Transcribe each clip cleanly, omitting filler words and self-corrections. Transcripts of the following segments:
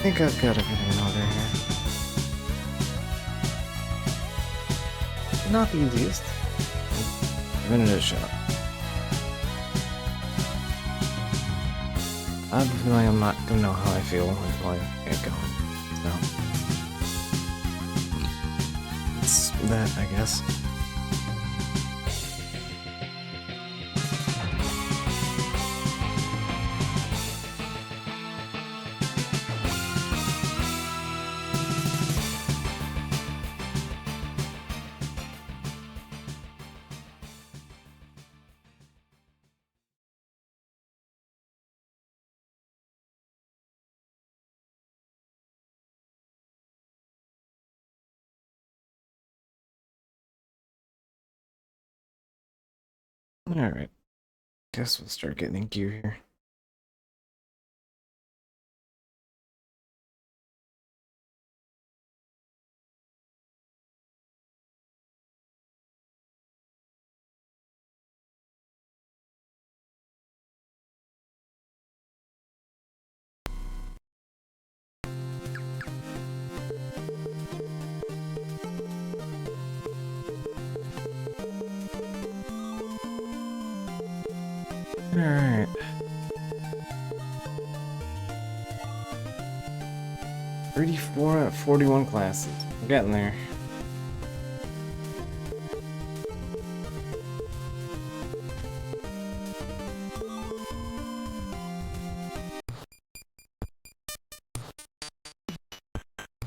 think I've got everything in order here. Not the easiest. Giving it a shot. I have a feeling I'm not gonna know how I feel until I get going. So it's that, I guess. Alright. Guess we'll start getting in gear here. Alright. 34 out of 41 classes. We're getting there.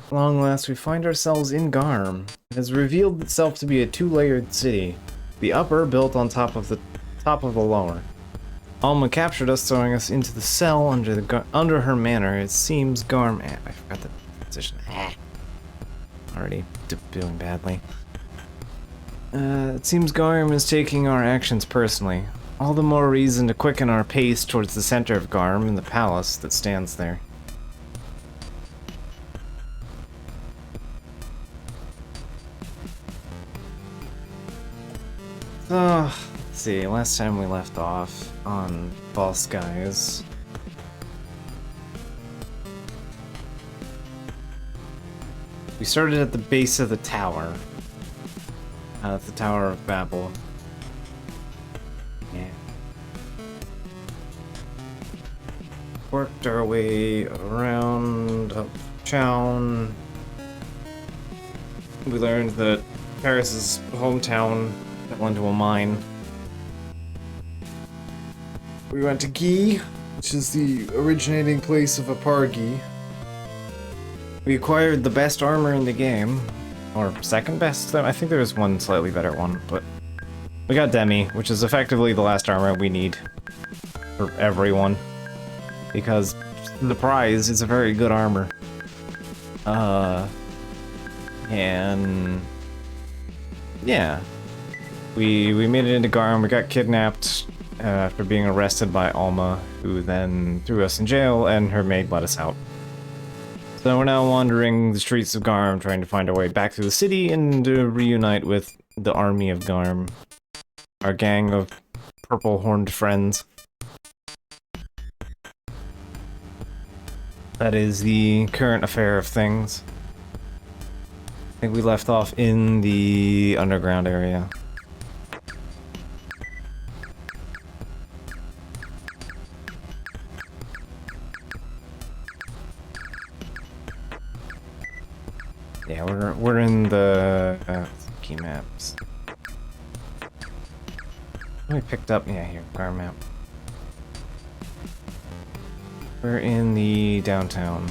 Long last, we find ourselves in Garm. It has revealed itself to be a two-layered city. The upper built on top of the lower. Alma captured us, throwing us into the cell under her manor. It seems Garm. I forgot the transition. Already doing badly. It seems Garm is taking our actions personally. All the more reason to quicken our pace towards the center of Garm and the palace that stands there. So, let's see, last time we left off on False Skies. We started at the base of the tower. At the Tower of Babel. Yeah. Worked our way around uptown. We learned that Paris's hometown fell into a mine. We went to Gi, which is the originating place of Apargi. We acquired the best armor in the game. Or second best? I think there was one slightly better one, but we got Demi, which is effectively the last armor we need for everyone. Because the prize is a very good armor. And yeah. We made it into Garm, we got kidnapped after being arrested by Alma, who then threw us in jail, and her maid let us out. So we're now wandering the streets of Garm, trying to find our way back through the city and reunite with the army of Garm. Our gang of purple-horned friends. That is the current affair of things. I think we left off in the underground area. Yeah, we're in the key maps. We picked up, yeah, here, Garm map. We're in the downtown.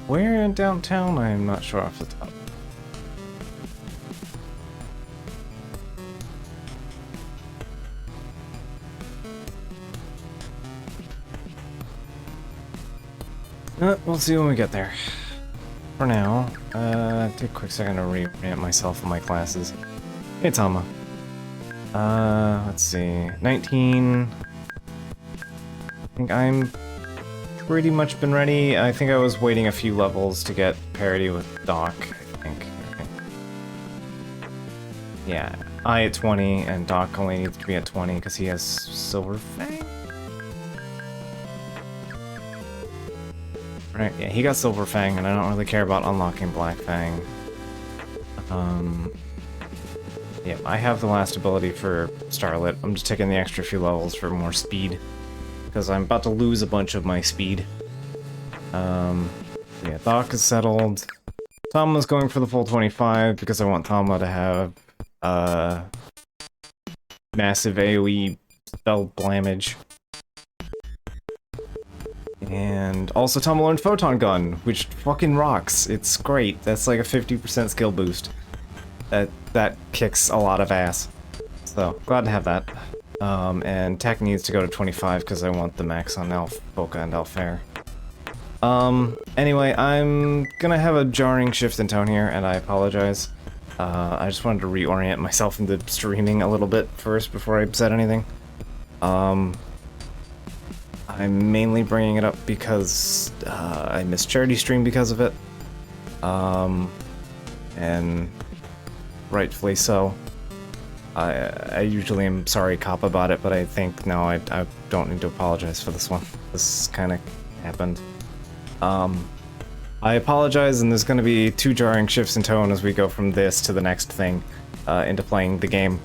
Where in downtown? I'm not sure off the top. We'll see when we get there. For now, take a quick second to re-ramp myself in my classes. Hey, Tama. Let's see. 19. I think I'm pretty much been ready. I think I was waiting a few levels to get parity with Doc, I think. Yeah. I at 20, and Doc only needs to be at 20 because he has Silver Fang. Right, yeah, he got Silver Fang, and I don't really care about unlocking Black Fang. Yeah, I have the last ability for Starlit. I'm just taking the extra few levels for more speed, because I'm about to lose a bunch of my speed. Yeah, Doc is settled. Tama's going for the full 25, because I want Tama to have, massive AoE spell blamage. And also Tama learned Photon Gun, which fucking rocks. It's great. That's like a 50% skill boost. That kicks a lot of ass. So, glad to have that. And Tech needs to go to 25 because I want the max on Elf, Boca, and Elfair. Anyway, I'm gonna have a jarring shift in tone here, and I apologize. I just wanted to reorient myself into streaming a little bit first before I said anything. I'm mainly bringing it up because I missed Charity Stream because of it. And rightfully so. I usually am sorry cop about it, but I think no, I don't need to apologize for this one. This kind of happened. I apologize, and there's going to be 2 jarring shifts in tone as we go from this to the next thing, into playing the game.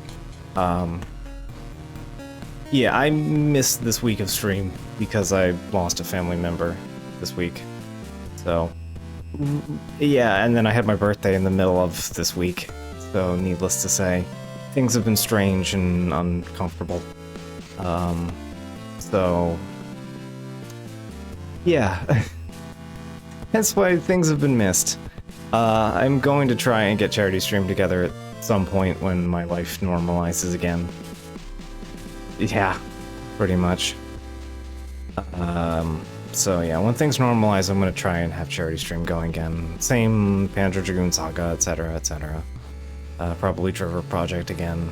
Yeah, I missed this week of stream because I lost a family member this week. So, yeah, and then I had my birthday in the middle of this week. So, needless to say, things have been strange and uncomfortable. So, yeah. That's why things have been missed. I'm going to try and get Charity Stream together at some point when my life normalizes again. Yeah, pretty much. So yeah, when things normalize, I'm gonna try and have Charity Stream going again. Same Panzer Dragoon Saga, etc., etc. Probably Trevor Project again.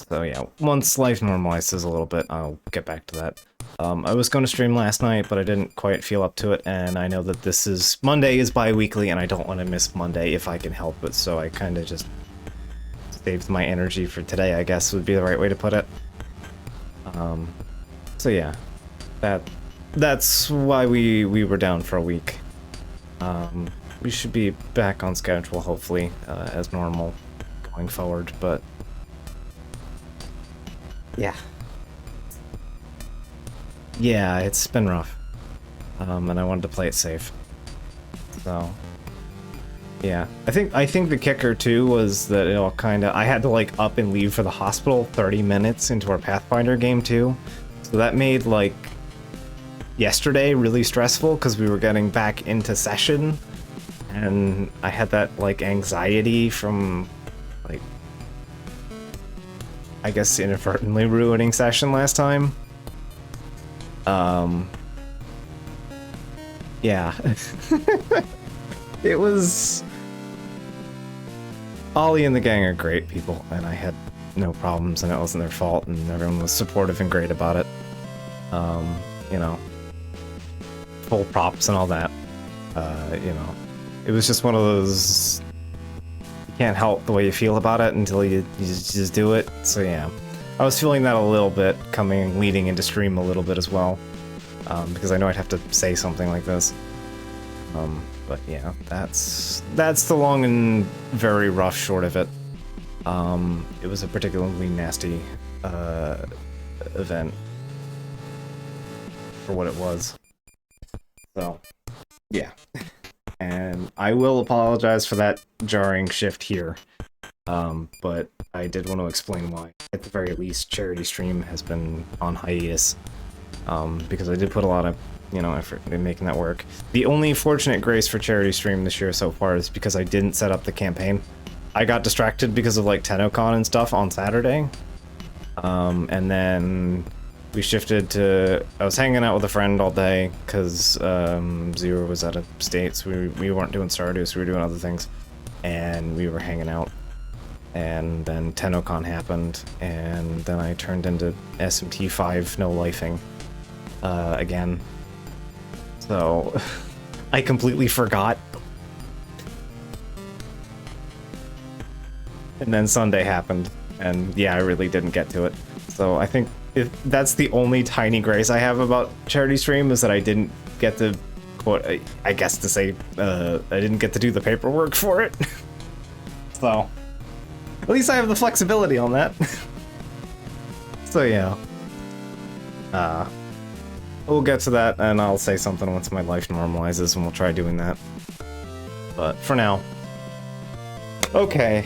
So yeah, once life normalizes a little bit, I'll get back to that. I was going to stream last night, but I didn't quite feel up to it, and I know that Monday is bi-weekly, and I don't want to miss Monday if I can help it, so I kind of just saved my energy for today, I guess would be the right way to put it. So yeah, that's why we were down for a week. We should be back on schedule, hopefully, as normal going forward, but yeah. Yeah, it's been rough. And I wanted to play it safe. So yeah. I think the kicker too was that it'll I had to like up and leave for the hospital 30 minutes into our Pathfinder game too. So that made like yesterday really stressful because we were getting back into session, and I had that like anxiety from like, I guess, inadvertently ruining session last time. Yeah. It was... Ollie and the gang are great people, and I had no problems, and it wasn't their fault, and everyone was supportive and great about it. You know, full props and all that. You know, it was just one of those... You can't help the way you feel about it until you just do it, so yeah. I was feeling that a little bit, leading into stream a little bit as well, because I know I'd have to say something like this. But yeah, that's the long and very rough short of it. It was a particularly nasty event for what it was. So, yeah. And I will apologize for that jarring shift here. But I did want to explain why. At the very least, Charity Stream has been on hiatus, because I did put a lot of, effort in making that work. The only fortunate grace for Charity Stream this year so far is because I didn't set up the campaign. I got distracted because of like TennoCon and stuff on Saturday, and then we shifted to... I was hanging out with a friend all day because Zero was out of state, so we weren't doing Stardew, so we were doing other things, and we were hanging out. And then TennoCon happened, and then I turned into SMT5 no-lifing again. So I completely forgot. And then Sunday happened, and yeah, I really didn't get to it. So I think if that's the only tiny grace I have about charity stream is that I didn't get to, quote, I guess to say, I didn't get to do the paperwork for it. So at least I have the flexibility on that. So yeah. We'll get to that, and I'll say something once my life normalizes, and we'll try doing that. But for now. Okay.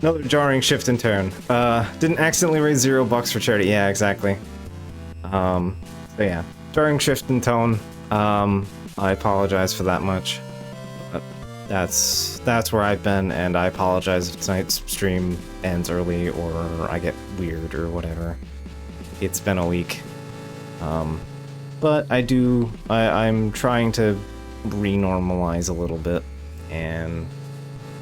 Another jarring shift in turn. Didn't accidentally raise $0 for charity. Yeah, exactly. So yeah. Jarring shift in tone. I apologize for that much. But that's where I've been, and I apologize if tonight's stream ends early or I get weird or whatever. It's been a week. But I'm trying to re-normalize a little bit, and,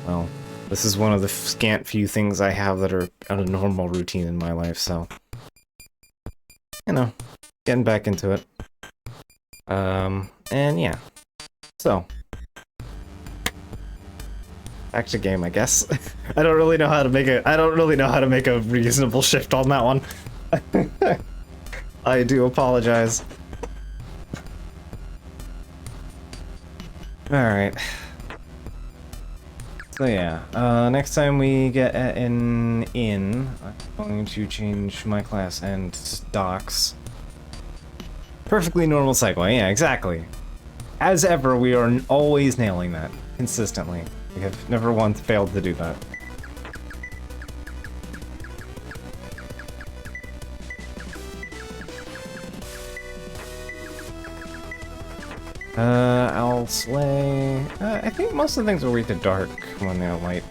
well, this is one of the scant few things I have that are a normal routine in my life, so, you know, getting back into it. And yeah, so, back to game, I guess. I don't really know how to make a reasonable shift on that one. I do apologize. Alright. So yeah, next time we get an inn, I'm going to change my class and docks. Perfectly normal segue, yeah, exactly. As ever, we are always nailing that, consistently. We have never once failed to do that. I'll slay... I think most of the things are weak to dark when they're light.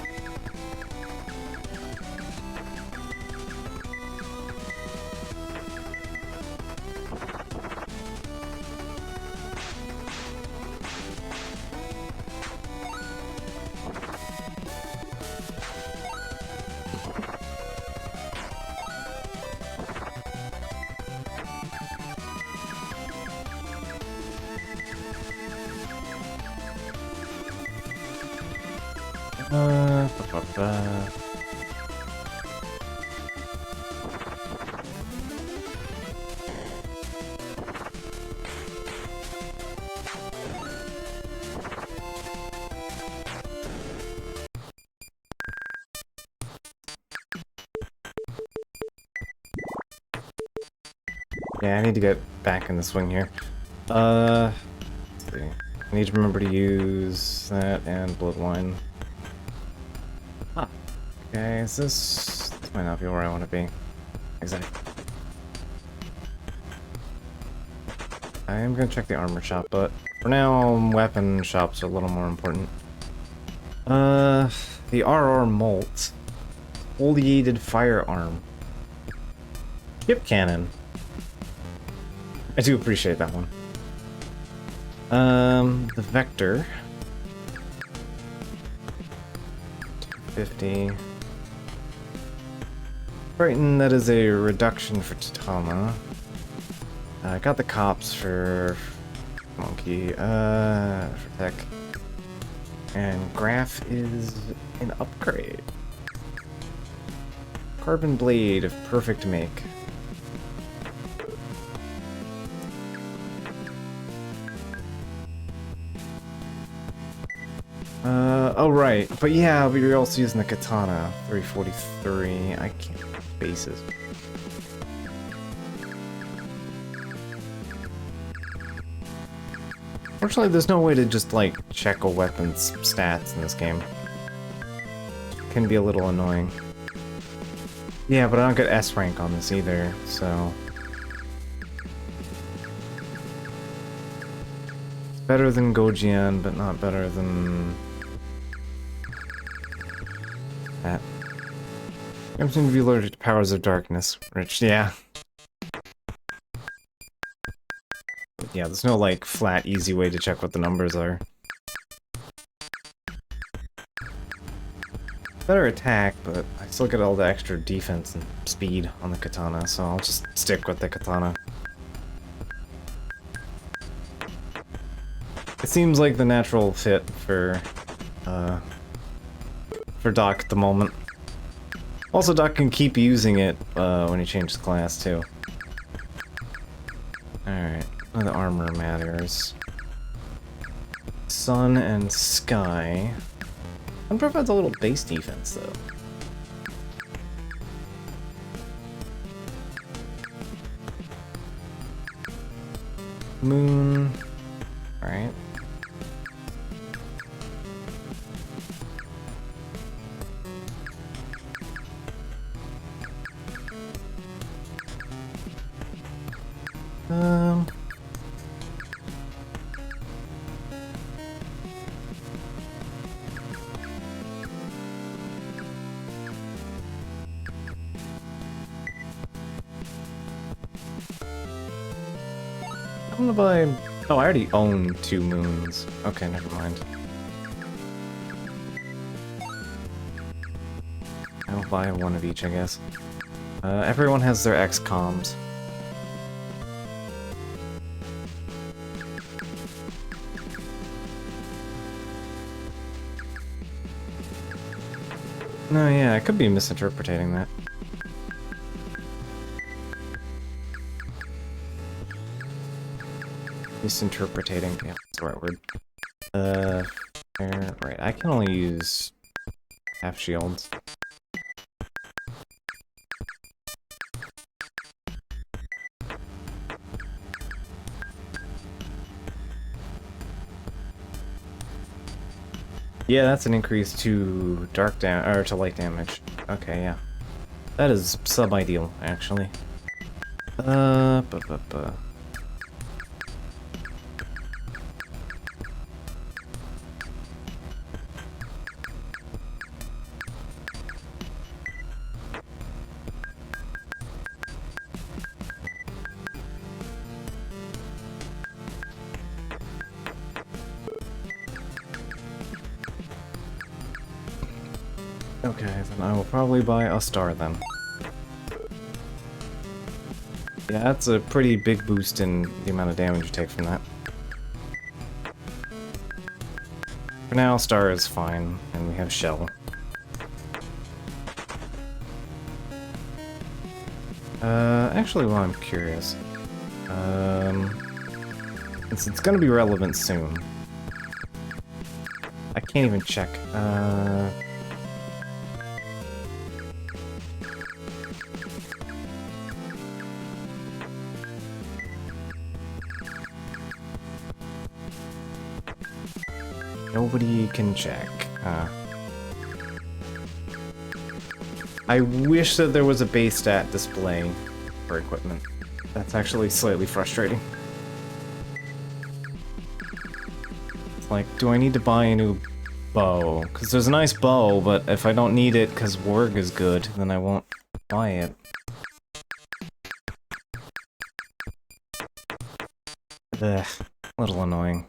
Yeah, I need to get back in the swing here. Let's see. I need to remember to use that and blood wine. Ah. Okay, this might not be where I want to be. Exactly. I am gonna check the armor shop, but for now, weapon shops are a little more important. The RR Molt. Foliated firearm. Ship cannon. I do appreciate that one. The Vector. 250. Frighten, that is a reduction for Tatama. I got the cops for Monkey, for Tech. And Graph is an upgrade. Carbon Blade of perfect make. Oh right, but yeah, but you're also using the Katana, 343, I can't bases. Fortunately, there's no way to just, like, check a weapon's stats in this game. It can be a little annoying. Yeah, but I don't get S rank on this either, so... It's better than Gojian, but not better than... that. I'm soon to be allergic to powers of darkness, which, yeah. Yeah, there's no, like, flat, easy way to check what the numbers are. Better attack, but I still get all the extra defense and speed on the katana, so I'll just stick with the katana. It seems like the natural fit for Doc at the moment. Also, Doc can keep using it when he changes class, too. Alright, the armor matters. Sun and Sky. Sun provides a little base defense, though. Moon. Alright. I'm gonna buy... Oh, I already own 2 moons. Okay, never mind. I'll buy 1 of each, I guess. Everyone has their XComs. No, yeah, I could be misinterpreting that. Misinterpreting, yeah, that's the right word. Right, I can only use half shields. Yeah, that's an increase to dark or to light damage. Okay, yeah. That is sub-ideal, actually. Okay, then I will probably buy a star then. Yeah, that's a pretty big boost in the amount of damage you take from that. For now, star is fine, and we have shell. Actually, well, I'm curious. Since it's gonna be relevant soon. I can't even check. Nobody can check. I wish that there was a base stat display for equipment. That's actually slightly frustrating. It's like, do I need to buy a new bow? Because there's a nice bow, but if I don't need it because Warg is good, then I won't buy it. Ugh, a little annoying.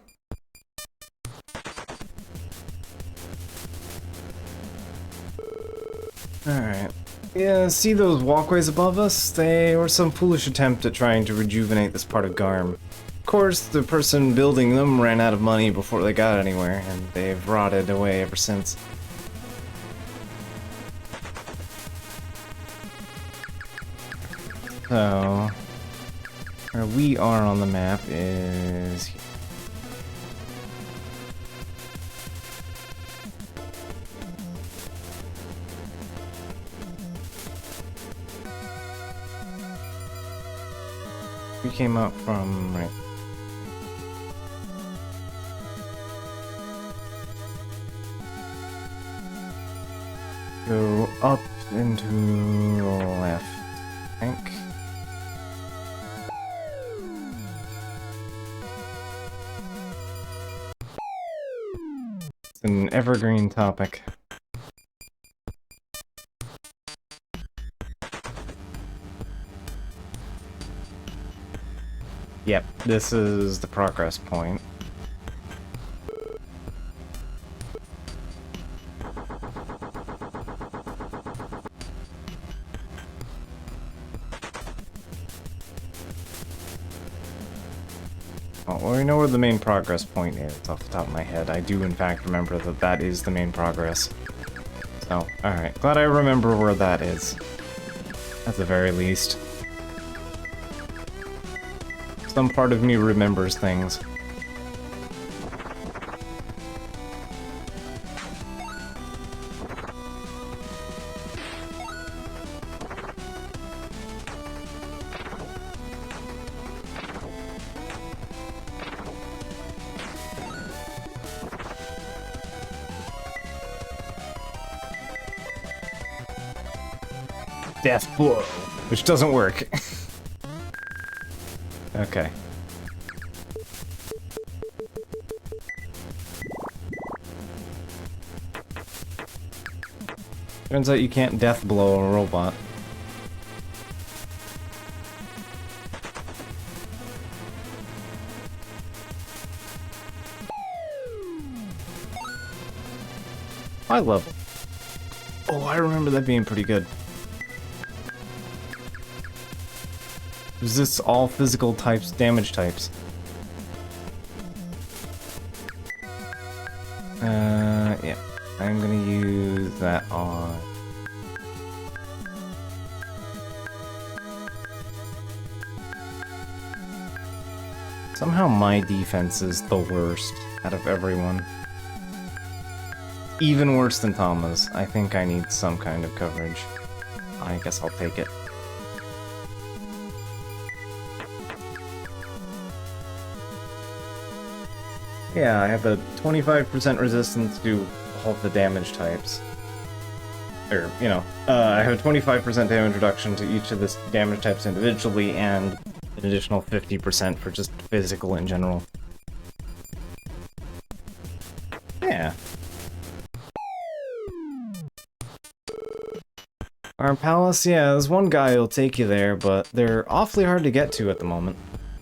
Alright. Yeah, see those walkways above us? They were some foolish attempt at trying to rejuvenate this part of Garm. Of course, the person building them ran out of money before they got anywhere, and they've rotted away ever since. So, where we are on the map is here. We came up from right. Go up into left, I think. It's an evergreen topic. Yep, this is the progress point. Well, we know where the main progress point is off the top of my head. I do in fact remember that that is the main progress. Oh, alright. Glad I remember where that is. At the very least. Some part of me remembers things. Death blow. Which doesn't work. Okay. Turns out you can't death blow a robot. High level. Oh, I remember that being pretty good. Resists all physical types, damage types. Yeah. I'm gonna use that on... Somehow my defense is the worst out of everyone. Even worse than Tama's. I think I need some kind of coverage. I guess I'll take it. Yeah, I have a 25% resistance to all of the damage types. Or, you know, I have a 25% damage reduction to each of the damage types individually, and an additional 50% for just physical in general. Yeah. Our palace, yeah, there's one guy who'll take you there, but they're awfully hard to get to at the moment.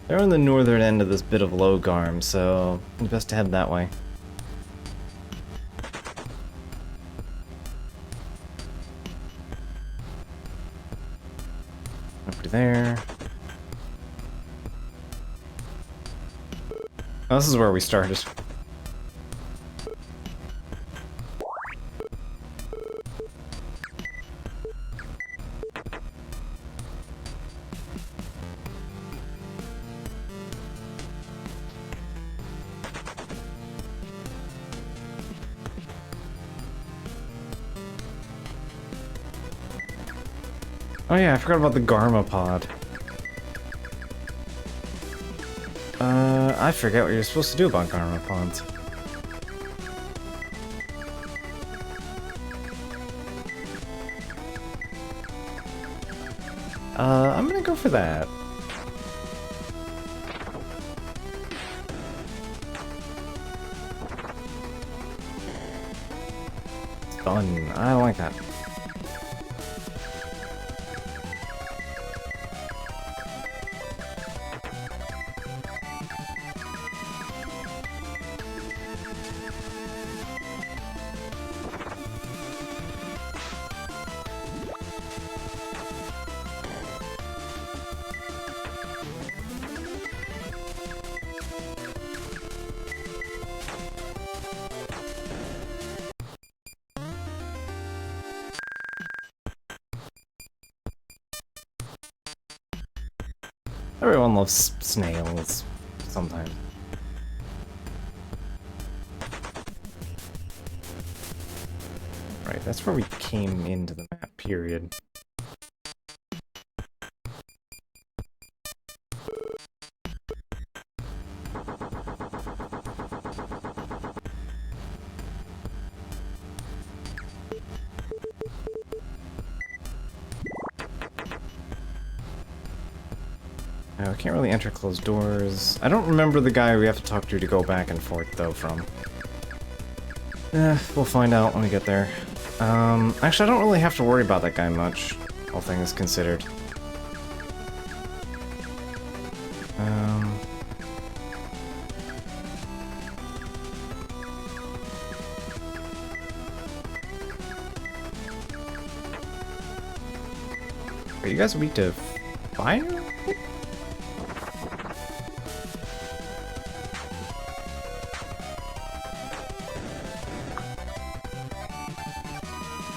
They're on the northern end of this bit of Logarm, so it's best to head that way. Over there. Oh, this is where we started. Oh yeah, I forgot about the Garma pod. I forget what you're supposed to do about Garma pods. I'm gonna go for that. It's fun. I like that. Everyone loves snails, sometimes. Right, that's where we came into the map, period. I can't really enter closed doors. I don't remember the guy we have to talk to go back and forth, though, from. We'll find out when we get there. Actually, I don't really have to worry about that guy much, all things considered. Are you guys weak to fire?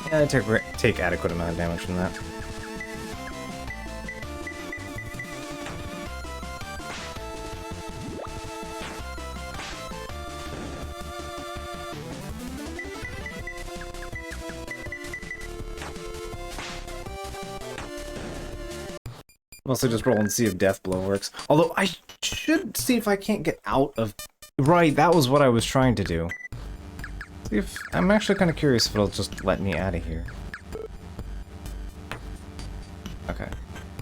Yeah, I take adequate amount of damage from that. Mostly just roll and see if Death Blow works. Although I should see if I can't get out of... Right, that was what I was trying to do. See if... I'm actually kind of curious if it'll just let me out of here. Okay.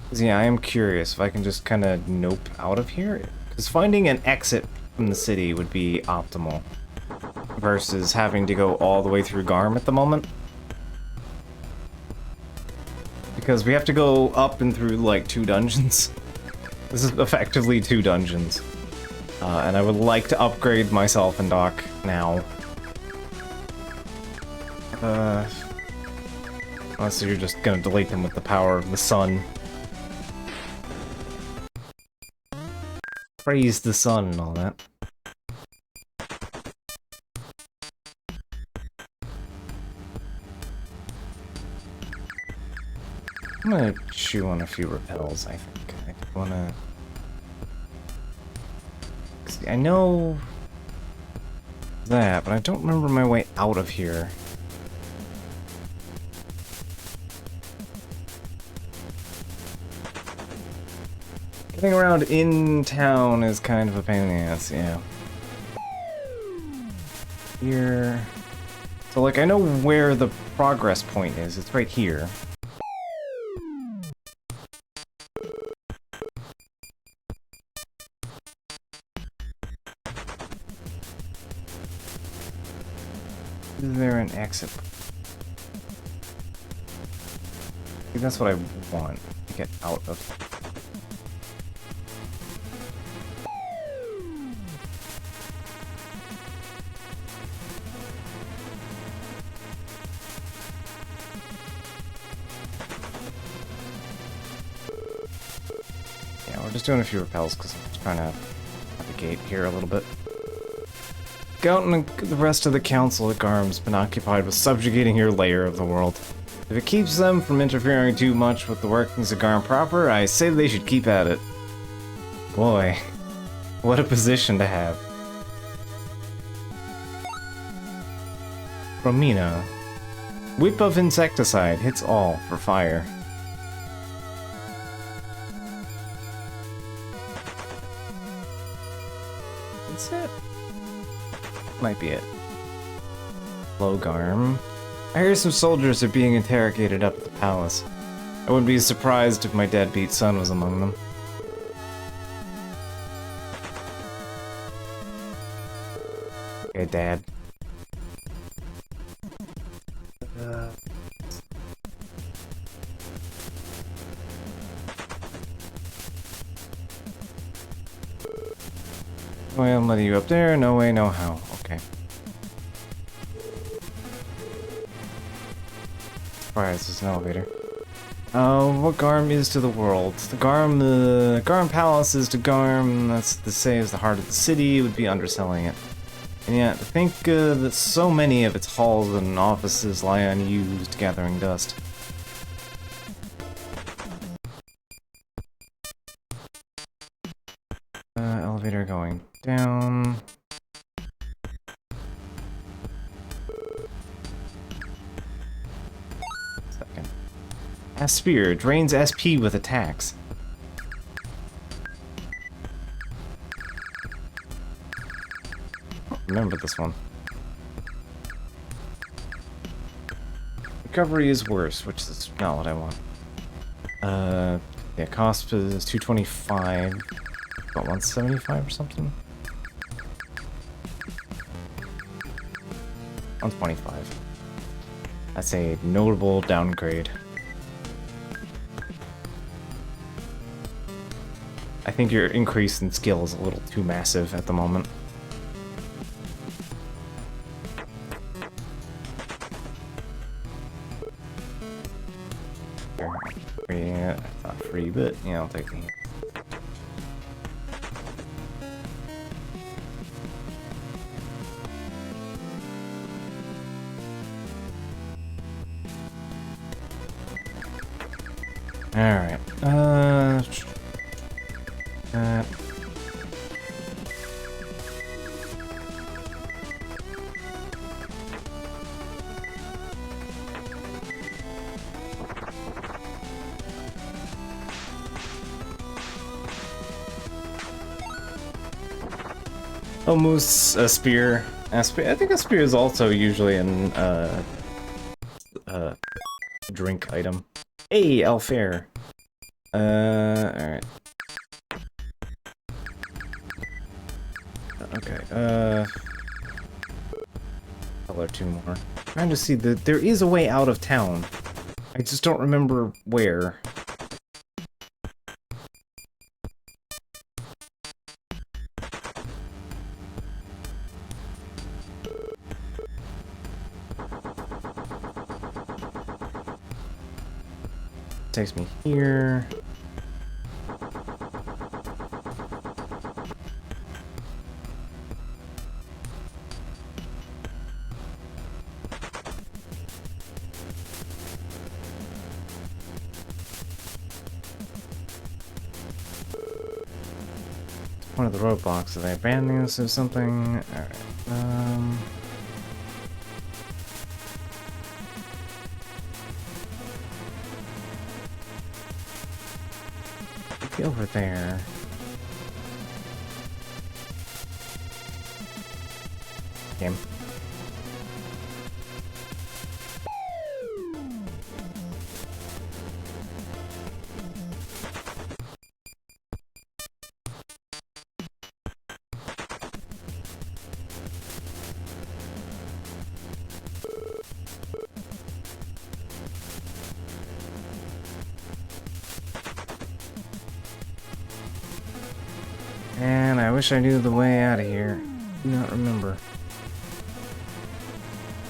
'Cause yeah, I am curious if I can just kind of nope out of here. Because finding an exit from the city would be optimal. Versus having to go all the way through Garm at the moment. Because we have to go up and through, like, 2 dungeons. This is effectively 2 dungeons. And I would like to upgrade myself and Doc now. Unless you're just gonna delete them with the power of the sun. Praise the sun and all that. I'm gonna chew on a few repels, I think. I wanna... See, I know that, but I don't remember my way out of here. Getting around in town is kind of a pain in the ass, yeah. Here... So, like, I know where the progress point is. It's right here. Is there an exit? See, that's what I want to get out of. Yeah, we're just doing a few repels because I'm just trying to navigate here a little bit. Scout and the rest of the council at Garm's been occupied with subjugating your layer of the world. If it keeps them from interfering too much with the workings of Garm proper, I say they should keep at it. Boy, what a position to have. Romina. Whip of insecticide hits all for fire. That's it. Might be it. Logarm. I hear some soldiers are being interrogated up at the palace. I wouldn't be surprised if my deadbeat son was among them. Okay, Dad. No way I'm letting you up there, no way, no how. Okay. Surprise, there's an elevator. What Garm is to the world. The Garm Palace is to Garm, that's to say is the heart of the city, would be underselling it. And yet, to think that so many of its halls and offices lie unused, gathering dust. Elevator going down. Second. Aspire drains SP with attacks. Remember this one. Recovery is worse, which is not what I want. Yeah, cost is 225. About 175 or something? 125. That's a notable downgrade. I think your increase in skill is a little too massive at the moment. Yeah, it's not free, but yeah, I'll take the... Alright. Oh, moose, a spear. I think a spear is also usually an drink item. Hey, Alfair. Alright. Okay, color two more. I'm trying to see that there is a way out of town. I just don't remember where. Takes me here. One of the roadblocks. Are they abandoning us or something? Alright. Over there. Game. And I wish I knew the way out of here. Do not remember.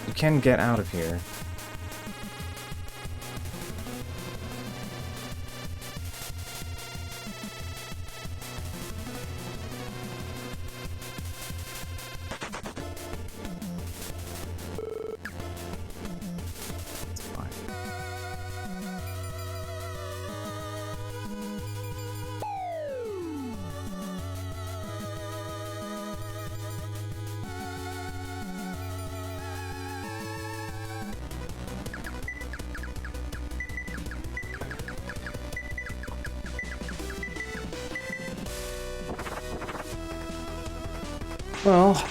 You can get out of here. It's fine. Well,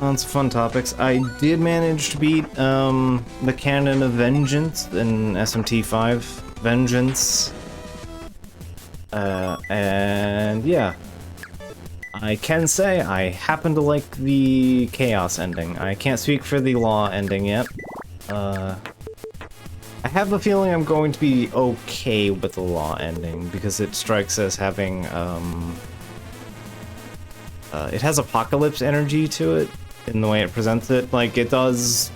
on some fun topics, I did manage to beat the Canon of Vengeance in SMT5 Vengeance. And yeah, I can say I happen to like the Chaos ending. I can't speak for the Law ending yet. I have a feeling I'm going to be okay with the Law ending because it strikes as having it has apocalypse energy to it in the way it presents it. Like, it does,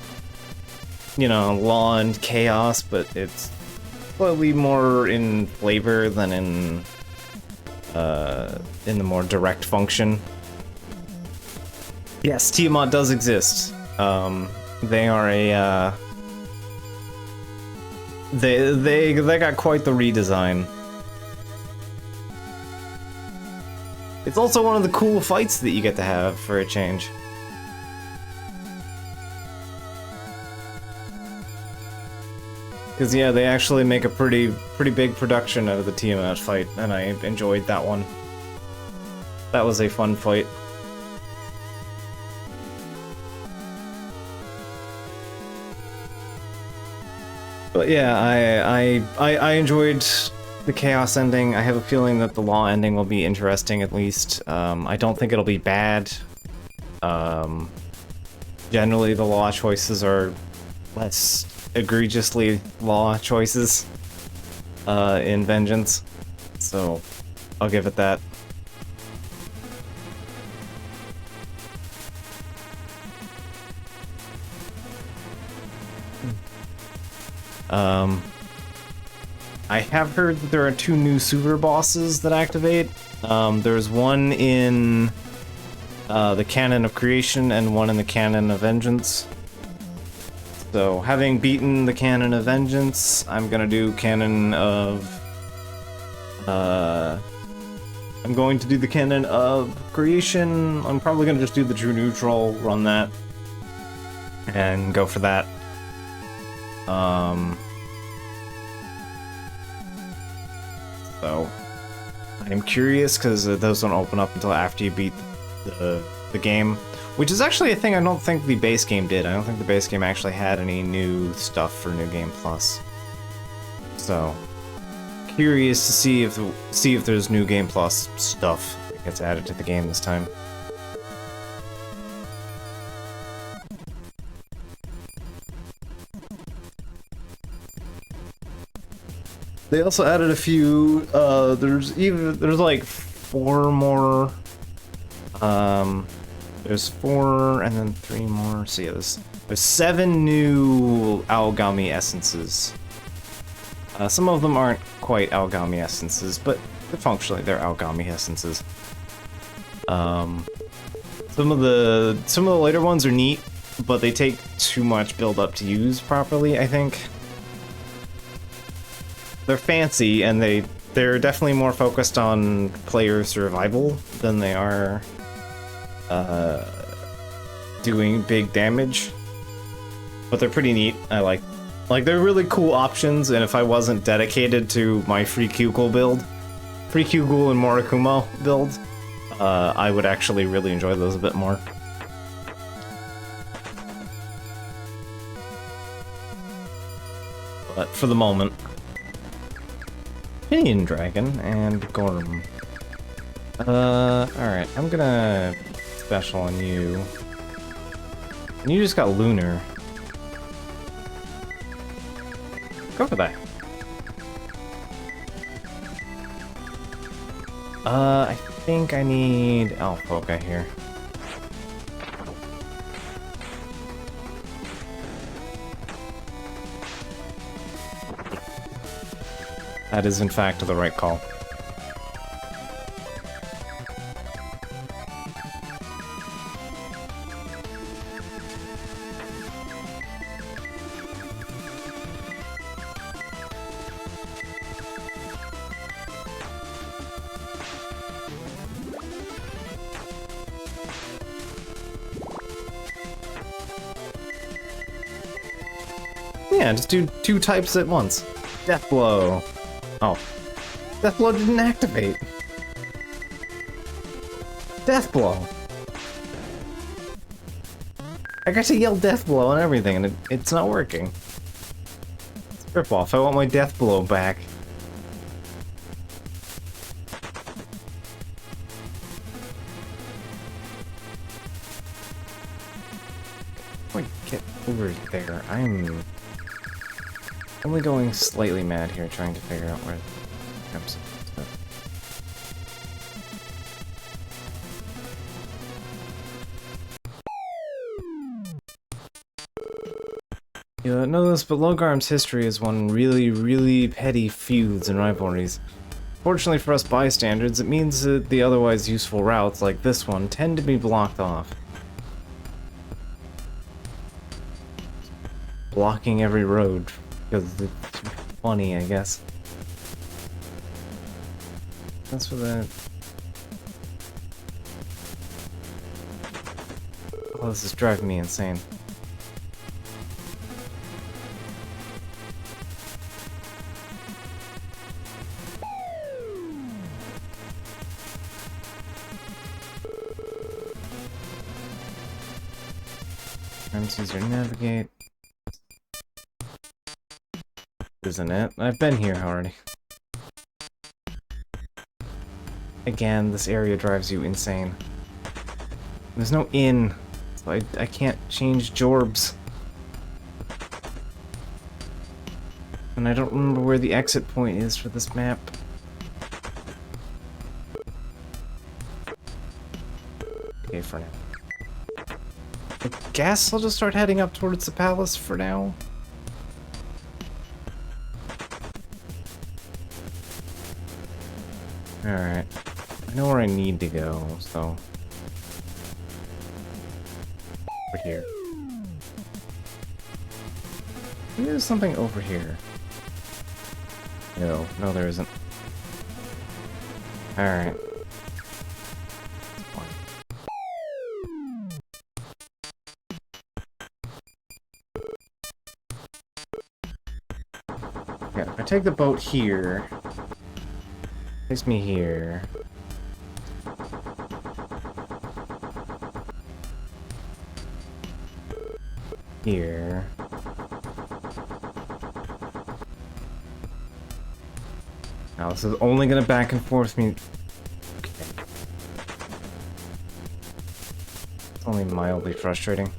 you know, Law and Chaos, but it's slightly more in flavor than in the more direct function. Yes, Tiamat does exist. They are a they got quite the redesign. It's also one of the cool fights that you get to have for a change. Because yeah, they actually make a pretty big production out of the Tiamat fight, and I enjoyed that one. That was a fun fight. But yeah, I enjoyed the Chaos ending. I have a feeling that the Law ending will be interesting, at least. I don't think it'll be bad. Generally, the Law choices are less egregiously Law choices in Vengeance, so I'll give it that. I have heard that there are 2 new super bosses that activate. There's one in the Canon of Creation and one in the Canon of Vengeance. So, having beaten the Canon of Vengeance, I'm gonna do Canon of... I'm going to do the Canon of Creation. I'm probably gonna just do the True Neutral, run that, and go for that. So, I'm curious, because those don't open up until after you beat the game. Which is actually a thing I don't think the base game did. I don't think the base game actually had any new stuff for New Game Plus. So, curious to see if there's New Game Plus stuff that gets added to the game this time. They also added a few. There's like 4 more. There's 4 and then 3 more. So yeah, there's 7 new Aogami essences. Some of them aren't quite Aogami essences, but functionally they're Aogami essences. Some of the later ones are neat, but they take too much build up to use properly, I think. They're fancy, and they're definitely more focused on player survival than they are doing big damage. But they're pretty neat. I like they're really cool options, and if I wasn't dedicated to my Free Kyugle build, Free Kyugle and Morikumo build, I would actually really enjoy those a bit more. But for the moment, Pinion Dragon and Gorm. Alright, I'm gonna special on you. And you just got Lunar. Go for that. I think I need Alphoka here. That is, in fact, the right call. Yeah, just do 2 types at once. Death Blow. Oh. Death Blow didn't activate. Death Blow. I got to yell Death Blow and everything, and it's not working. It's a ripoff. I want my Death Blow back. Wait, get over there. I'm only going slightly mad here, trying to figure out where I'm supposed to. You don't know this, but Logarm's history is one really petty feuds and rivalries. Fortunately for us bystanders, it means that the otherwise useful routes, like this one, tend to be blocked off. Blocking every road, because it's funny, I guess. That's for that. Oh, this is driving me insane. User navigate. Isn't it? I've been here already. Again, this area drives you insane. There's no inn, so I can't change Jorbs. And I don't remember where the exit point is for this map. Okay, for now. I guess I'll just start heading up towards the palace for now. Alright. I know where I need to go, so... Over here. Maybe there's something over here. No, there isn't. Alright. Yeah, if I take the boat here, takes me here. Here. Now this is only gonna back and forth me. Okay. It's only mildly frustrating.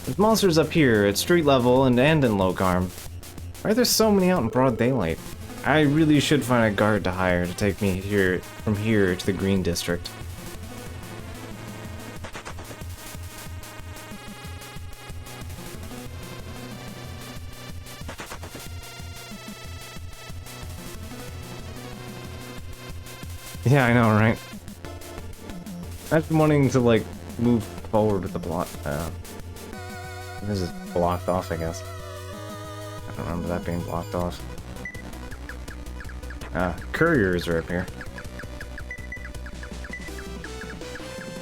There's monsters up here at street level and in Logarm. Why are there so many out in broad daylight? I really should find a guard to hire to take me here from here to the Green District. Yeah, I know, right? I've been wanting to, like, move forward with the block. This is blocked off, I guess. I don't remember that being blocked off. Couriers are up here.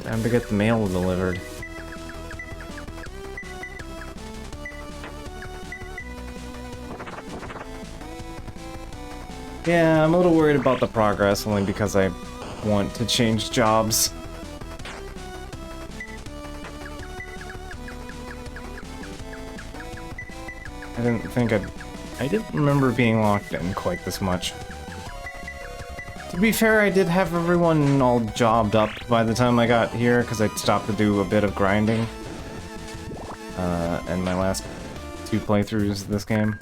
Time to get the mail delivered. Yeah, I'm a little worried about the progress, only because I want to change jobs. I didn't remember being locked in quite this much. To be fair, I did have everyone all jobbed up by the time I got here, because I stopped to do a bit of grinding. In my last 2 playthroughs of this game.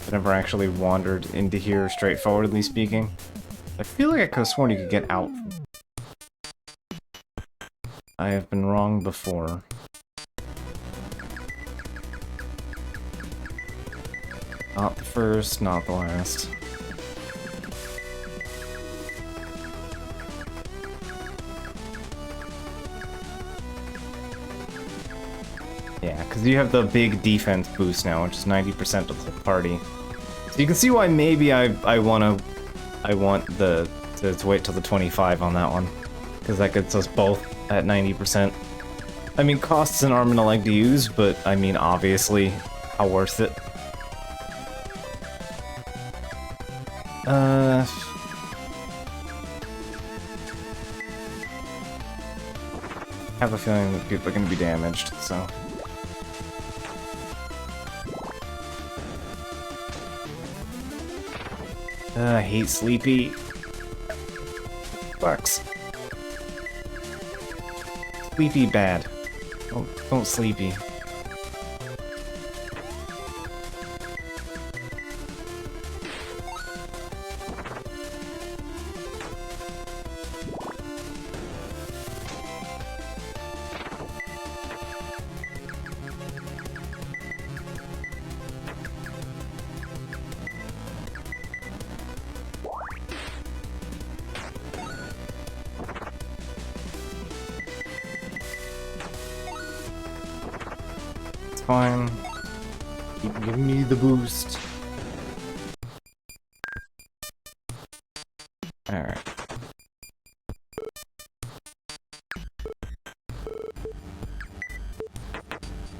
I never actually wandered into here, straightforwardly speaking. I feel like I could have sworn you could get out. I have been wrong before. Not the first, not the last. Yeah, because you have the big defense boost now, which is 90% of the party. So you can see why maybe I want to wait till the 25 on that one, because that gets us both at 90%. I mean, costs an arm and a leg to use, but I mean, obviously, how worth it? I have a feeling that people are going to be damaged, so. I hate Sleepy. Bucks. Sleepy bad. Don't Sleepy. Fine. Keep giving me the boost. Alright.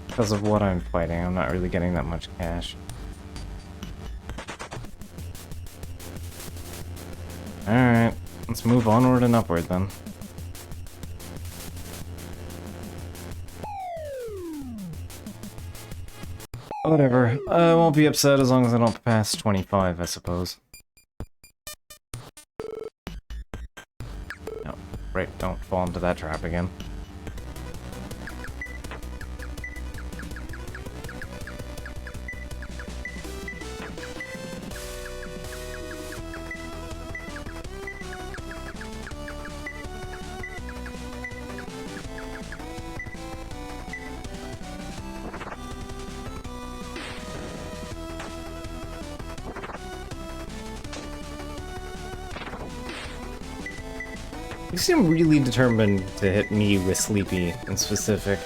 Because of what I'm fighting, I'm not really getting that much cash. Alright, let's move onward and upward then. Whatever. I won't be upset as long as I don't pass 25, I suppose. No, right, don't fall into that trap again. You seem really determined to hit me with Sleepy in specific.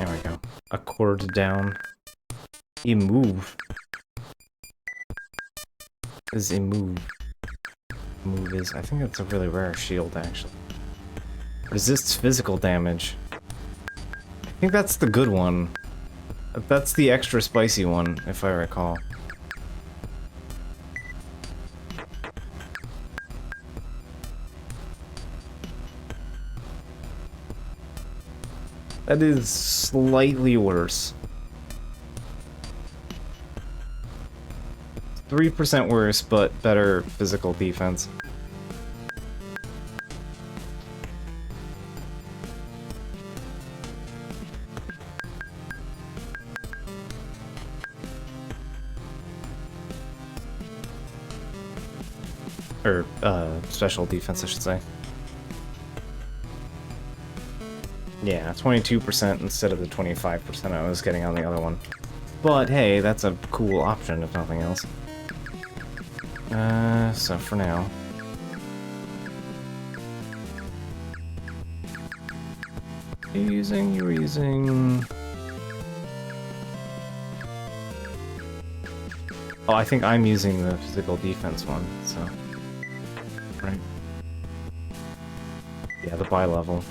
There we go. A cord down. A move. Is a move. Move is, I think that's a really rare shield, actually. Resists physical damage. I think that's the good one. That's the extra spicy one, if I recall. That is slightly worse. 3% worse, but better physical defense. Or, special defense, I should say. Yeah, 22% instead of the 25% I was getting on the other one. But hey, that's a cool option if nothing else. So for now. You're using... Oh, I think I'm using the physical defense one, so... Right. Yeah, the bi-level.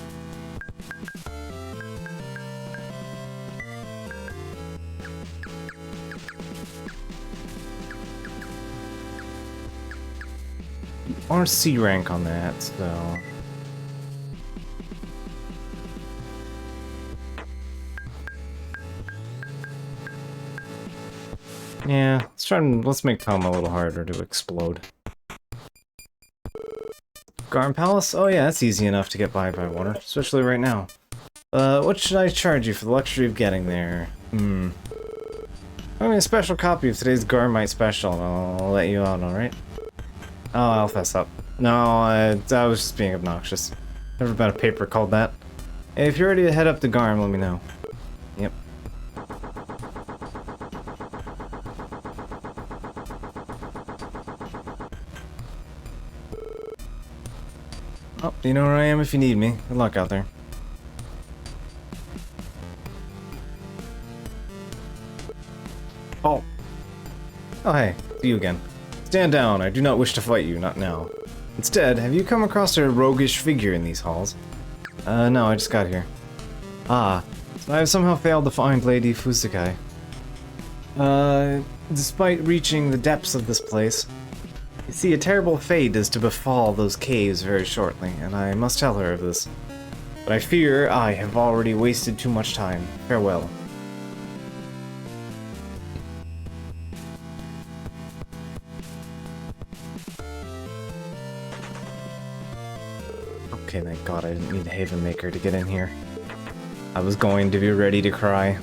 Or C rank on that, so... Yeah, let's make Tom a little harder to explode. Garm Palace? Oh yeah, that's easy enough to get by water, especially right now. What should I charge you for the luxury of getting there? I mean, a special copy of today's Garmite special, and I'll let you out, alright? Oh, I'll fess up. No, I was just being obnoxious. Never been a paper called that. Hey, if you're ready to head up to Garm, let me know. Yep. Oh, you know where I am if you need me. Good luck out there. Oh. Oh, hey. See you again. Stand down. I do not wish to fight you, not now. Instead, have you come across a roguish figure in these halls? No, I just got here. Ah, so I have somehow failed to find Lady Fusakai. Despite reaching the depths of this place, you see, a terrible fate is to befall those caves very shortly, and I must tell her of this. But I fear I have already wasted too much time. Farewell. Okay, thank God I didn't need a Haven Maker to get in here. I was going to be ready to cry.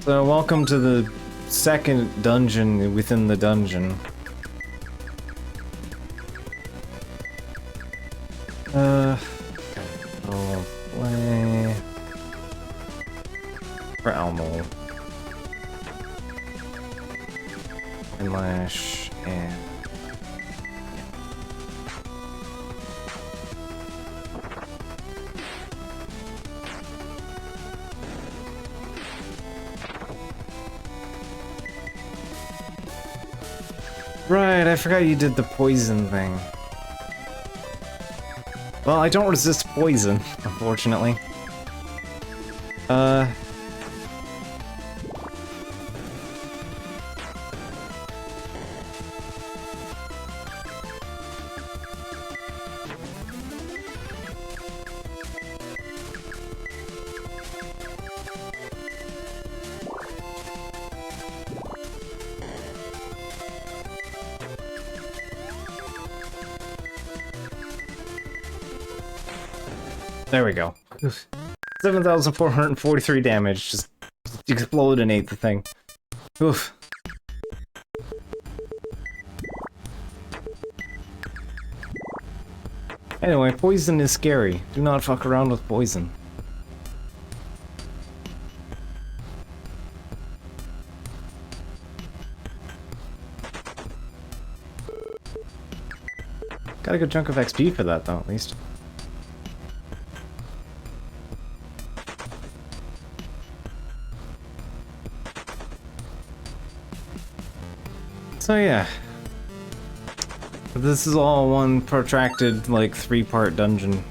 So, welcome to the second dungeon within the dungeon. I'll play... for Elmo. And Lash, and... Right, I forgot you did the poison thing. Well, I don't resist poison, unfortunately. There we go. 7,443 damage. Just explodinate the thing. Oof. Anyway, poison is scary. Do not fuck around with poison. Got a good chunk of XP for that, though, at least. So yeah. This is all one protracted, like, 3-part dungeon.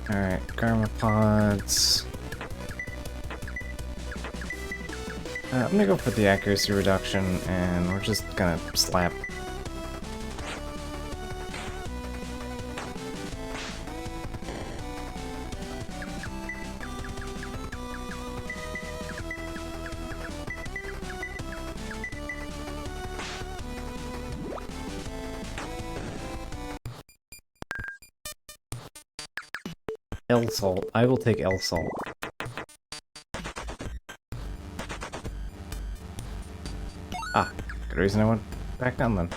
Alright, Karma Pods. I'm gonna go for the accuracy reduction, and we're just gonna slap. L-Salt. I will take L-Salt. Ah, good reason I went back down then.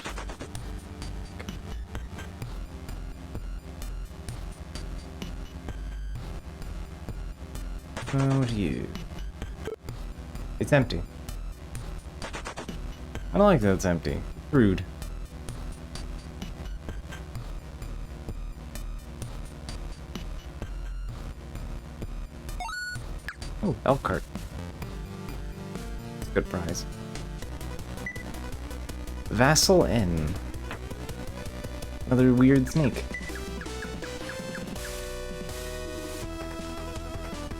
What do you? It's empty. I don't like that it's empty. Rude. Oh, elk cart. Good prize. Vassal N. Another weird snake.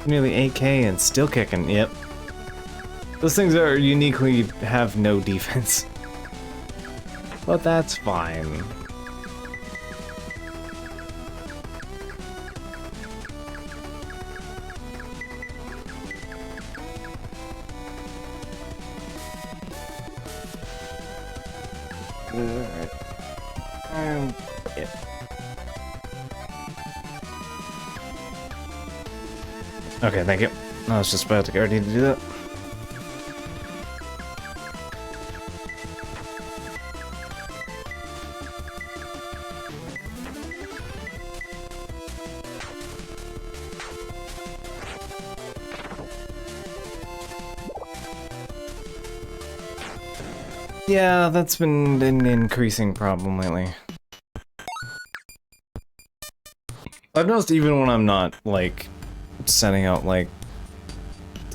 Nearly AK and still kicking, yep. Those things are uniquely have no defense. But that's fine. Yeah. Okay, thank you. I was just about to get ready to do that. Yeah, that's been an increasing problem lately. I've noticed even when I'm not, like, sending out, like,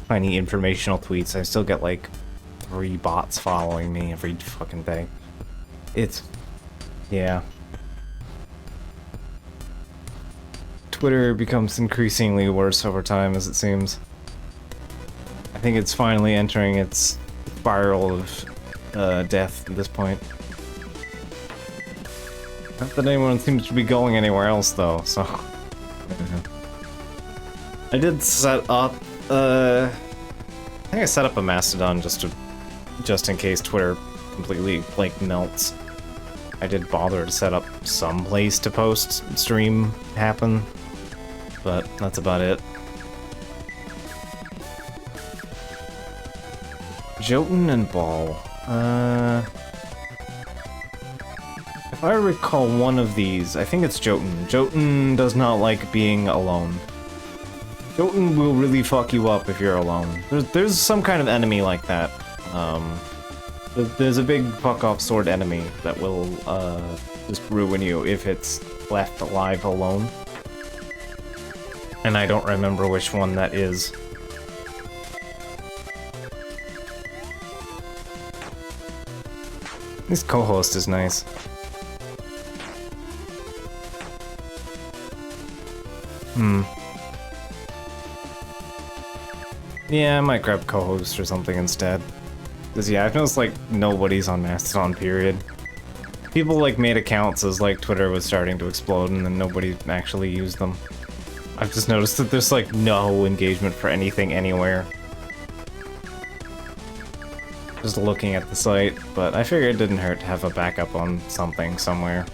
tiny informational tweets, I still get, like, 3 bots following me every fucking day. It's... yeah. Twitter becomes increasingly worse over time, as it seems. I think it's finally entering its spiral of death at this point. Not that anyone seems to be going anywhere else, though, so... I did set up, I think I set up a Mastodon just in case Twitter completely, like, melts. I did bother to set up some place to post stream happen, but that's about it. Jotun and Ball. If I recall one of these, I think it's Jotun. Jotun does not like being alone. Jotun will really fuck you up if you're alone. There's some kind of enemy like that. There's a big fuck-off sword enemy that will just ruin you if it's left alive alone. And I don't remember which one that is. This co-host is nice. Yeah, I might grab co-host or something instead. Cause yeah, I've noticed like nobody's on Mastodon, period. People like made accounts as like Twitter was starting to explode and then nobody actually used them. I've just noticed that there's like no engagement for anything anywhere. Just looking at the site, but I figured it didn't hurt to have a backup on something somewhere.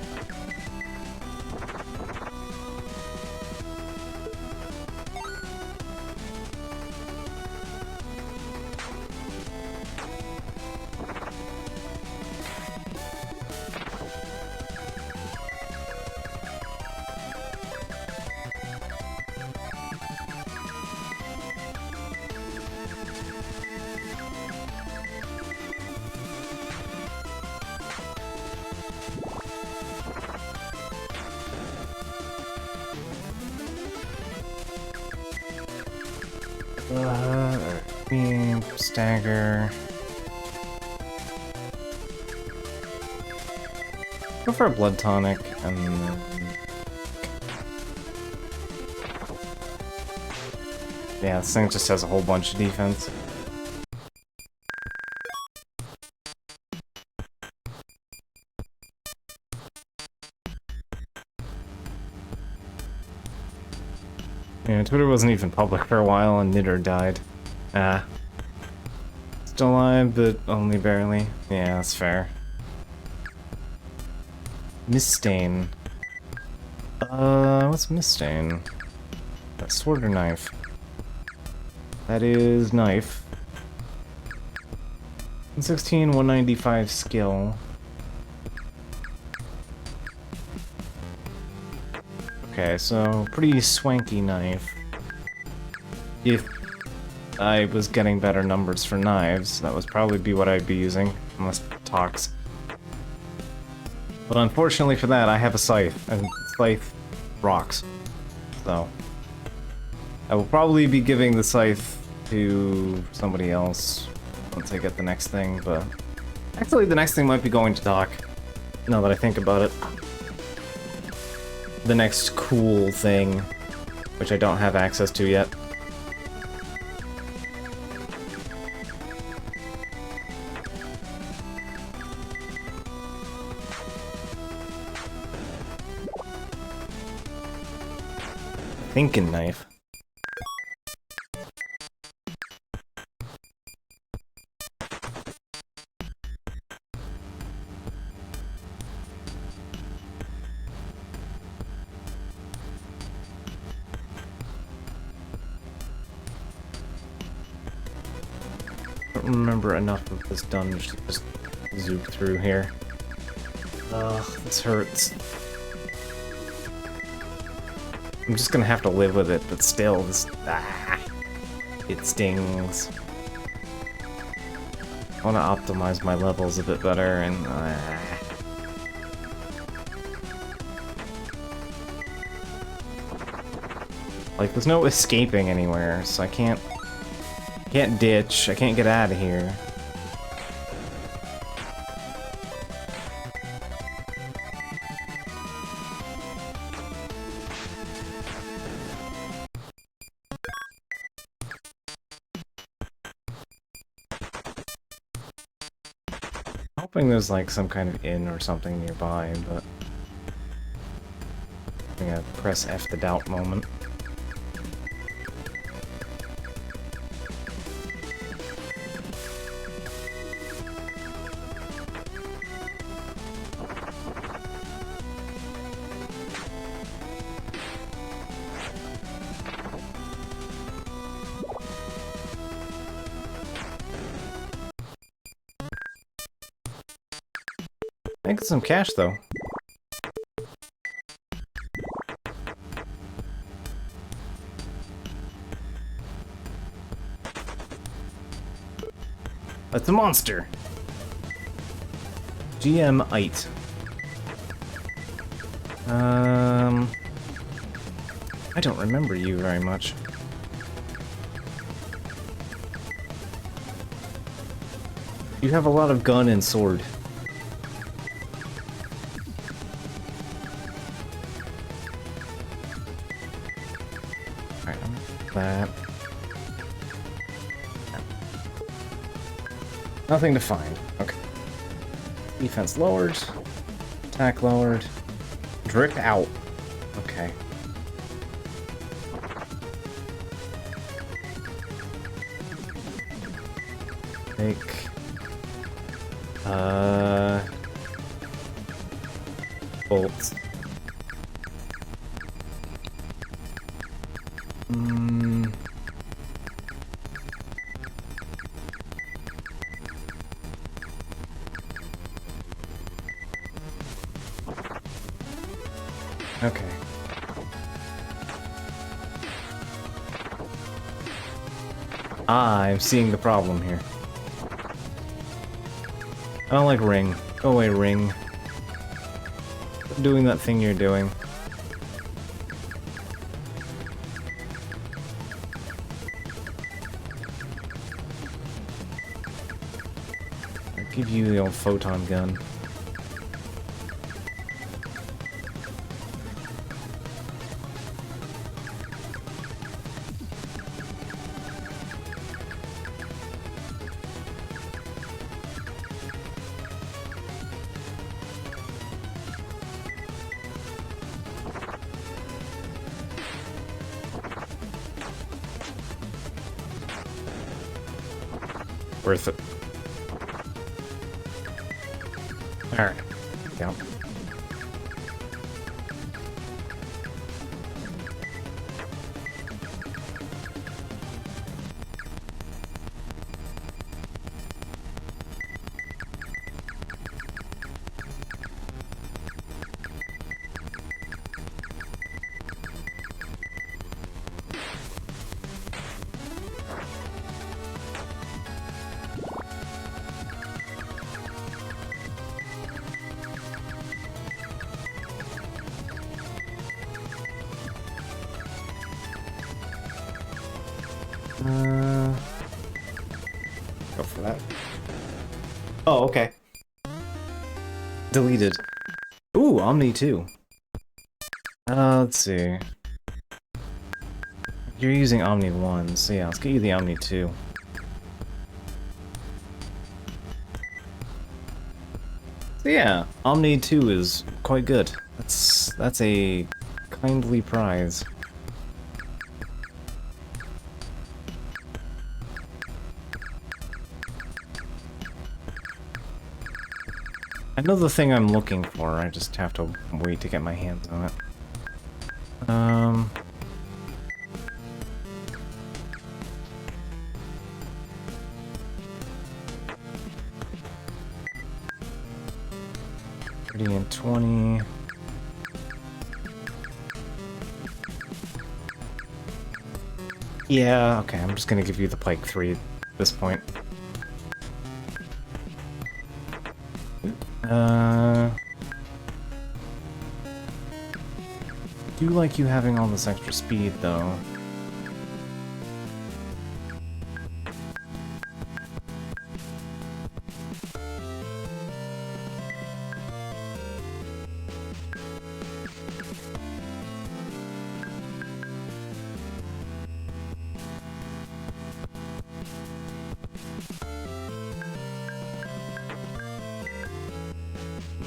Stagger. Go for a blood tonic and then... Yeah, this thing just has a whole bunch of defense. Yeah, Twitter wasn't even public for a while and Knitter died. Ah. Still alive, but only barely. Yeah, that's fair. Miststain. What's Miststain? That sword or knife? That is knife. 116, 195 skill. Okay, so pretty swanky knife. If I was getting better numbers for knives, that would probably be what I'd be using, unless Tox. But unfortunately for that, I have a scythe, and scythe rocks. So I will probably be giving the scythe to somebody else once I get the next thing, but actually the next thing might be going to Doc, now that I think about it. The next cool thing, which I don't have access to yet. Thinking knife. I don't remember enough of this dungeon to just zoom through here. Ugh, this hurts. I'm just gonna have to live with it, but still, this... it stings. I wanna optimize my levels a bit better, and... like, there's no escaping anywhere, so I can't ditch, I can't get out of here. Hoping there's like some kind of inn or something nearby, but I'm gonna press F the doubt moment. I get some cash though. That's a monster. GM-ite. I don't remember you very much. You have a lot of gun and sword. That. Nothing to find. Okay. Defense lowered. Attack lowered. Drip out. Okay. Take. Bolts. Okay. I'm seeing the problem here. I don't like ring. Go away, ring. Stop doing that thing you're doing. Give you the old photon gun. Worth it. Alright. Yep. Go for that. Oh, okay. Deleted. Ooh, Omni 2. Let's see. You're using Omni 1, so yeah, let's get you the Omni 2. So yeah, Omni 2 is quite good. That's a kindly prize. I know the thing I'm looking for, I just have to wait to get my hands on it. And 20. Yeah, okay, I'm just gonna give you the Pike 3 at this point. Do like you having all this extra speed, though.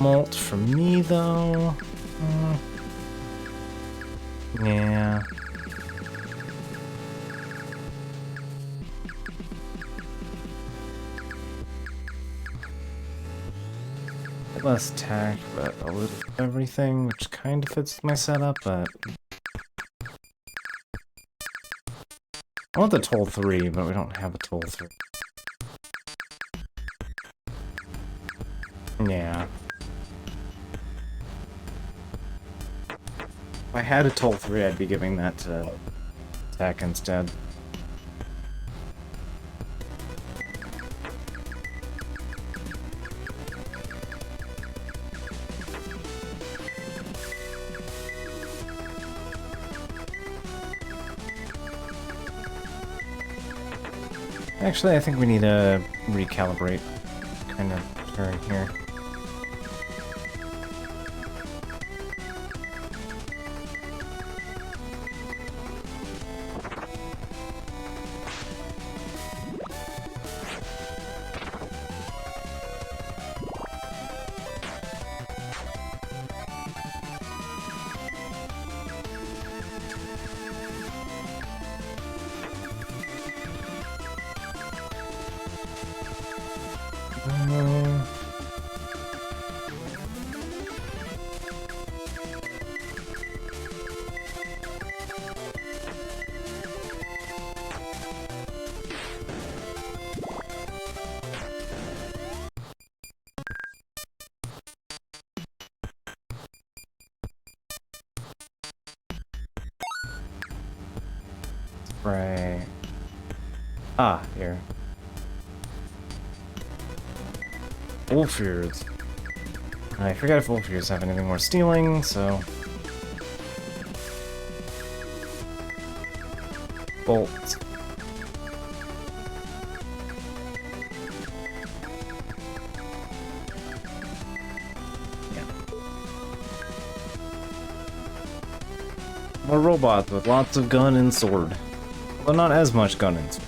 Malt for me, though. Yeah. Less attack, but a little everything, which kind of fits with my setup, but... I want the Toll 3, but we don't have a Toll 3. Yeah. If I had a Toll 3, I'd be giving that to attack instead. Actually, I think we need to recalibrate kind of turn here. Right. Ah, here. Ulfears. I forgot if Ulfears have anything more stealing, so... Bolt. More robots with lots of gun and sword. But not as much gun and sword.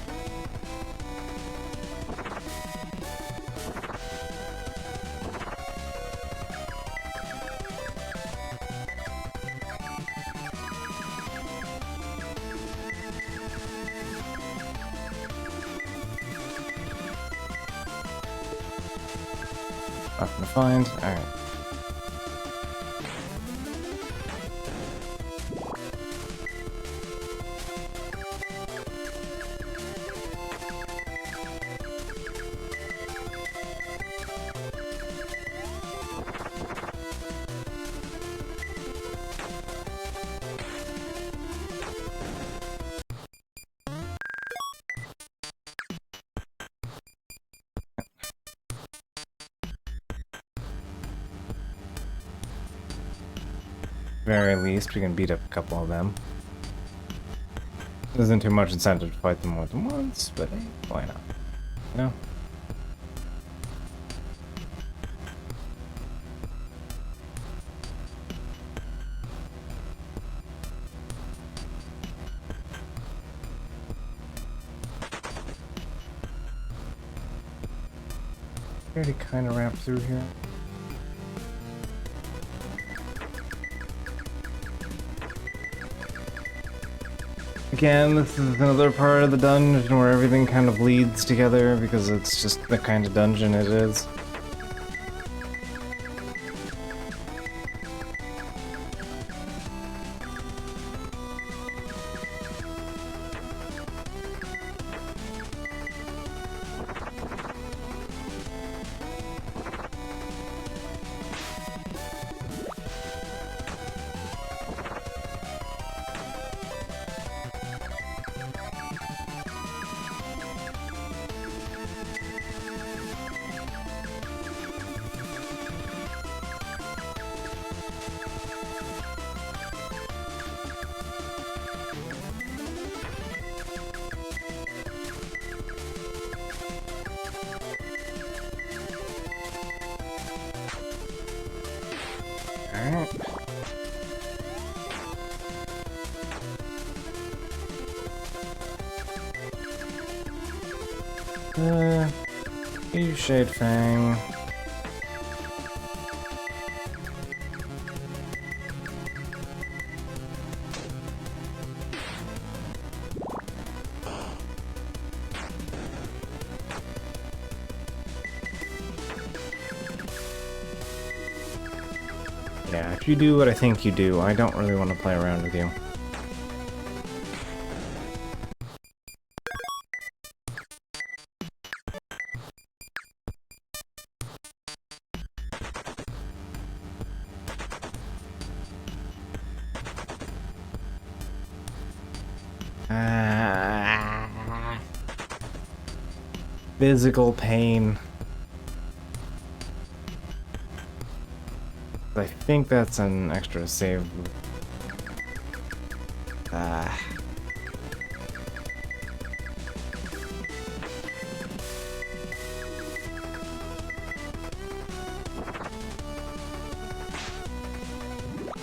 Nothing to find. Alright. Very least, we can beat up a couple of them. There isn't too much incentive to fight them more than once, but hey, why not? You know? Already kind of wrapped through here. Again, this is another part of the dungeon where everything kind of bleeds together because it's just the kind of dungeon it is. Alright. You Shade Fang. Yeah, if you do what I think you do, I don't really want to play around with you. Physical pain. I think that's an extra save.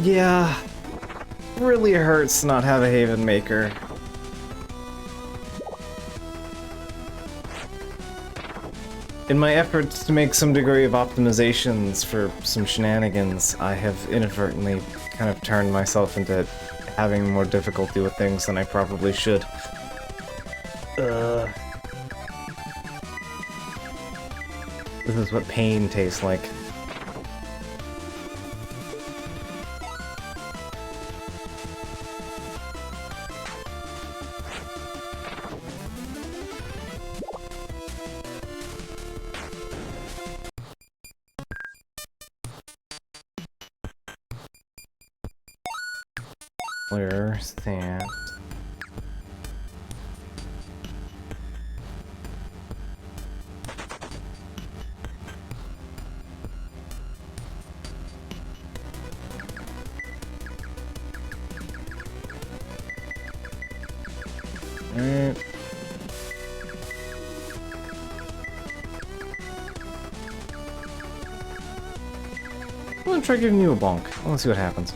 Yeah, really hurts to not have a Haven Maker. In my efforts to make some degree of optimizations for some shenanigans, I have inadvertently kind of turned myself into having more difficulty with things than I probably should. This is what pain tastes like. Clear sand. Alright. I'm gonna try giving you a bonk. Let's see what happens.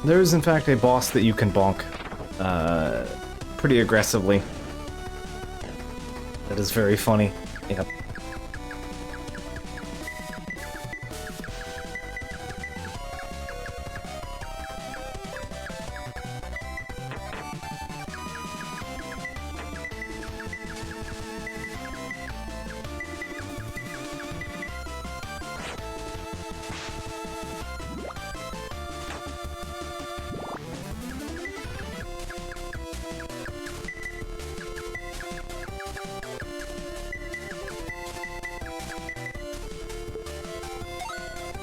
There is in fact a boss that you can bonk pretty aggressively. That is very funny. Yep.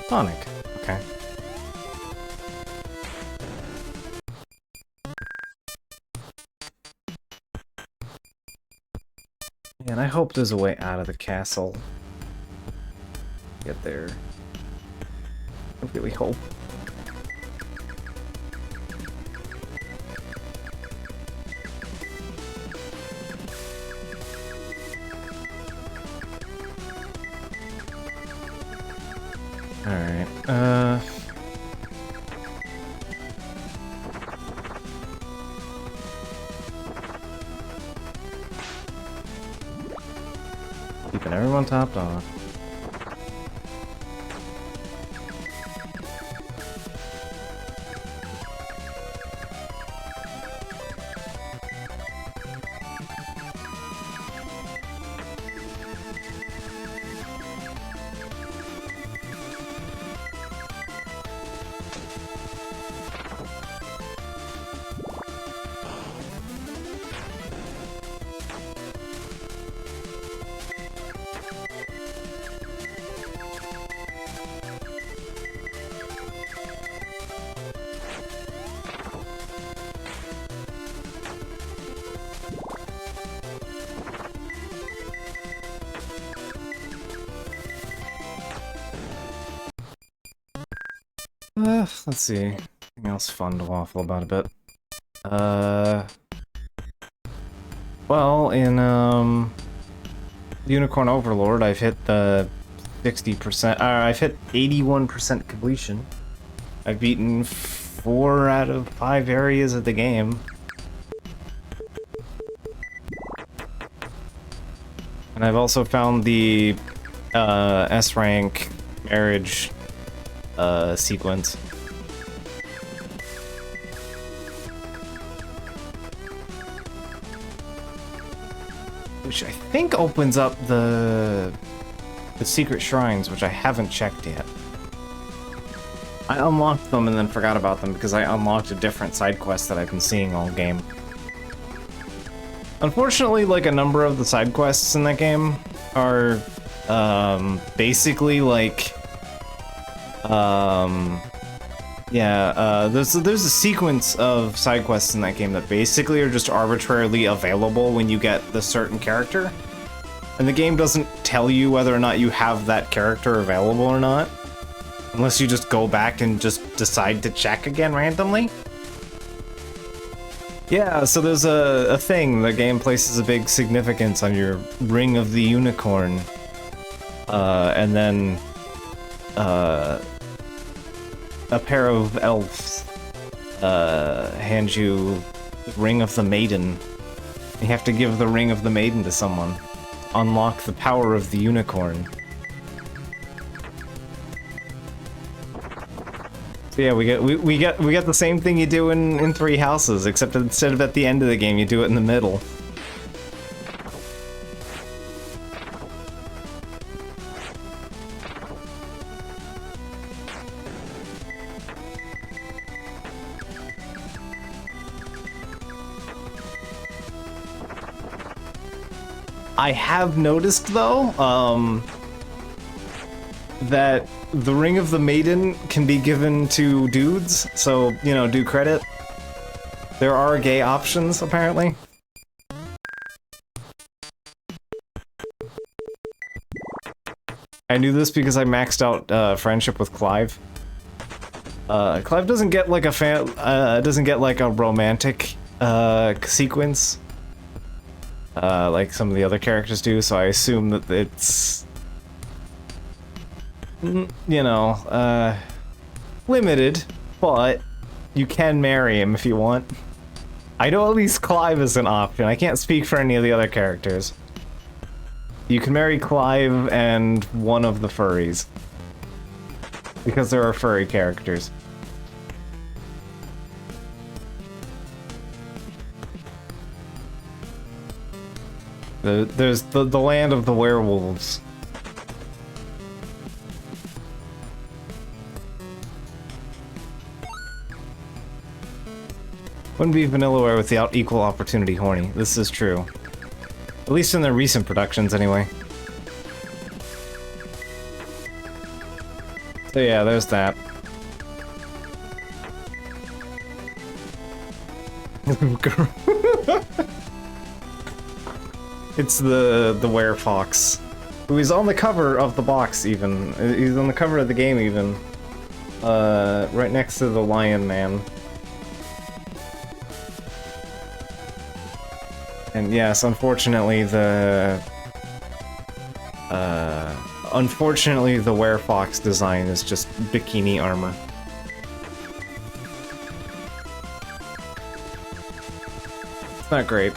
Sonic. Okay. And I hope there's a way out of the castle. Get there. I really hope. Alright, keeping everyone topped off. Let's see. Anything else fun to waffle about a bit? Well, in, Unicorn Overlord, I've hit the 60%, I've hit 81% completion. I've beaten 4 out of 5 areas of the game. And I've also found the, S-rank marriage, sequence. Which I think opens up the secret shrines, which I haven't checked yet. I unlocked them and then forgot about them because I unlocked a different side quest that I've been seeing all game. Unfortunately, like, a number of the side quests in that game are basically like there's a sequence of side quests in that game that basically are just arbitrarily available when you get the certain character. And the game doesn't tell you whether or not you have that character available or not. Unless you just go back and just decide to check again randomly. Yeah, so there's a thing. The game places a big significance on your Ring of the Unicorn. And then a pair of elves hand you the Ring of the Maiden. You have to give the Ring of the Maiden to someone. Unlock the power of the unicorn. So yeah, we get the same thing you do in Three Houses, except instead of at the end of the game, you do it in the middle. I have noticed, though, that the Ring of the Maiden can be given to dudes, so, you know, do credit. There are gay options, apparently. I knew this because I maxed out friendship with Clive. Clive doesn't get like a romantic sequence. Like some of the other characters do, so I assume that it's, you know, limited, but You can marry him if you want. I know at least Clive is an option. I can't speak for any of the other characters. You can marry Clive and one of the furries. Because there are furry characters. There's the land of the werewolves. Wouldn't be Vanillaware without equal opportunity horny. This is true. At least in their recent productions, anyway. So yeah, there's that. It's the werefox, who is on the cover of the box even. He's on the cover of the game even. Right next to the lion man. And yes, unfortunately the werefox design is just bikini armor. It's not great.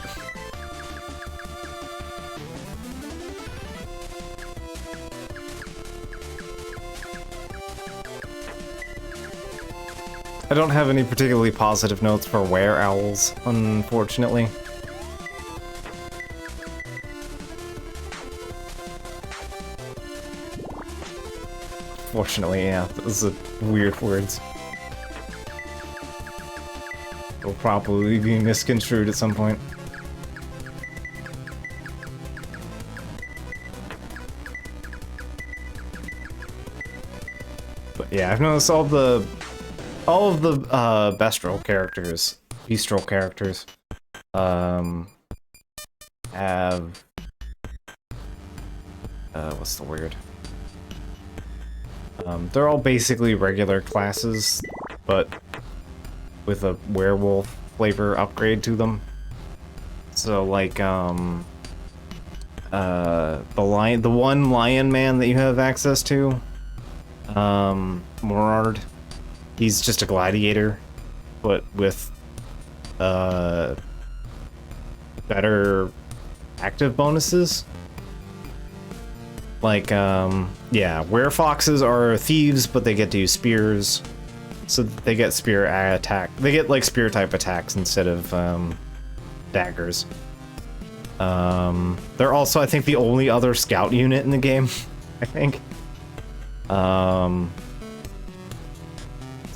I don't have any particularly positive notes for were owls, unfortunately. Fortunately, yeah, those are weird words. Will probably be misconstrued at some point. But yeah, I've noticed all of the bestial characters, bestial characters, have what's the word? They're all basically regular classes, but with a werewolf flavor upgrade to them. So like the one lion man that you have access to, Morard. He's just a gladiator, but with better active bonuses. Like, yeah, werefoxes are thieves, but they get to use spears. So they get spear attack. They get, like, spear type attacks instead of daggers. They're also, I think, the only other scout unit in the game, I think.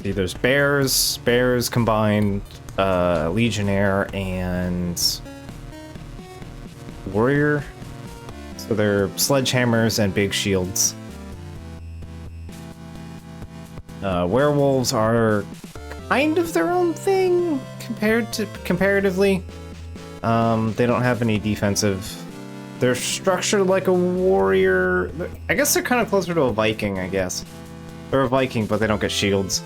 See, there's bears combined, legionnaire, and warrior. So they're sledgehammers and big shields. Werewolves are kind of their own thing comparatively. They don't have any defensive. They're structured like a warrior. I guess they're kind of closer to a Viking, I guess. They're a Viking, but they don't get shields.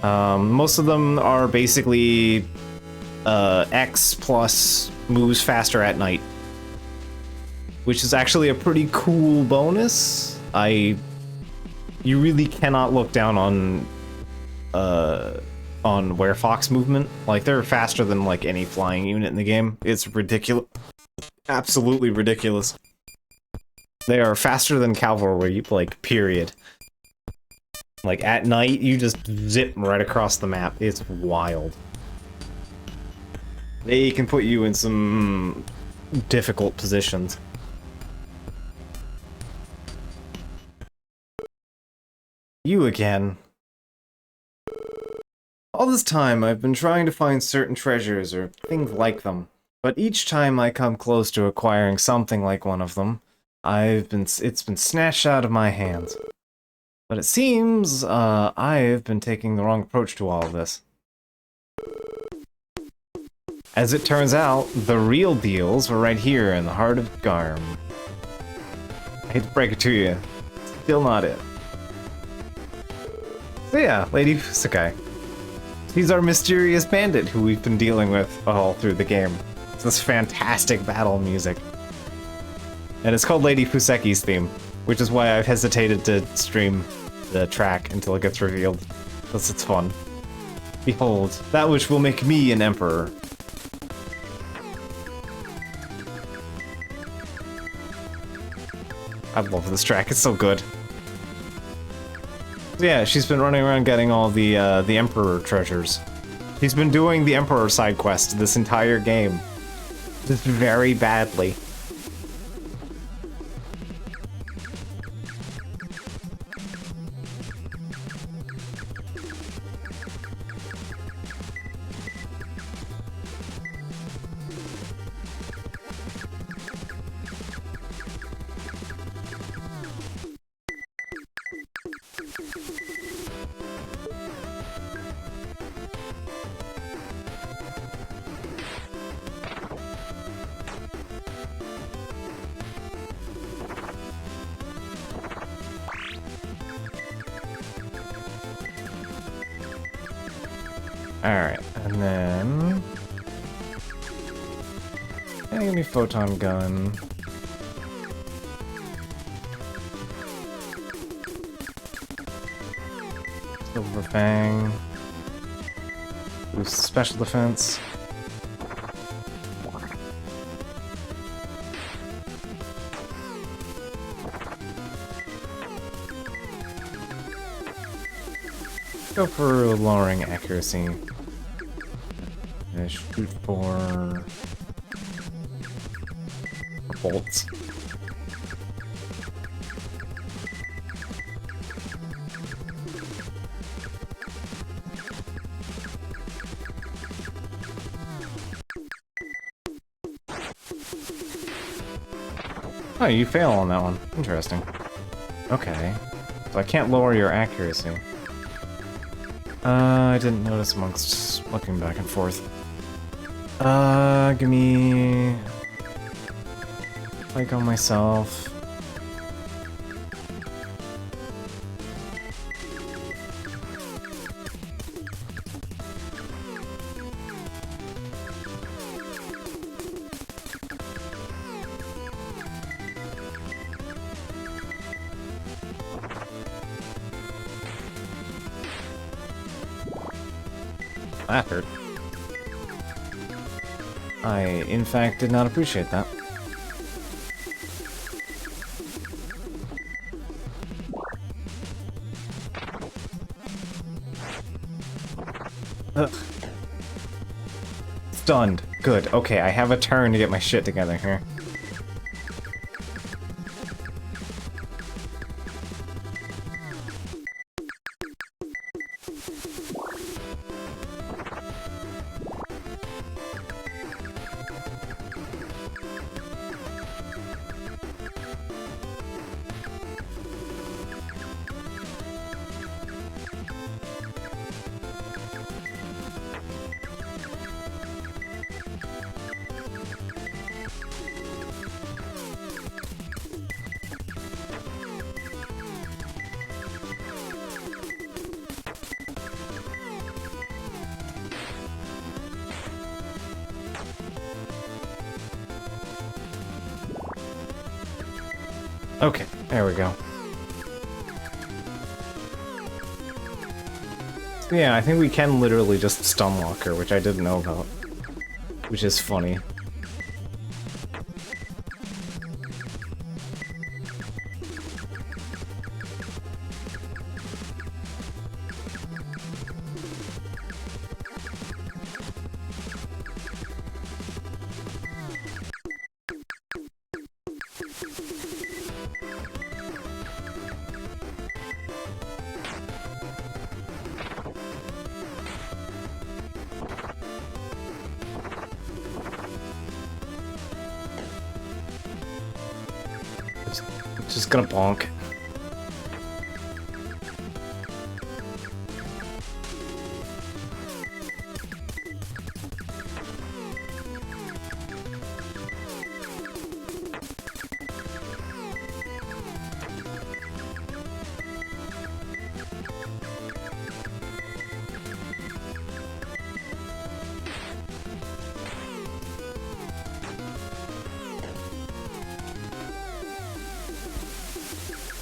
Most of them are basically X plus moves faster at night, which is actually a pretty cool bonus. You really cannot look down on werefox movement. Like, they're faster than like any flying unit in the game. It's ridiculous, absolutely ridiculous. They are faster than cavalry, like, period. Like, at night, you just zip right across the map. It's wild. They can put you in some difficult positions. You again. All this time, I've been trying to find certain treasures or things like them. But each time I come close to acquiring something like one of them, it's been snatched out of my hands. But it seems, I've been taking the wrong approach to all of this. As it turns out, the real deals were right here in the heart of Garm. I hate to break it to you, still not it. So yeah, Lady Fusakai. He's our mysterious bandit who we've been dealing with all through the game. It's this fantastic battle music. And it's called Lady Fuseki's theme, which is why I've hesitated to stream the track until it gets revealed, because it's fun. Behold, that which will make me an emperor. I love this track, it's so good. Yeah, she's been running around getting all the Emperor treasures. She's been doing the Emperor side quest this entire game. Just very badly. Alright, and then... give me photon gun. Silver Fang. Boost special defense. Go for lowering accuracy. Shoot for bolts. Oh, you fail on that one. Interesting. Okay. So I can't lower your accuracy. I didn't notice amongst looking back and forth. Give me... like on myself. That hurt. I, in fact, did not appreciate that. Ugh. Stunned. Good. Okay, I have a turn to get my shit together here. Okay, there we go. So yeah, I think we can literally just stun lock her, which I didn't know about. Which is funny. Just gonna bonk.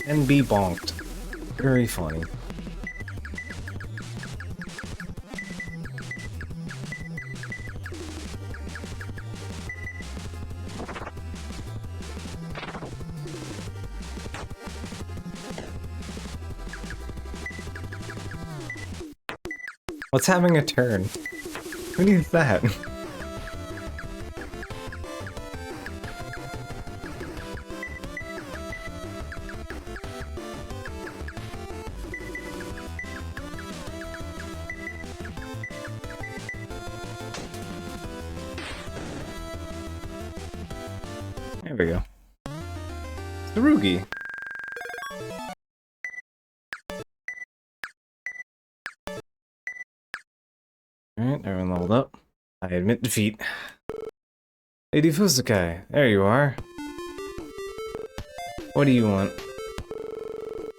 And be bonked. Very funny. What's having a turn? Who needs that? There we go. Tsurugi. Alright, everyone leveled up. I admit defeat. Lady Fusakai, there you are. What do you want?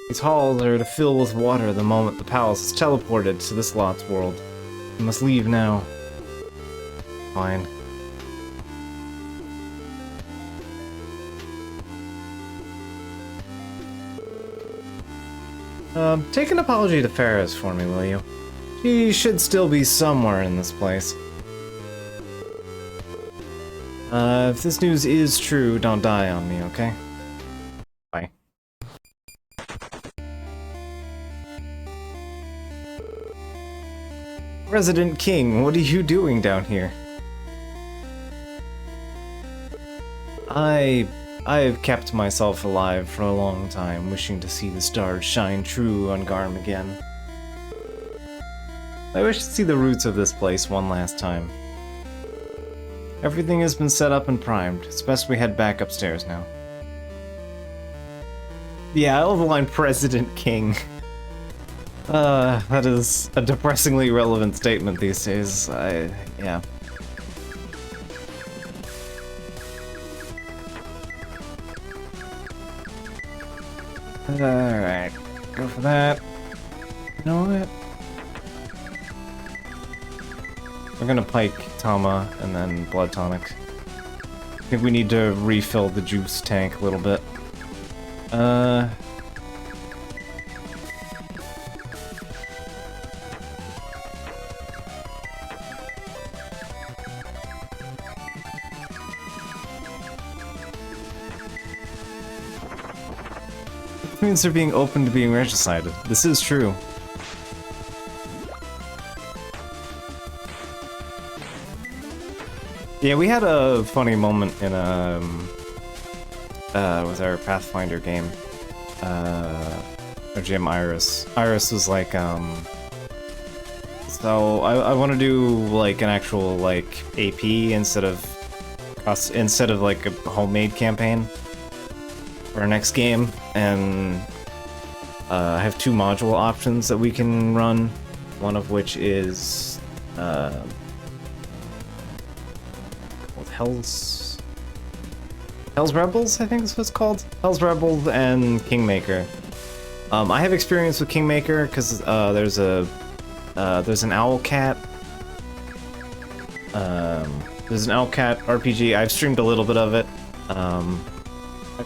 These halls are to fill with water the moment the palace is teleported to this Lot's world. You must leave now. Fine. Take an apology to Ferris for me, will you? She should still be somewhere in this place. If this news is true, don't die on me, okay? Bye. Resident King, what are you doing down here? I've kept myself alive for a long time, wishing to see the stars shine true on Garm again. I wish to see the roots of this place one last time. Everything has been set up and primed. It's best we head back upstairs now. Yeah, I love the line President King. That is a depressingly relevant statement these days. Yeah. Alright, go for that. You know what? We're gonna pike Tama and then blood tonic. I think we need to refill the juice tank a little bit. It means they're being open to being regicided. This is true. Yeah, we had a funny moment in with our Pathfinder game. Our gym Iris. Iris was like, so I want to do like an actual like AP instead of like a homemade campaign for our next game, and I have two module options that we can run. One of which is Hell's Rebels, I think is what it's called. Hell's Rebels and Kingmaker. I have experience with Kingmaker because there's an Owlcat. There's an Owlcat RPG. I've streamed a little bit of it. I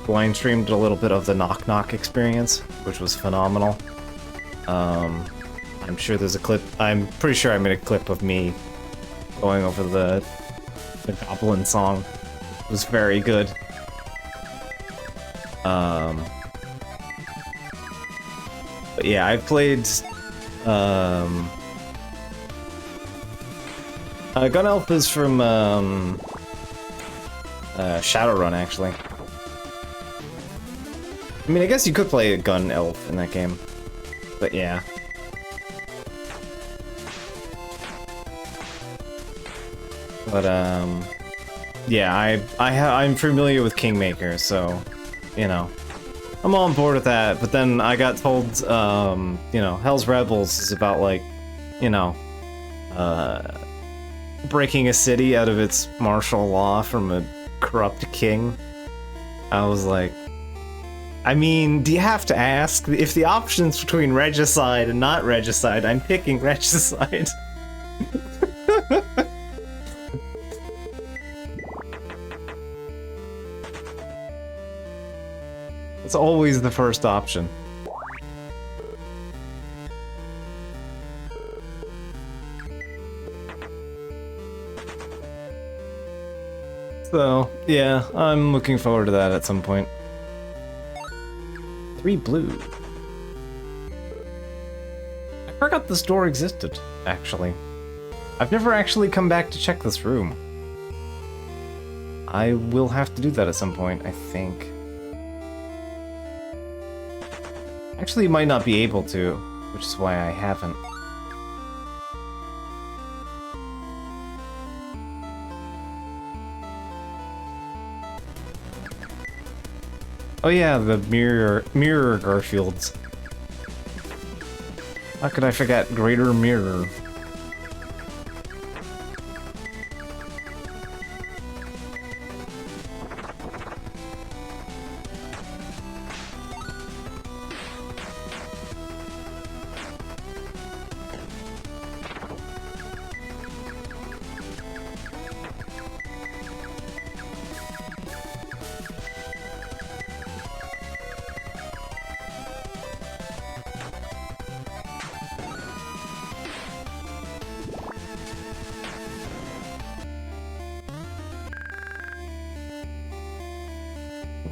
blind streamed a little bit of the Knock Knock experience, which was phenomenal. I'm sure there's a clip. I'm pretty sure I made a clip of me going over the Goblin song. It was very good. But yeah, I've played Gun Elf is from Shadowrun, actually. I mean, I guess you could play a Gun Elf in that game, but yeah. But yeah, I'm familiar with Kingmaker, so you know, I'm on board with that. But then I got told, you know, Hell's Rebels is about like, you know, breaking a city out of its martial law from a corrupt king. I was like, I mean, do you have to ask? If the option's between regicide and not regicide, I'm picking regicide. It's always the first option. So, yeah, I'm looking forward to that at some point. 3 blue. forgot this door existed, actually. I've never actually come back to check this room. I will have to do that at some point, I think. Actually, you might not be able to, which is why I haven't. Oh yeah, the mirror Garfields. How could I forget Greater Mirror?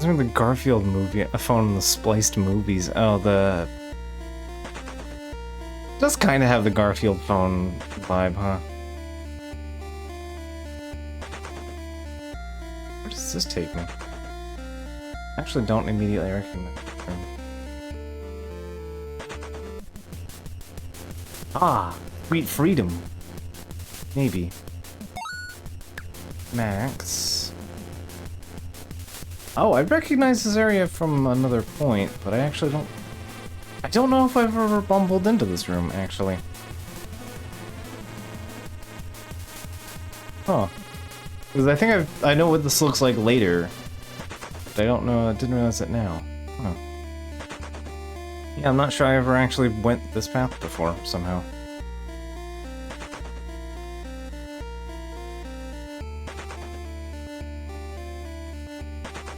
What's the Garfield movie? I found the spliced movies. Oh, the... Does kind of have the Garfield phone vibe, huh? Where does this take me? I actually don't immediately recognize it. Ah, Sweet Freedom. Maybe. Max. Oh, I recognize this area from another point, but I actually don't... I don't know if I've ever bumbled into this room, actually. Huh. Because I think I know what this looks like later. But I don't know, I didn't realize it now. Huh. Yeah, I'm not sure I ever actually went this path before, somehow.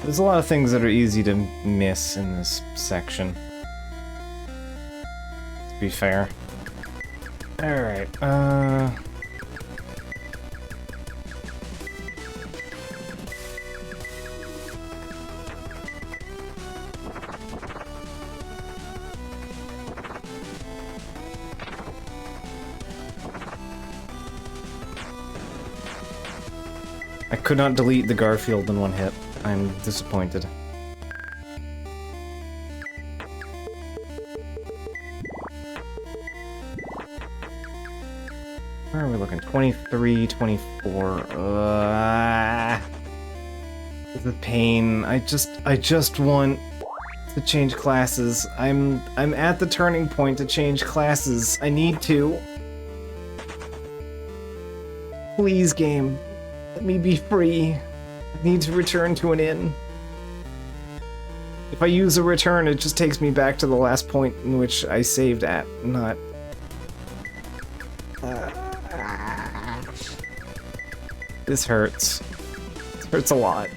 There's a lot of things that are easy to miss in this section. To be fair. Alright, I could not delete the Garfield in one hit. I'm disappointed. Where are we looking? 23, 24. The pain. I just want to change classes. I'm at the turning point to change classes. I need to. Please, game. Let me be free. I need to return to an inn. If I use a return, it just takes me back to the last point in which I saved at, not... This hurts. This hurts a lot.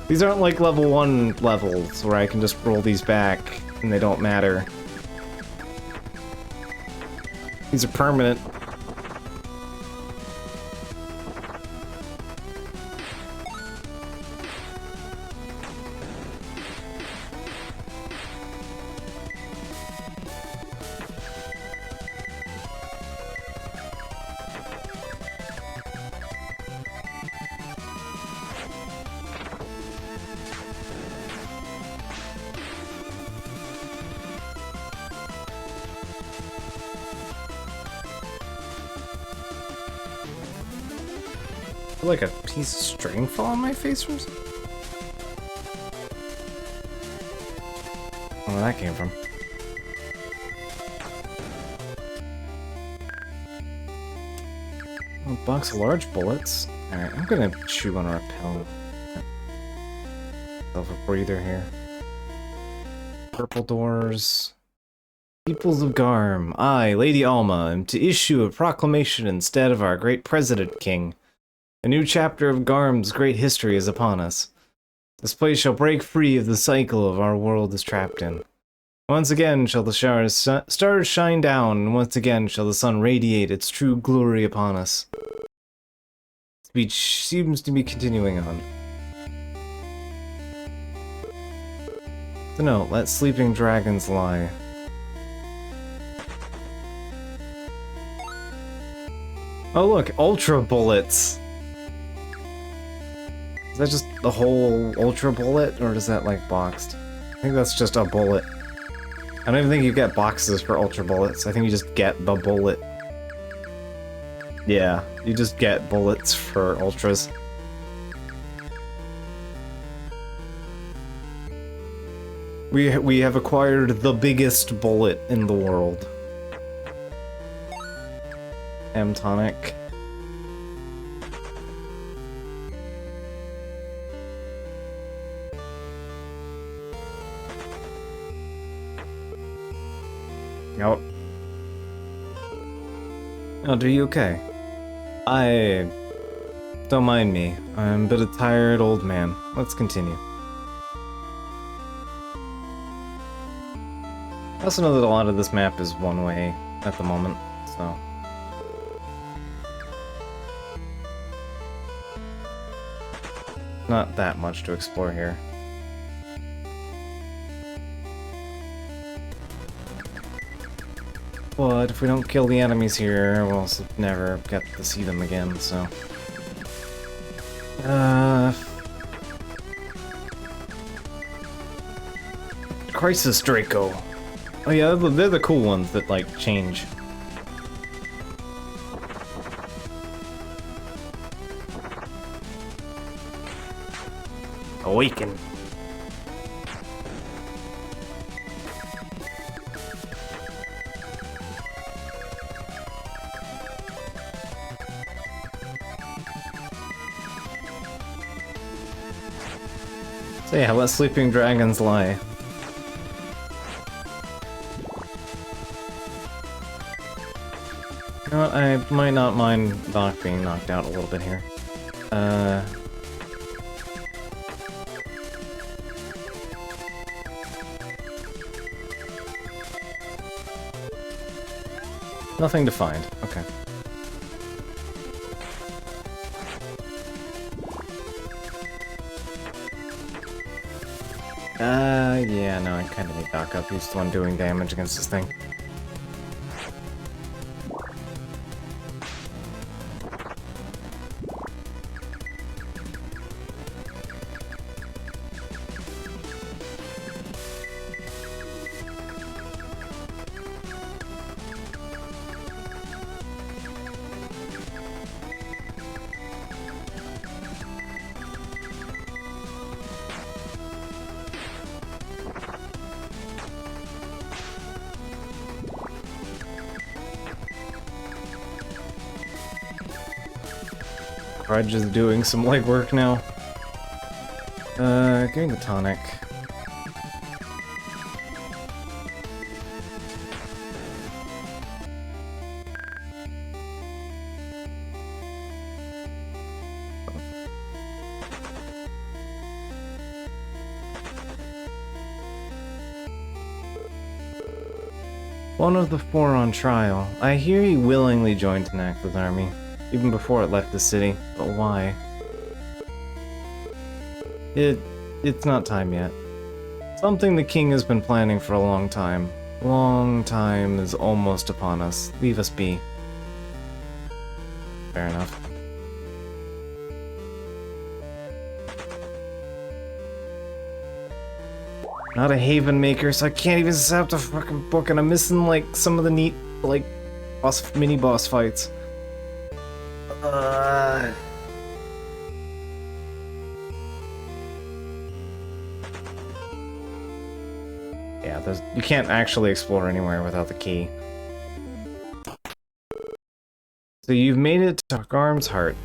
These aren't like level 1 levels, where I can just roll these back, and they don't matter. These are permanent. Like a piece of string fall on my face from something? Where that came from. A box of large bullets. Alright, I'm gonna chew on a repellent. Myself a breather here. Purple doors. Peoples of Garm, I, Lady Alma, am to issue a proclamation instead of our great President King. A new chapter of Garm's great history is upon us. This place shall break free of the cycle of our world is trapped in. Once again shall the stars shine down, and once again shall the sun radiate its true glory upon us. Speech seems to be continuing on. The note, let sleeping dragons lie. Oh look, ultra bullets. Is that just the whole ultra bullet, or is that like boxed? I think that's just a bullet. I don't even think you get boxes for ultra bullets. I think you just get the bullet. Yeah, you just get bullets for ultras. We have acquired the biggest bullet in the world. M-tonic. Yep. Oh, are you okay? Don't mind me. I'm a bit of a tired old man. Let's continue. I also know that a lot of this map is one way at the moment, so... not that much to explore here. But if we don't kill the enemies here, we'll also never get to see them again, so... Crisis Draco! Oh yeah, they're the cool ones that, like, change. Awaken! So yeah, let sleeping dragons lie. You know what, I might not mind Doc being knocked out a little bit here. Nothing to find. Okay. Yeah, no, I kind of need Doc up. He's the one doing damage against this thing. Grudge is doing some legwork now. Give me the tonic. One of the four on trial. I hear he willingly joined Naxxra's army, even before it left the city. But why? It's not time yet. Something the king has been planning for a long time. Long time is almost upon us. Leave us be. Fair enough. Not a haven maker, so I can't even set up the fucking book, and I'm missing, like, some of the neat, like, mini-boss fights. Yeah, you can't actually explore anywhere without the key. So you've made it to Garm's Heart.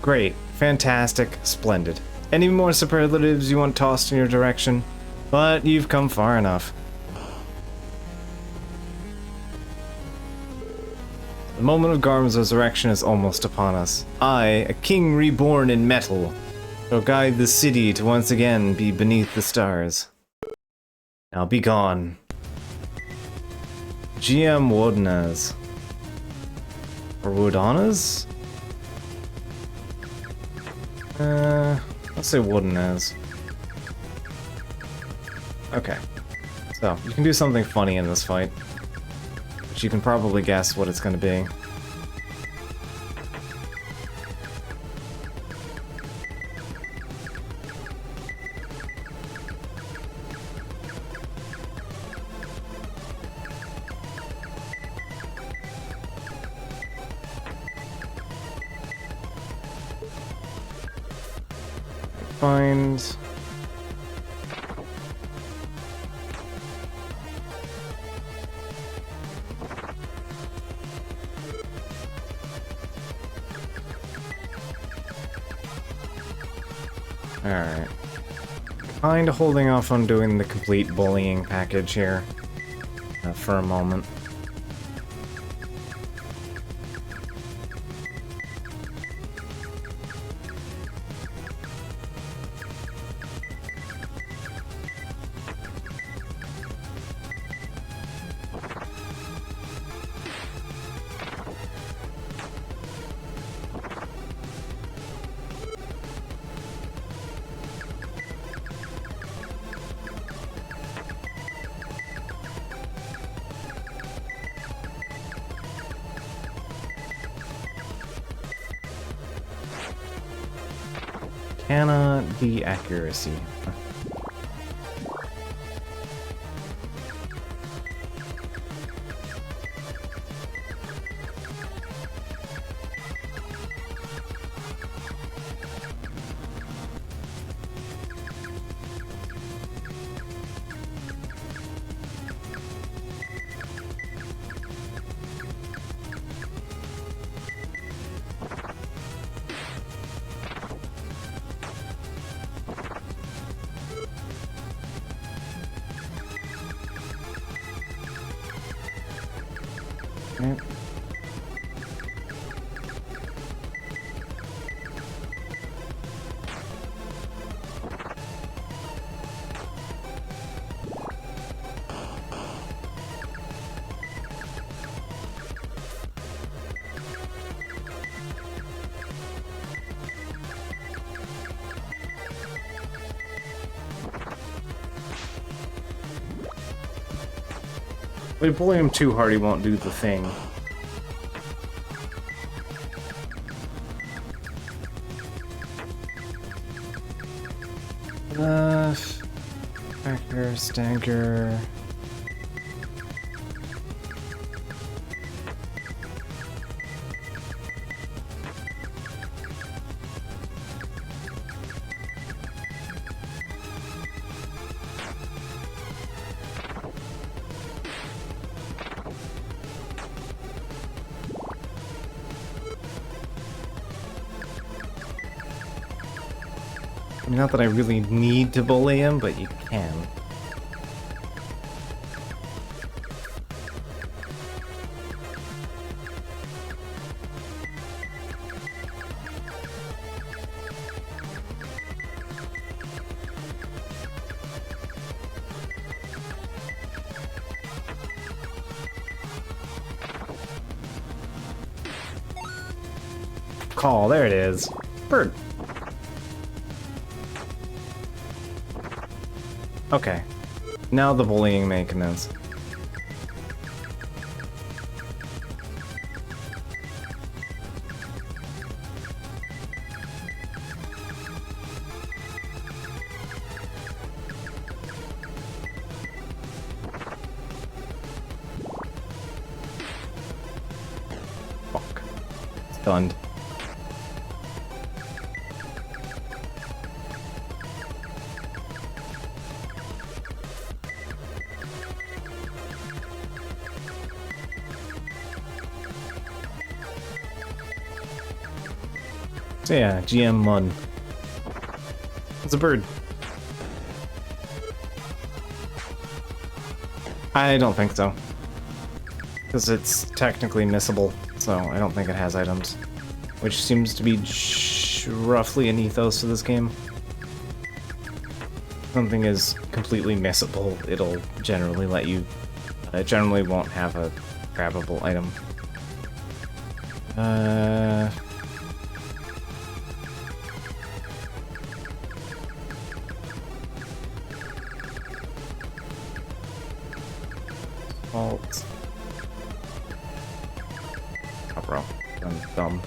Great, fantastic, splendid. Any more superlatives you want tossed in your direction? But you've come far enough. The moment of Garm's resurrection is almost upon us. I, a king reborn in metal, shall guide the city to once again be beneath the stars. Now be gone. GM Wodanaz. Or Wodanaz? Let's say Wodanaz. Okay. So, you can do something funny in this fight. But you can probably guess what it's gonna be. find... Alright. Kinda holding off on doing the complete bullying package here for a moment. Cannot be accuracy. Right. If we bully him too hard, he won't do the thing. Backer, stagger. I mean, not that I really need to bully him, but you can. Call, there it is. Bird. Okay. Now the bullying may commence. Fuck. Stunned. So yeah, GM Mun. It's a bird. I don't think so. Because it's technically missable, so I don't think it has items. Which seems to be roughly an ethos of this game. Something is completely missable, it'll generally let you... it generally won't have a grabbable item. Alt. Oh, bro. I'm dumb.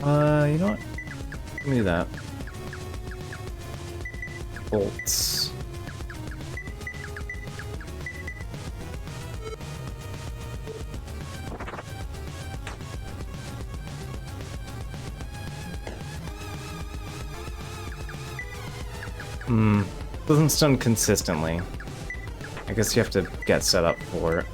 You know what? Let me do that. Bolts. Doesn't stun consistently. I guess you have to get set up for it.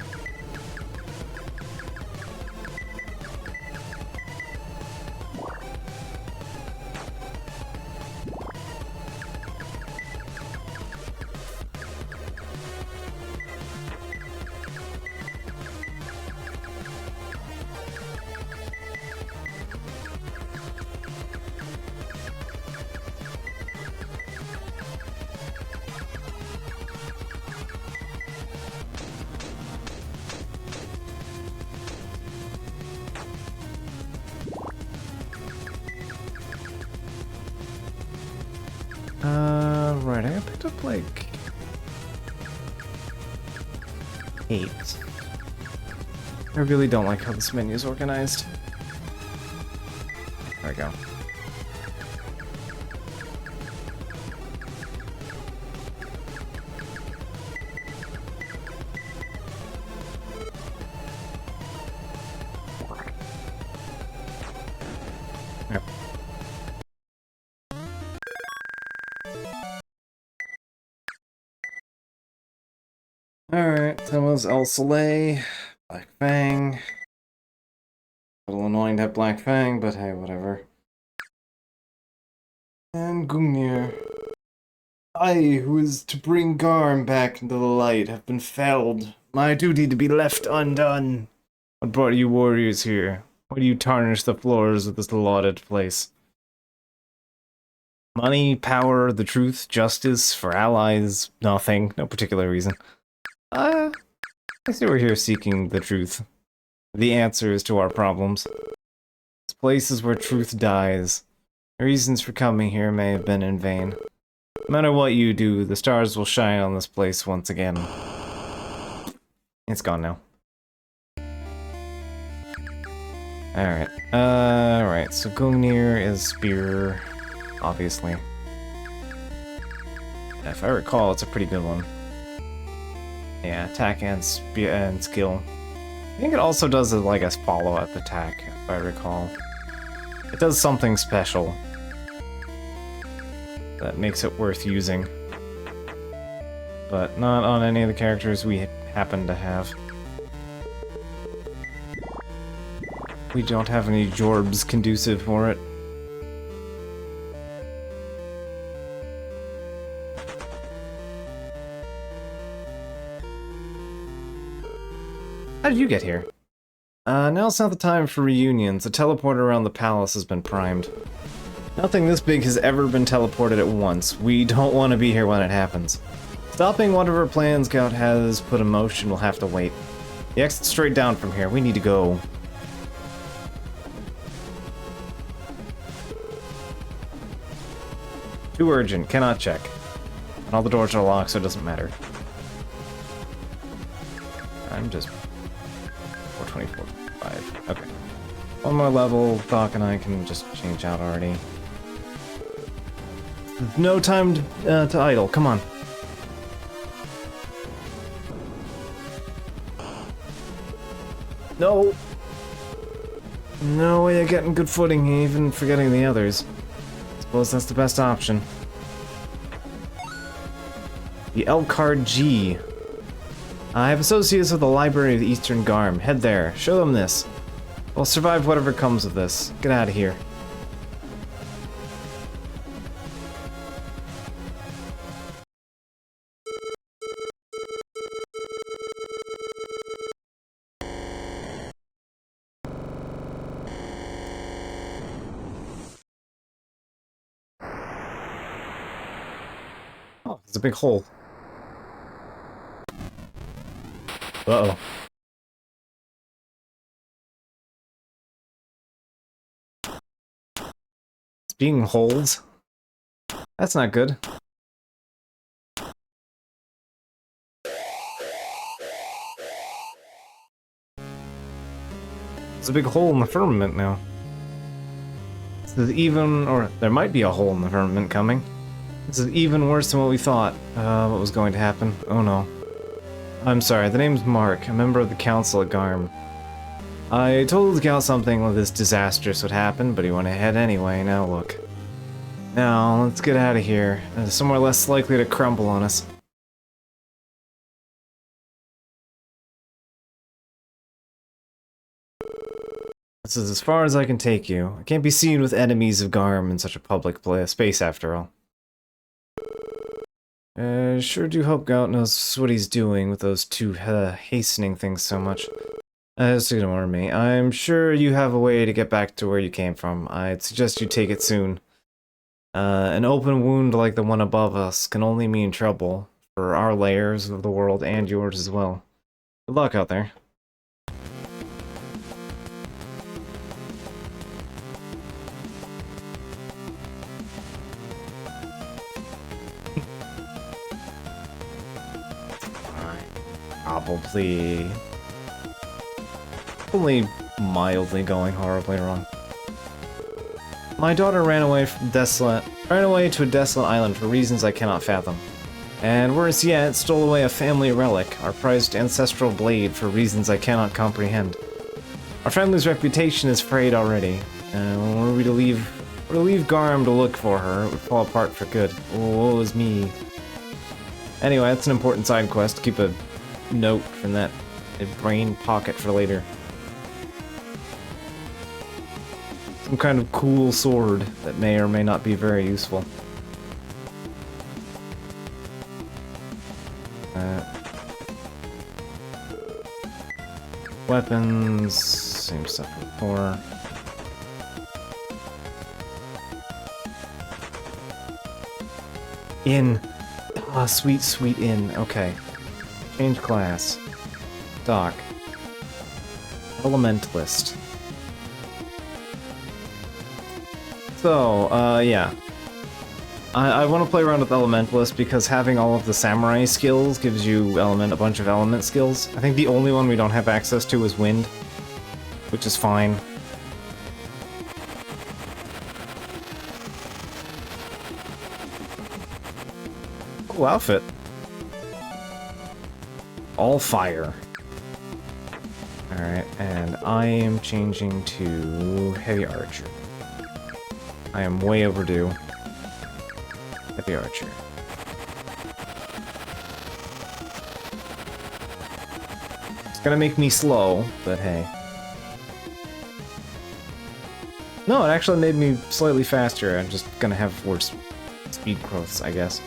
Right, I picked up like 8. I really don't like how this menu is organized. There we go. Yep. Alright, that was El Soleil, Black Fang. A little annoying to have Black Fang, but hey, whatever. And Gungnir. I, who is to bring Garm back into the light, have been felled. My duty to be left undone. What brought you warriors here? Why do you tarnish the floors of this lauded place? Money, power, the truth, justice, for allies, nothing, no particular reason. I see we're here seeking the truth. The answers to our problems. This place is where truth dies. The reasons for coming here may have been in vain. No matter what you do, the stars will shine on this place once again. It's gone now. Alright, so Gungnir is spear, obviously. If I recall, it's a pretty good one. Yeah, attack and spear and skill. I think it also does like a follow-up attack, if I recall. It does something special that makes it worth using. But not on any of the characters we happen to have. We don't have any Jorbs conducive for it. How did you get here? Now's not the time for reunions. The teleporter around the palace has been primed. Nothing this big has ever been teleported at once. We don't want to be here when it happens. Stopping whatever plan Scout has put in motion will have to wait. The exit's straight down from here. We need to go. Too urgent. Cannot check. And all the doors are locked, so it doesn't matter. I'm just... 424, 5. Okay. One more level, Doc and I can just change out already. No time to idle, come on. No! No way of getting good footing, even forgetting the others. Suppose that's the best option. The Elkhard G. I have associates with the Library of the Eastern Garm. Head there. Show them this. We'll survive whatever comes of this. Get out of here. Oh, there's a big hole. Uh-oh. It's being holes? That's not good. There's a big hole in the firmament now. This is even, or there might be a hole in the firmament coming. This is even worse than what we thought. What was going to happen? Oh no. I'm sorry, the name's Mark, a member of the council at Garm. I told the Count something like this disastrous would happen, but he went ahead anyway. Now look. Now, let's get out of here. Somewhere less likely to crumble on us. This is as far as I can take you. I can't be seen with enemies of Garm in such a public space after all. Sure do hope Gout knows what he's doing with those two hastening things so much. Just ignore me. I'm sure you have a way to get back to where you came from. I'd suggest you take it soon. An open wound like the one above us can only mean trouble for our layers of the world and yours as well. Good luck out there. Probably only mildly going horribly wrong. My daughter ran away to a desolate island for reasons I cannot fathom. And worse yet, stole away a family relic, our prized ancestral blade, for reasons I cannot comprehend. Our family's reputation is frayed already, and were we to leave Garm to look for her, it would fall apart for good. Woe is me. Anyway, that's an important side quest. Keep a note from that brain pocket for later. Some kind of cool sword that may or may not be very useful. Weapons, same stuff before. Inn. Ah, sweet, sweet inn. Okay. Change class. Doc. Elementalist. So, yeah. I want to play around with Elementalist because having all of the samurai skills gives you a bunch of element skills. I think the only one we don't have access to is wind, which is fine. Cool outfit. All fire. Alright, and I am changing to Heavy Archer. I am way overdue. Heavy Archer. It's gonna make me slow, but hey. No, it actually made me slightly faster. I'm just gonna have worse speed growths, I guess.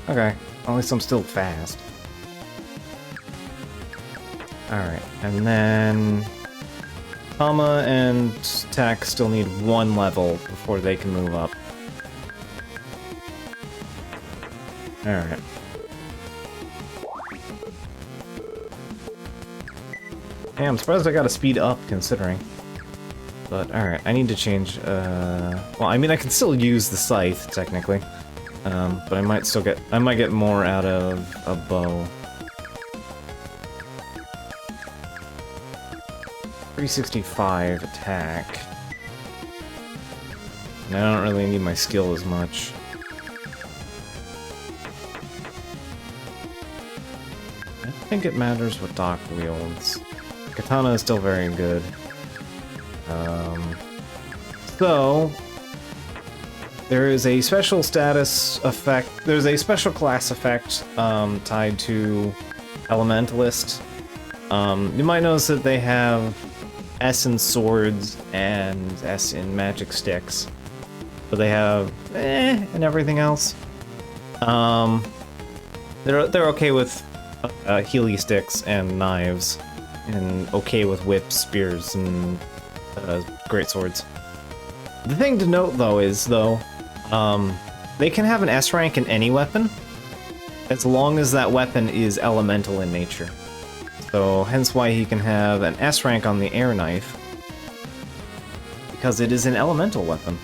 Okay, at least I'm still fast. Alright, and then Tama and Tak still need one level before they can move up. Alright. Yeah, I'm surprised I got a speed up, considering. But, alright, I need to change, well, I mean, I can still use the scythe, technically. But I might get more out of a bow. 365 attack. And I don't really need my skill as much. I don't think it matters what Doc wields. Katana is still very good. So there is a special status effect. There's a special class effect tied to Elementalist. You might notice that they have S in swords and S in magic sticks, but they have and everything else. They're okay with Healy sticks and knives, and okay with whips, spears, and great swords. The thing to note, though, is they can have an S rank in any weapon, as long as that weapon is elemental in nature. So, hence why he can have an S rank on the air knife, because it is an elemental weapon.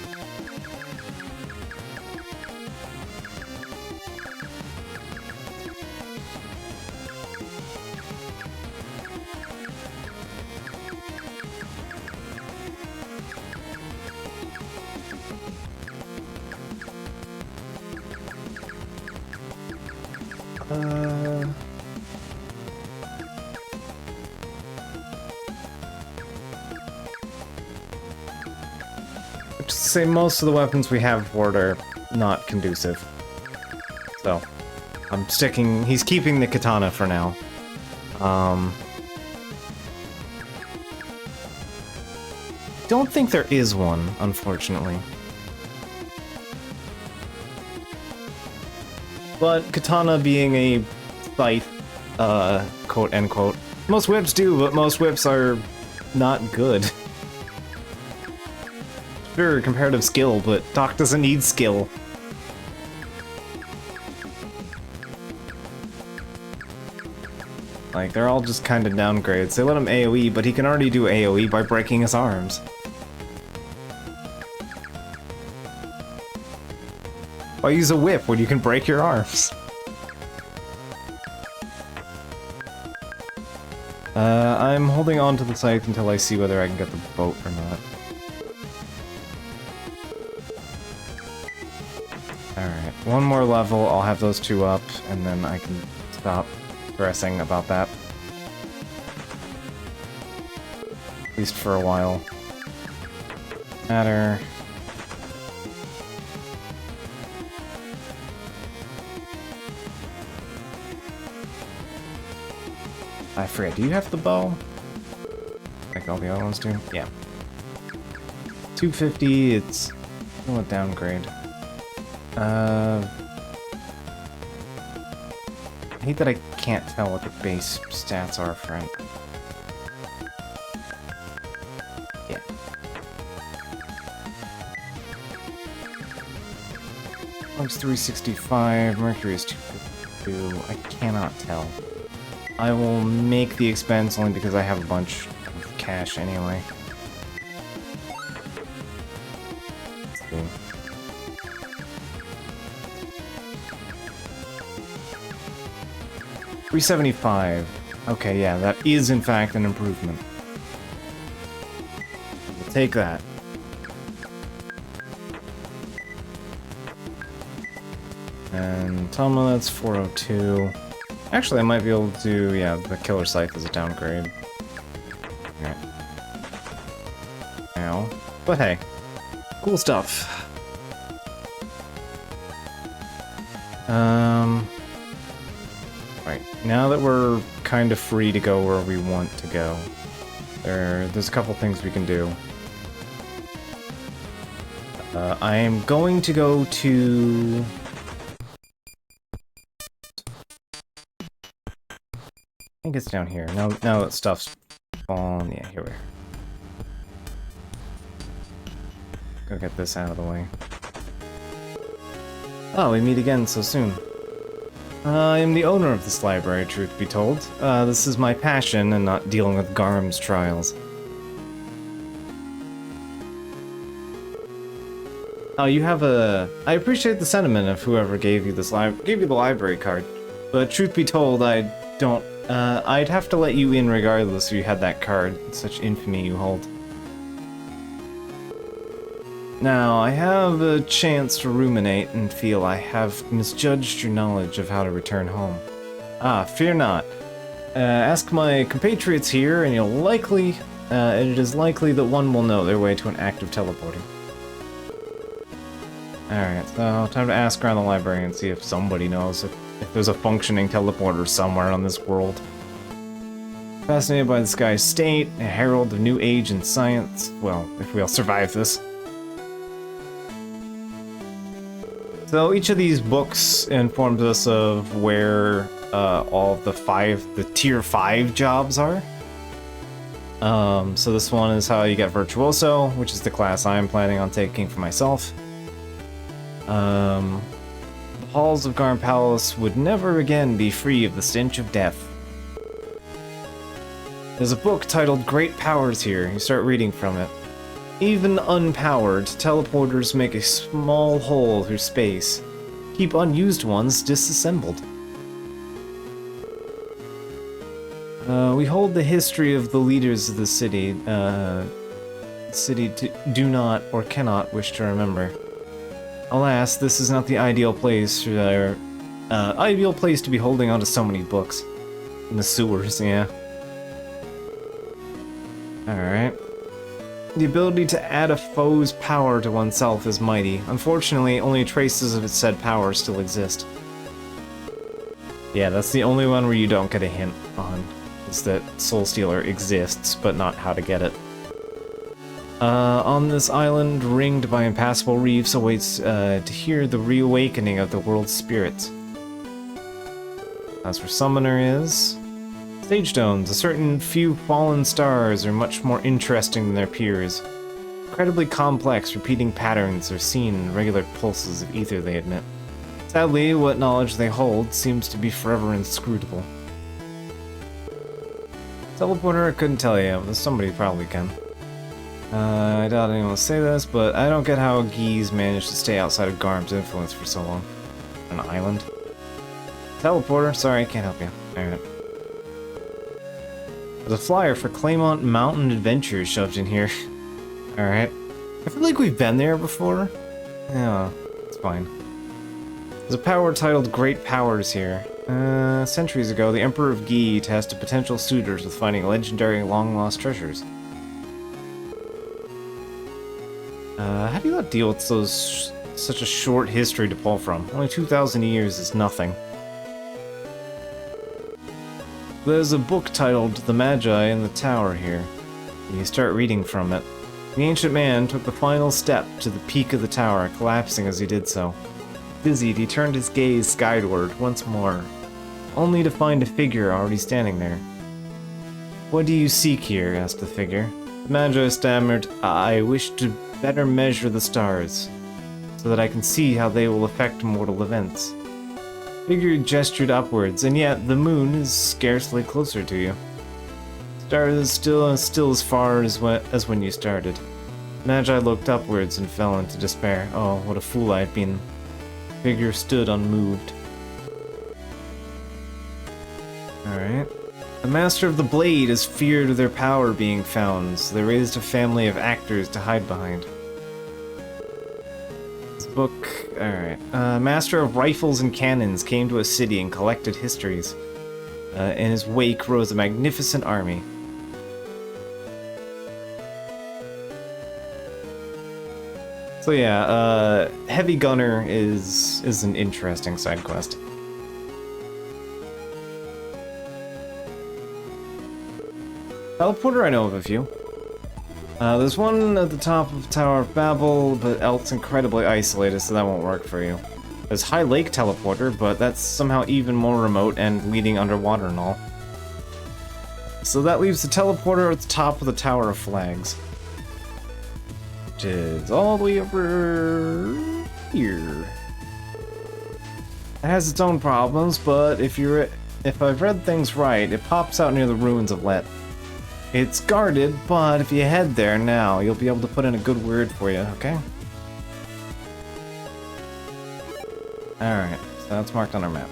Uh... Which is to say, most of the weapons we have aboard are not conducive. So, I'm sticking... He's keeping the katana for now. Don't think there is one, unfortunately. But katana being a scythe, quote-unquote, most whips do, but most whips are not good. Sure, comparative skill, but Doc doesn't need skill. Like, they're all just kind of downgrades. They let him AoE, but he can already do AoE by breaking his arms. Why use a whip when you can break your arms? I'm holding on to the scythe until I see whether I can get the boat or not. Alright, one more level, I'll have those two up, and then I can stop stressing about that. At least for a while. Matter. I forget, do you have the bow? Like all the other ones do? Yeah. 250, it's a downgrade. I hate that I can't tell what the base stats are for it. Yeah. Lung's 365, Mercury is 252, I cannot tell. I will make the expense only because I have a bunch of cash anyway. Let's see. $375. Okay, yeah, that is in fact an improvement. We'll take that. And Tama, that's 402. Actually, I might be able to do, yeah, the Killer Scythe is a downgrade. Okay. Now, but hey, cool stuff. Right, now that we're kind of free to go where we want to go, there's a couple things we can do. I am going to go to... I think it's down here. Now that stuff's fallen. Yeah, here we are. Go get this out of the way. Oh, we meet again so soon. I am the owner of this library, truth be told. This is my passion and not dealing with Garm's trials. Oh, you have a... I appreciate the sentiment of whoever gave you this gave you the library card. But truth be told, I don't... I'd have to let you in regardless if you had that card. Such infamy you hold. Now, I have a chance to ruminate and feel I have misjudged your knowledge of how to return home. Ah, fear not. Ask my compatriots here, and it is likely that one will know their way to an active teleporting. Alright, so time to ask around the library and see if somebody knows if there's a functioning teleporter somewhere on this world. Fascinated by the sky's state, a herald of new age and science. Well, if we all survive this. So each of these books informs us of where all of the tier 5 jobs are. So this one is how you get Virtuoso, which is the class I'm planning on taking for myself. The halls of Garm Palace would never again be free of the stench of death. There's a book titled Great Powers here. You start reading from it. Even unpowered, teleporters make a small hole through space. Keep unused ones disassembled. We hold the history of the leaders of the city. Do not or cannot wish to remember. Alas, this is not the ideal place for their Ideal place to be holding onto so many books. In the sewers, yeah. Alright. The ability to add a foe's power to oneself is mighty. Unfortunately, only traces of its said power still exist. Yeah, that's the only one where you don't get a hint on, is that Soul Stealer exists, but not how to get it. On this island, ringed by impassable reefs, awaits to hear the reawakening of the world's spirits. That's where Summoner is. Stage stones. A certain few fallen stars are much more interesting than their peers. Incredibly complex, repeating patterns are seen in regular pulses of ether, they admit. Sadly, what knowledge they hold seems to be forever inscrutable. Teleporter, I couldn't tell you, but somebody probably can. I doubt anyone will say this, but I don't get how Geese managed to stay outside of Garm's influence for so long. An island? Teleporter, sorry, I can't help you. Alright. There's a flyer for Claymont Mountain Adventures shoved in here. Alright. I feel like we've been there before. Yeah, it's fine. There's a power titled Great Powers here. Centuries ago, the Emperor of Gi tasked potential suitors with finding legendary long-lost treasures. How do you not deal with such a short history to pull from? Only 2,000 years is nothing. There's a book titled The Magi in the Tower here. You start reading from it. The ancient man took the final step to the peak of the tower, collapsing as he did so. Dizzied, he turned his gaze skyward once more, only to find a figure already standing there. "What do you seek here?" asked the figure. The Magi stammered, "I wish to better measure the stars, so that I can see how they will affect mortal events." Figure gestured upwards, and yet the moon is scarcely closer to you. Stars is still as far as when you started. Magi looked upwards and fell into despair. Oh, what a fool I had been. Figure stood unmoved. Alright. The Master of the Blade is feared of their power being found, so they raised a family of actors to hide behind. This book... Alright. Master of Rifles and Cannons came to a city and collected histories. In his wake rose a magnificent army. So yeah, Heavy Gunner is an interesting side quest. Teleporter, I know of a few. There's one at the top of Tower of Babel, but Elt's incredibly isolated, so that won't work for you. There's High Lake Teleporter, but that's somehow even more remote and leading underwater and all. So that leaves the teleporter at the top of the Tower of Flags. Which is all the way over here. It has its own problems, but if I've read things right, it pops out near the ruins of Let. It's guarded, but if you head there now, you'll be able to put in a good word for you, okay? Alright, so that's marked on our map.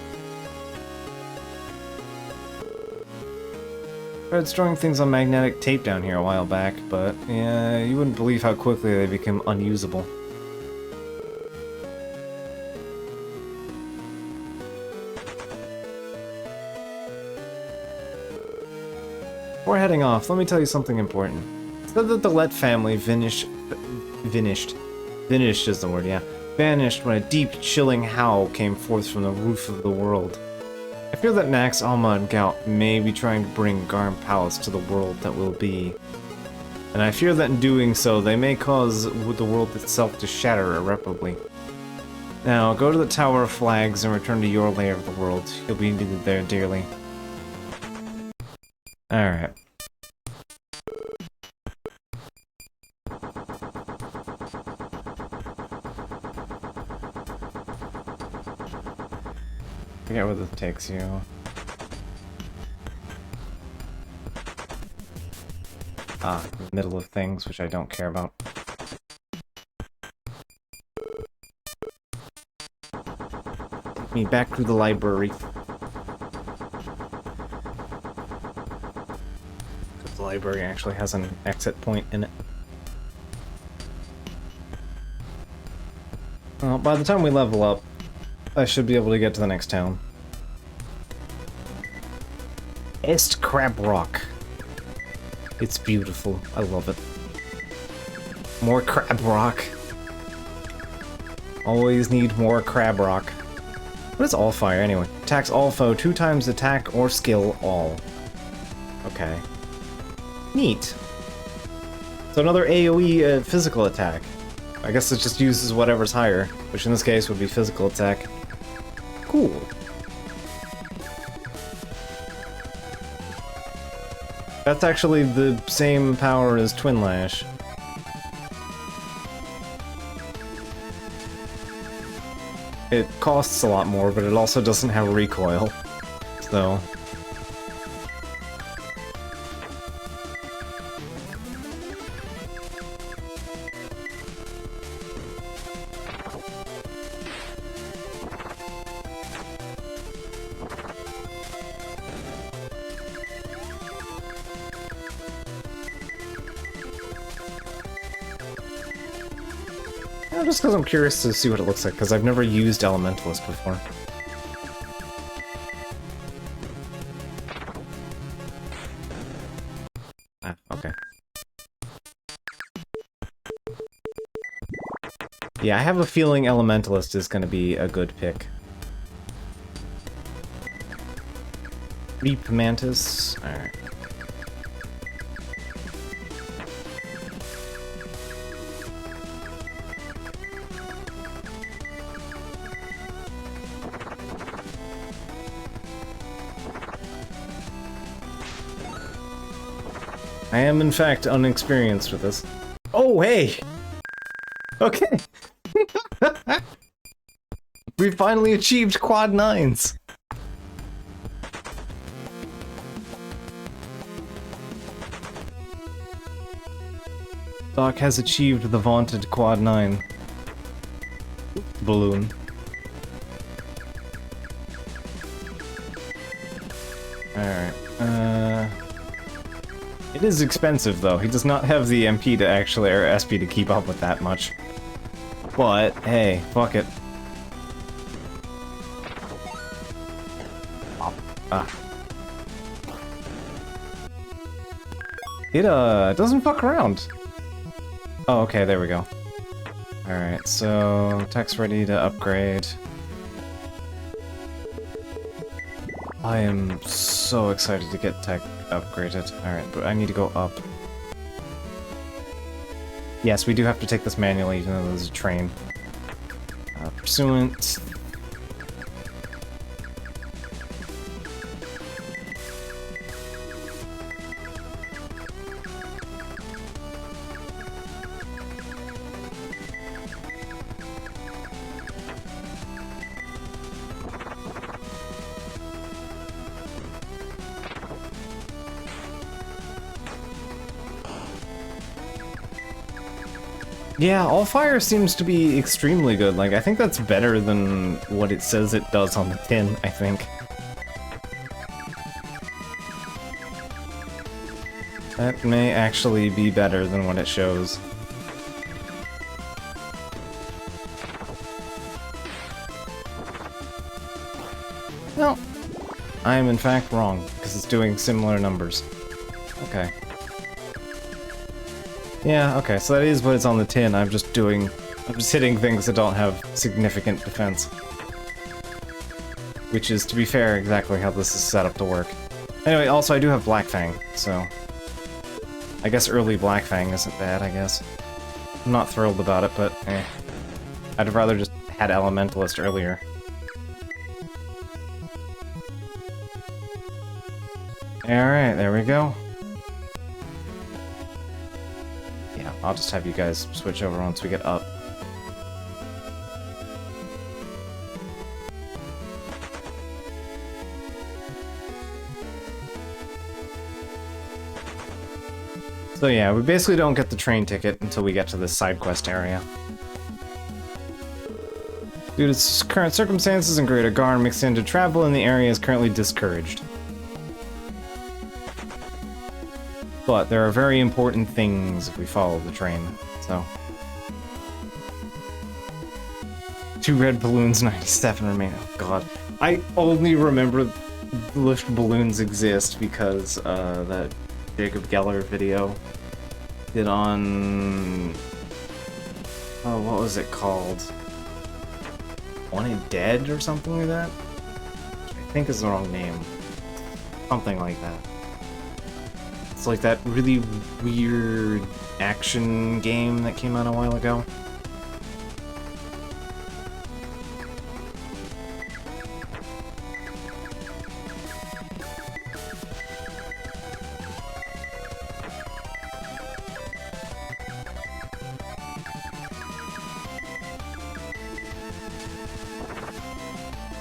Tried storing things on magnetic tape down here a while back, but yeah, you wouldn't believe how quickly they become unusable. Before heading off, let me tell you something important. It said that the Let family vanished is the word, yeah. Vanished when a deep, chilling howl came forth from the roof of the world. I fear that Nax, Alma, and Gout may be trying to bring Garm Palace to the world that will be. And I fear that in doing so, they may cause the world itself to shatter irreparably. Now, go to the Tower of Flags and return to your layer of the world. You'll be needed there dearly. Alright. Forget where this takes you. Ah, middle of things, which I don't care about. Take me back to the library. The library actually has an exit point in it. Well, by the time we level up, I should be able to get to the next town. Est Crab Rock. It's beautiful. I love it. More Crab Rock. Always need more Crab Rock. What is All Fire anyway? Attacks all foe 2 times attack or skill all. Okay. Neat. So another AoE physical attack. I guess it just uses whatever's higher, which in this case would be physical attack. Cool. That's actually the same power as Twin Lash. It costs a lot more, but it also doesn't have recoil. So... just because I'm curious to see what it looks like, because I've never used Elementalist before. Ah, okay. Yeah, I have a feeling Elementalist is going to be a good pick. Reap Mantis. Alright. I am, in fact, unexperienced with this. Oh, hey! Okay! We finally achieved quad 9s! Doc has achieved the vaunted quad 9 balloon. Alright, it is expensive, though. He does not have the MP to actually, or SP to keep up with that much. But, hey, fuck it. Ah. It, doesn't fuck around. Oh, okay, there we go. Alright, so, tech's ready to upgrade. I am so excited to get tech upgraded. Alright, but I need to go up. Yes, we do have to take this manually, even though there's a train. Pursuant. Yeah, All Fire seems to be extremely good. Like, I think that's better than what it says it does on the tin, I think. That may actually be better than what it shows. No, I am in fact wrong, because it's doing similar numbers. Okay. Yeah, okay, so that is what it's on the tin. I'm just hitting things that don't have significant defense. Which is, to be fair, exactly how this is set up to work. Anyway, also I do have Black Fang, so... I guess early Black Fang isn't bad, I guess. I'm not thrilled about it, but eh. I'd have rather just had Elementalist earlier. Alright, there we go. Yeah, I'll just have you guys switch over once we get up. So yeah, we basically don't get the train ticket until we get to this side quest area. Due to its current circumstances and Greater Garn mixed into travel in the area is currently discouraged. But there are very important things if we follow the train, so... 2 red balloons, 97 remain. Oh god. I only remember lift balloons exist because that Jacob Geller video did on... Oh, what was it called? Wanted Dead or something like that? I think is the wrong name. Something like that. It's like that really weird action game that came out a while ago.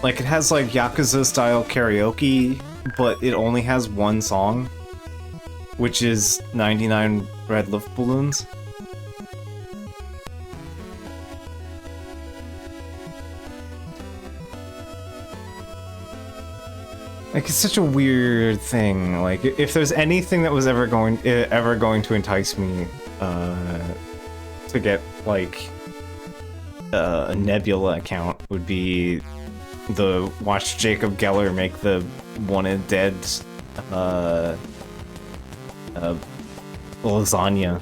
Like, it has, like, Yakuza-style karaoke, but it only has one song, which is 99 red lift balloons. Like, it's such a weird thing. Like, if there's anything that was ever going to entice me, to get, like, a Nebula account would be the watch Jacob Geller make the Wanted Dead lasagna.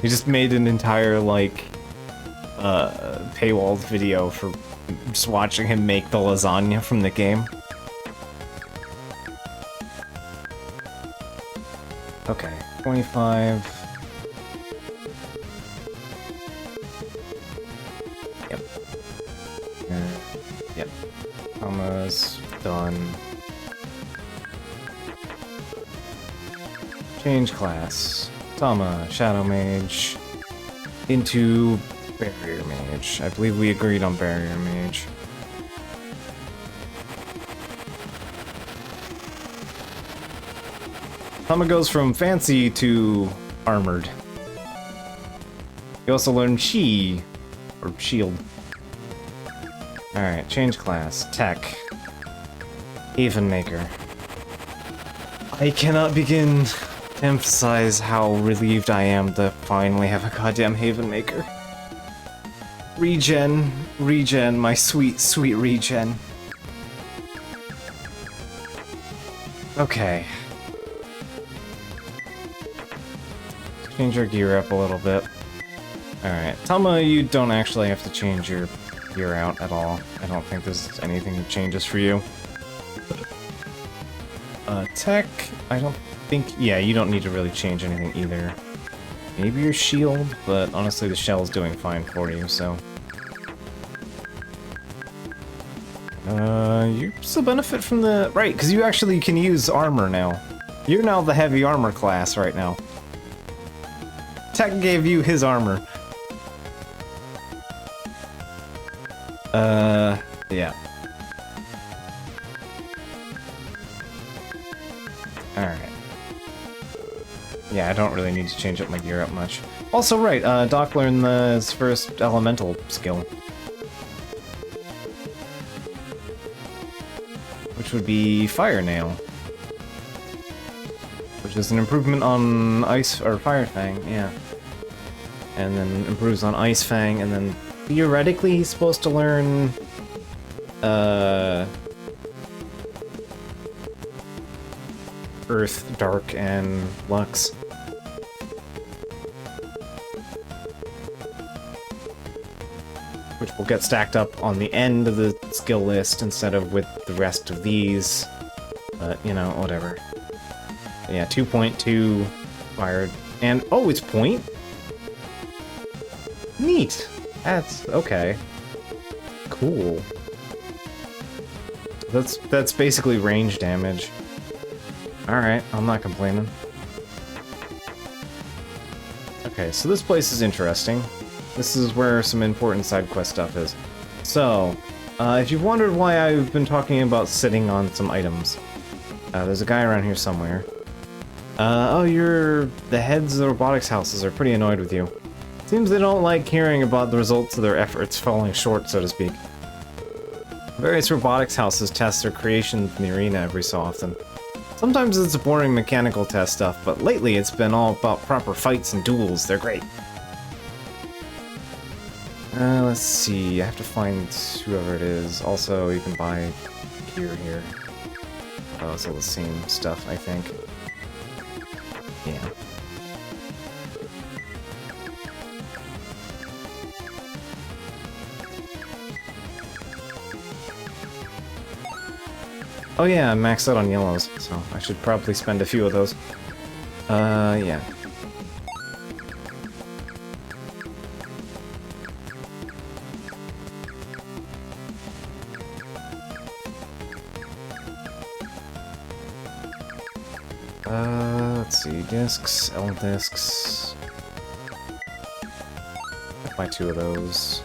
He just made an entire like paywalled video for just watching him make the lasagna from the game. Okay, 25. Yep. Almost done. Change class. Tama, Shadow Mage, into Barrier Mage. I believe we agreed on Barrier Mage. Tama goes from fancy to armored. You also learn Shi, or shield. Alright, change class. Tech. Haven Maker. I cannot begin to emphasize how relieved I am to finally have a goddamn Haven Maker. Regen. Regen, my sweet, sweet regen. Okay. Change your gear up a little bit. Alright, Tama, you don't actually have to change your gear out at all. I don't think there's anything that changes for you. Tech, I don't think... Yeah, you don't need to really change anything either. Maybe your shield, but honestly the shell's doing fine for you, so... you still benefit from the... Right, because you actually can use armor now. You're now the heavy armor class right now. Tech gave you his armor. Yeah. Alright. Yeah, I don't really need to change up my gear up much. Also, right, Doc learned his first elemental skill. Which would be Fire Nail. Which is an improvement on Ice, or Fire Fang, yeah. And then improves on Ice Fang, and then theoretically he's supposed to learn, Earth, Dark, and Lux. Which will get stacked up on the end of the skill list instead of with the rest of these. But, you know, whatever. Yeah, 2.2 fired. And, oh, it's point? Neat! That's okay. Cool. That's basically range damage. Alright, I'm not complaining. Okay, so this place is interesting. This is where some important side quest stuff is. So, if you've wondered why I've been talking about sitting on some items, there's a guy around here somewhere. Oh, the heads of the robotics houses are pretty annoyed with you. Seems they don't like hearing about the results of their efforts falling short, so to speak. Various robotics houses test their creations in the arena every so often. Sometimes it's boring mechanical test stuff, but lately it's been all about proper fights and duels. They're great. Let's see. I have to find whoever it is. Also, you can buy gear here. Oh, it's all the same stuff, I think. Yeah. Oh yeah, I'm maxed out on yellows, so I should probably spend a few of those. Yeah. Let's see, discs, L discs. I'll buy 2 of those.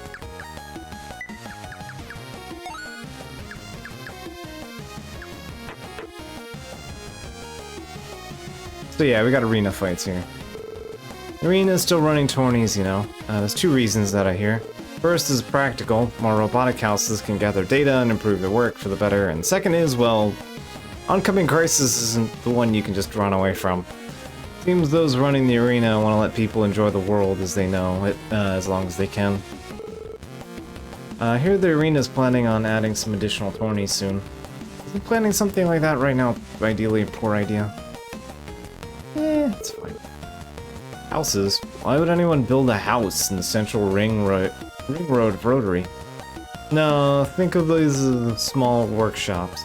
So yeah, we got arena fights here. Arena is still running tourneys, you know. There's 2 reasons that I hear. First is practical, more robotic houses can gather data and improve their work for the better, and second is, well, oncoming crisis isn't the one you can just run away from. Seems those running the arena want to let people enjoy the world as they know it, as long as they can. I hear the arena's planning on adding some additional tourneys soon. Isn't planning something like that right now ideally a poor idea? It's fine. Houses? Why would anyone build a house in the central ring road of Rotary? No, think of these small workshops.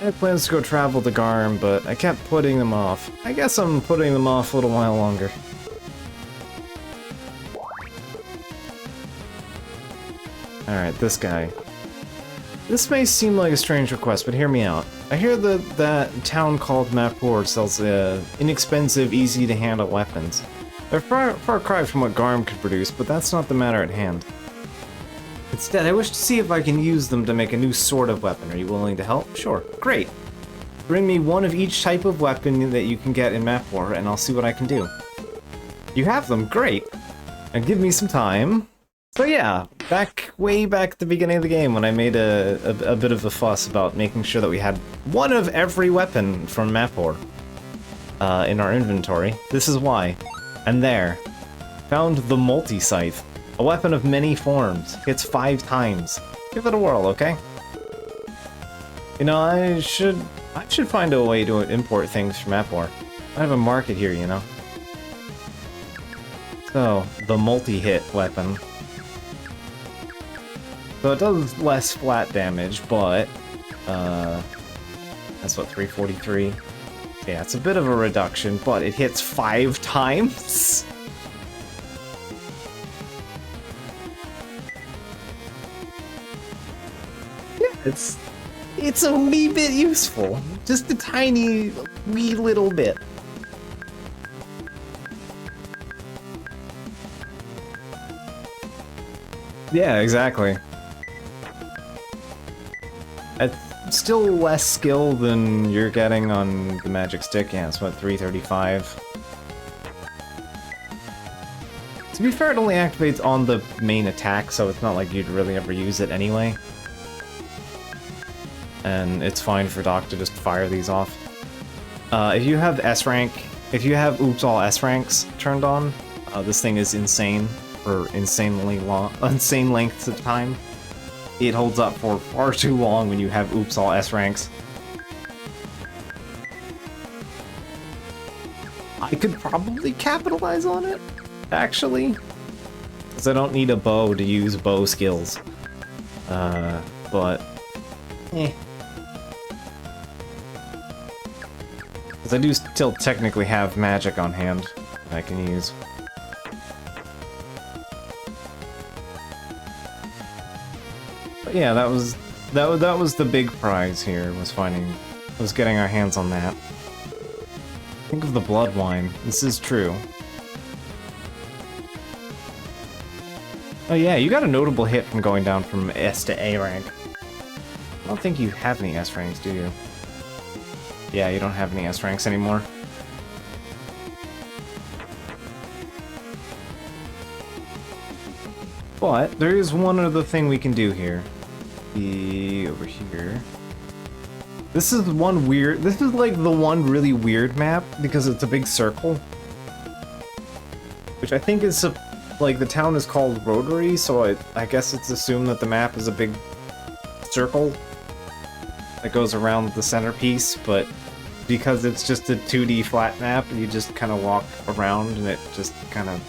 I had plans to go travel to Garm, but I kept putting them off. I guess I'm putting them off a little while longer. Alright, this guy. This may seem like a strange request, but hear me out. I hear that town called Mapur sells inexpensive, easy-to-handle weapons. They're far cry from what Garm could produce, but that's not the matter at hand. Instead, I wish to see if I can use them to make a new sort of weapon. Are you willing to help? Sure. Great. Bring me one of each type of weapon that you can get in Mapur, and I'll see what I can do. You have them? Great. And give me some time. So yeah, way back at the beginning of the game when I made a bit of a fuss about making sure that we had one of every weapon from Mapur in our inventory. This is why. And there. Found the multi-scythe. A weapon of many forms. Hits 5 times. Give it a whirl, okay? You know, I should find a way to import things from Mapur. I have a market here, you know? So, the multi-hit weapon. So it does less flat damage, but, that's what, 343? Yeah, it's a bit of a reduction, but it hits 5 times? Yeah, it's a wee bit useful. Just a tiny, wee little bit. Yeah, exactly. It's still less skill than you're getting on the magic stick. Yeah, it's what, 335? To be fair, it only activates on the main attack, so it's not like you'd really ever use it anyway. And it's fine for Doc to just fire these off. If you have S rank, if you have Oops All S ranks turned on, this thing is insane for insane lengths of time. It holds up for far too long when you have Oops All S ranks. I could probably capitalize on it, actually, because I don't need a bow to use bow skills. But eh. Because I do still technically have magic on hand that I can use. But yeah, that was the big prize here, was getting our hands on that. Think of the blood wine. This is true. Oh yeah, you got a notable hit from going down from S to A rank. I don't think you have any S ranks, do you? Yeah, you don't have any S ranks anymore. But there is one other thing we can do here. Over here. This is like the one really weird map because it's a big circle. Which I think is like, the town is called Rotary, so I guess it's assumed that the map is a big circle that goes around the centerpiece, but because it's just a 2D flat map, you just kind of walk around and it just kind of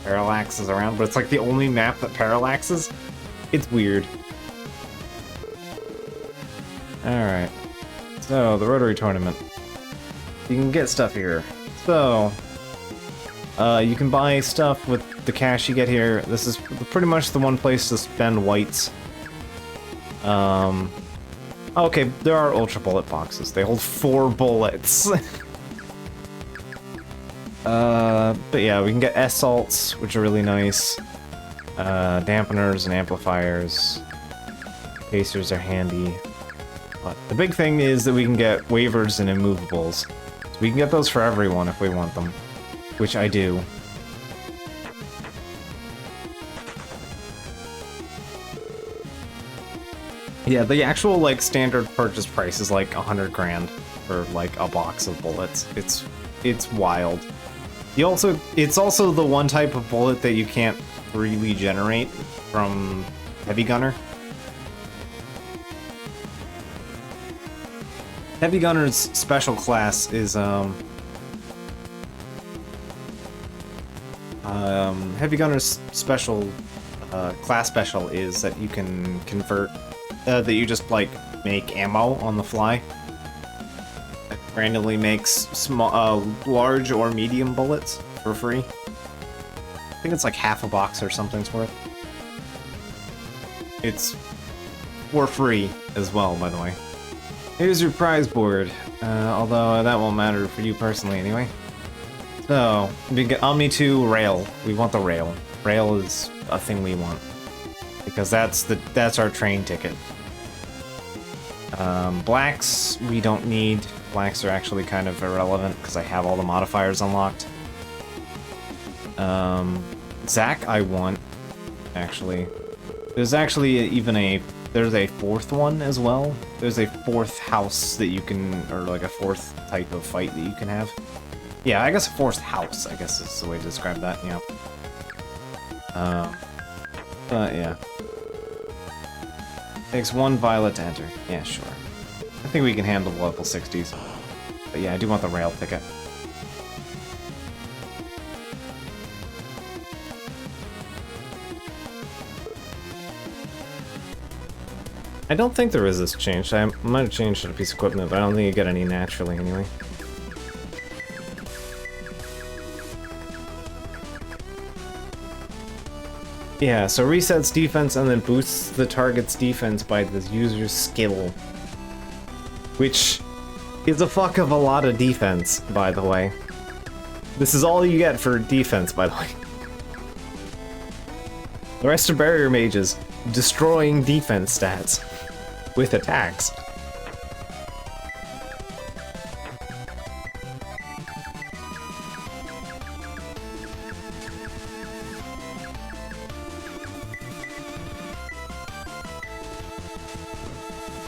parallaxes around, but it's like the only map that parallaxes. It's weird. Alright. So, the Rotary Tournament. You can get stuff here. So, you can buy stuff with the cash you get here. This is pretty much the one place to spend whites. Okay, there are Ultra Bullet boxes. They hold 4 bullets. But yeah, we can get S-salts, which are really nice. Dampeners and amplifiers. Pacers are handy. But the big thing is that we can get waivers and immovables. So we can get those for everyone if we want them. Which I do. Yeah, the actual, like, standard purchase price is like 100 grand for, like, a box of bullets. It's wild. It's also the one type of bullet that you can't freely generate from Heavy Gunner. Heavy Gunner's special class is, Heavy Gunner's special, class special is that you can convert, that you just, like, make ammo on the fly. It randomly makes small, large or medium bullets for free. I think it's like half a box or something's worth. It's for free as well, by the way. Here's your prize board, although that won't matter for you personally anyway. So, we get Omni 2 Rail. We want the Rail. Rail is a thing we want. Because that's our train ticket. Blacks, we don't need. Blacks are actually kind of irrelevant because I have all the modifiers unlocked. Zac I want, actually. There's actually there's a 4th one as well. There's a 4th house that you can, or like a 4th type of fight that you can have. Yeah, I guess a 4th house, I guess is the way to describe that, yeah. But yeah. Takes 1 violet to enter. Yeah, sure. I think we can handle level 60s. But yeah, I do want the rail ticket. I don't think the resist changed. I might have changed a piece of equipment, but I don't think you get any naturally anyway. Yeah, so resets defense and then boosts the target's defense by the user's skill. Which is a fuck of a lot of defense, by the way. This is all you get for defense, by the way. The rest are barrier mages, destroying defense stats with attacks.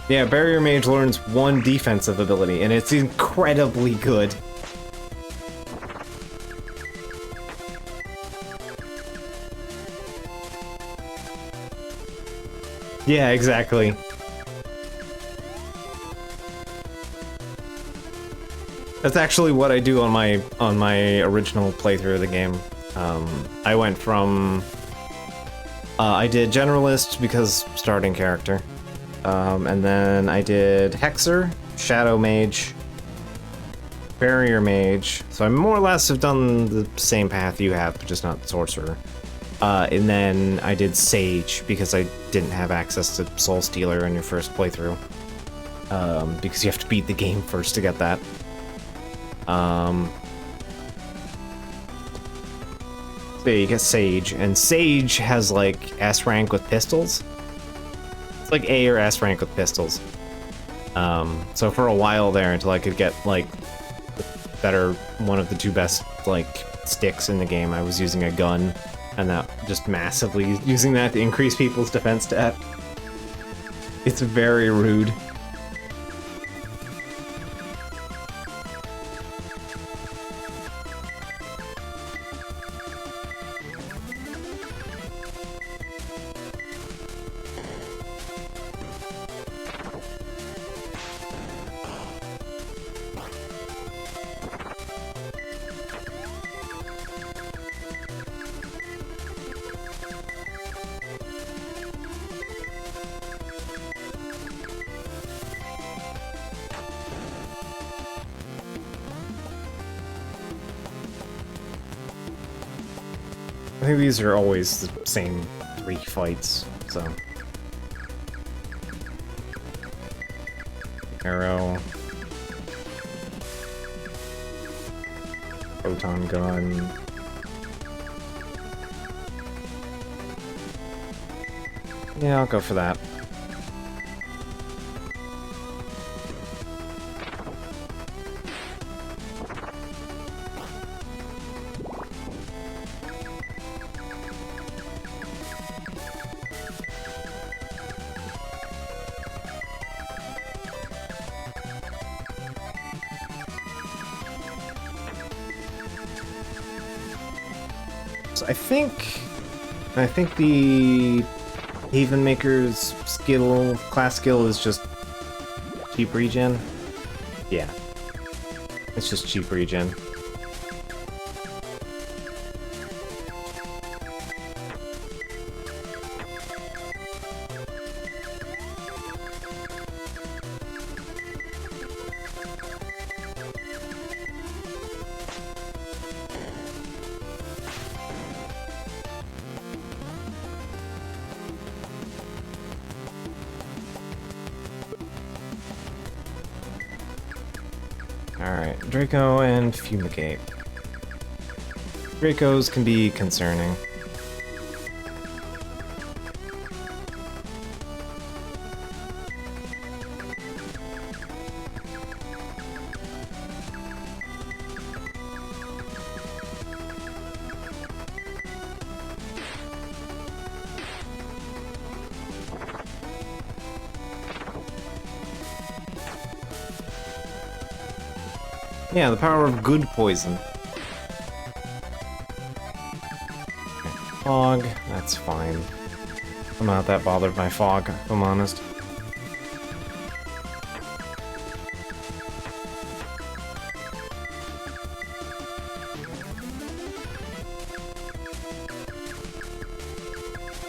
Yeah, Barrier Mage learns 1 defensive ability, and it's incredibly good. Yeah, exactly. That's actually what I do on my original playthrough of the game. I went from I did Generalist because starting character. And then I did Hexer, Shadow Mage, Barrier Mage. So I more or less have done the same path you have, but just not Sorcerer. And then I did Sage because I didn't have access to Soul Stealer in your first playthrough. Because you have to beat the game first to get that. So yeah, you get Sage, and Sage has like S rank with pistols. It's like A or S rank with pistols. So for a while there, until I could get like one of the 2 best like sticks in the game, I was using a gun, and that just massively using that to increase people's defense stat. It's very rude. I think these are always the same 3 fights, so... Arrow. Photon gun. Yeah, I'll go for that. So I think the Haven Maker's class skill is just cheap regen. Yeah, it's just cheap regen. Alright, Draco and Fumigate. Dracos can be concerning. Yeah, the power of good poison. Okay, fog, that's fine. I'm not that bothered by fog, if I'm honest.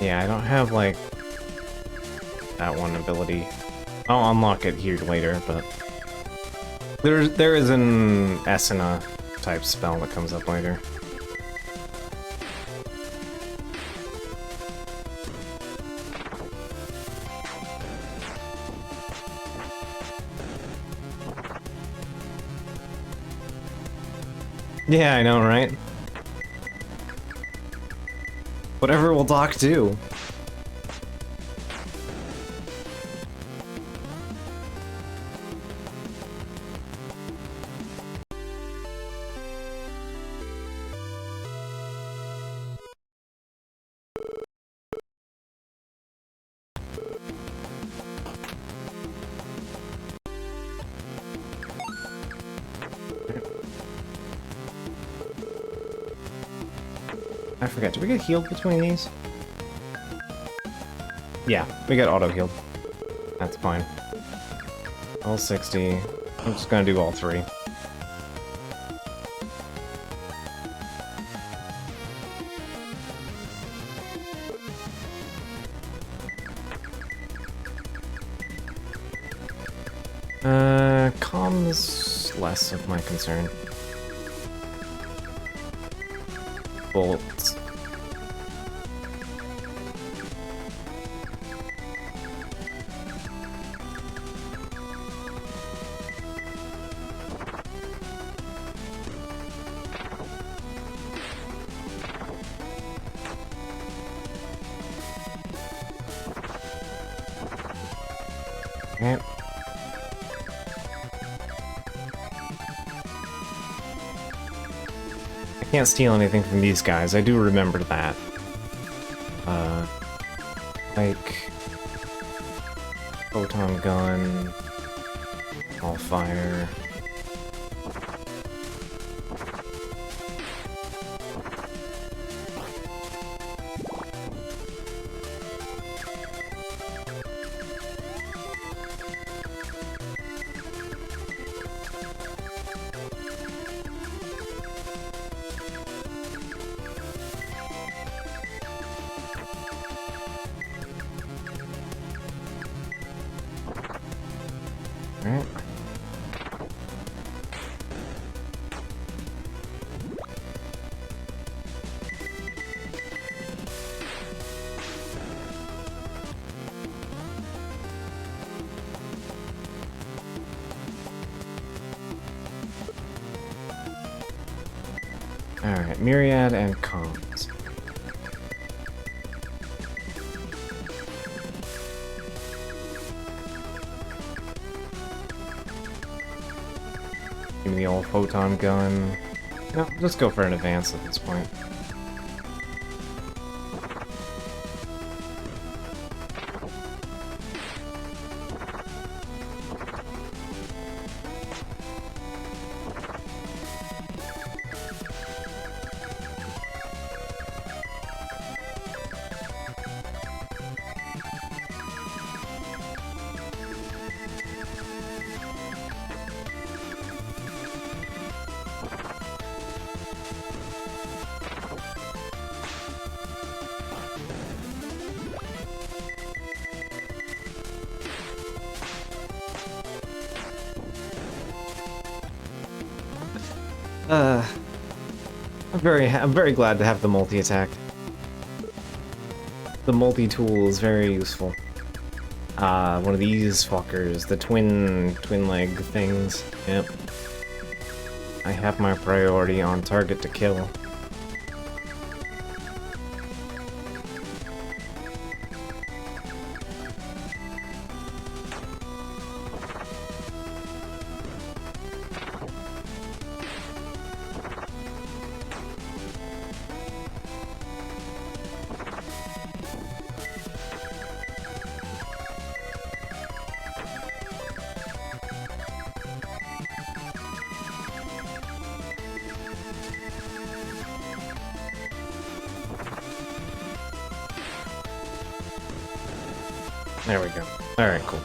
Yeah, I don't have, like, that one ability. I'll unlock it here later, but... There is an Esuna type spell that comes up later. Yeah, I know, right? Whatever will Doc do? I forgot, did we get healed between these? Yeah, we got auto-healed. That's fine. All 60. I'm just gonna do all 3. Comms less of my concern. Bolts. Okay. I can't steal anything from these guys, I do remember that. Like... Photon gun... All fire... Alright. Alright, Myriad and comms. Give me the old photon gun. No, just go for an advance at this point. I'm very glad to have the multi-attack. The multi-tool is very useful. One of these fuckers, the twin leg things. Yep. I have my priority on target to kill. There we go. Alright, cool.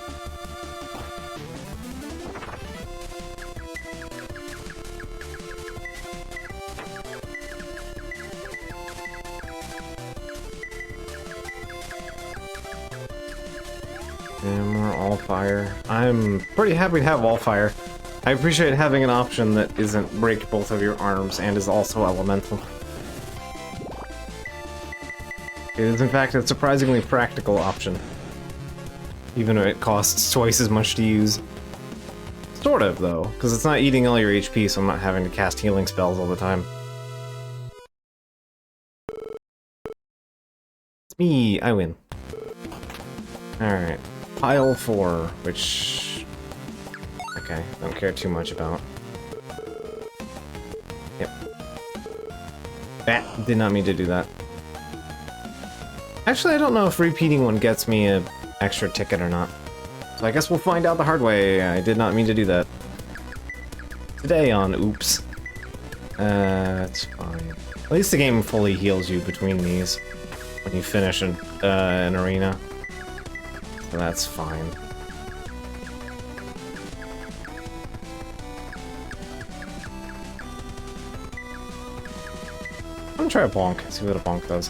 And more all fire. I'm pretty happy to have all fire. I appreciate having an option that isn't break both of your arms and is also elemental. It is in fact a surprisingly practical option. Even though it costs twice as much to use. Sort of, though, because it's not eating all your HP, so I'm not having to cast healing spells all the time. It's me, I win. Alright, pile 4, which... okay, don't care too much about. Yep. Ah, did not mean to do that. Actually, I don't know if repeating one gets me a extra ticket or not. So I guess we'll find out the hard way. I did not mean to do that. Today on Oops. That's fine. At least the game fully heals you between these when you finish an arena. So that's fine. I'm gonna try a bonk, see what a bonk does.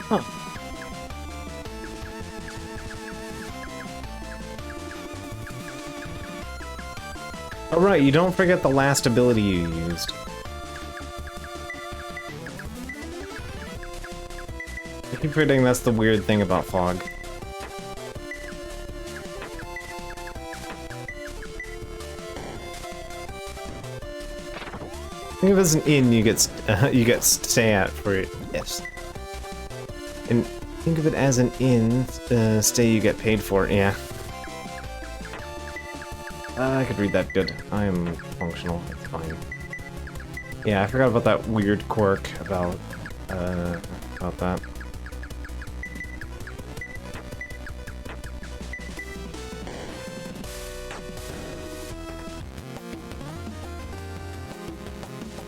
Huh. Oh right, you don't forget the last ability you used. I keep forgetting that's the weird thing about fog. Think of it as an inn you get stay at for it. Yes. And think of it as an inn stay you get paid for. Yeah. I could read that good. I'm functional. It's fine. Yeah, I forgot about that weird quirk about that.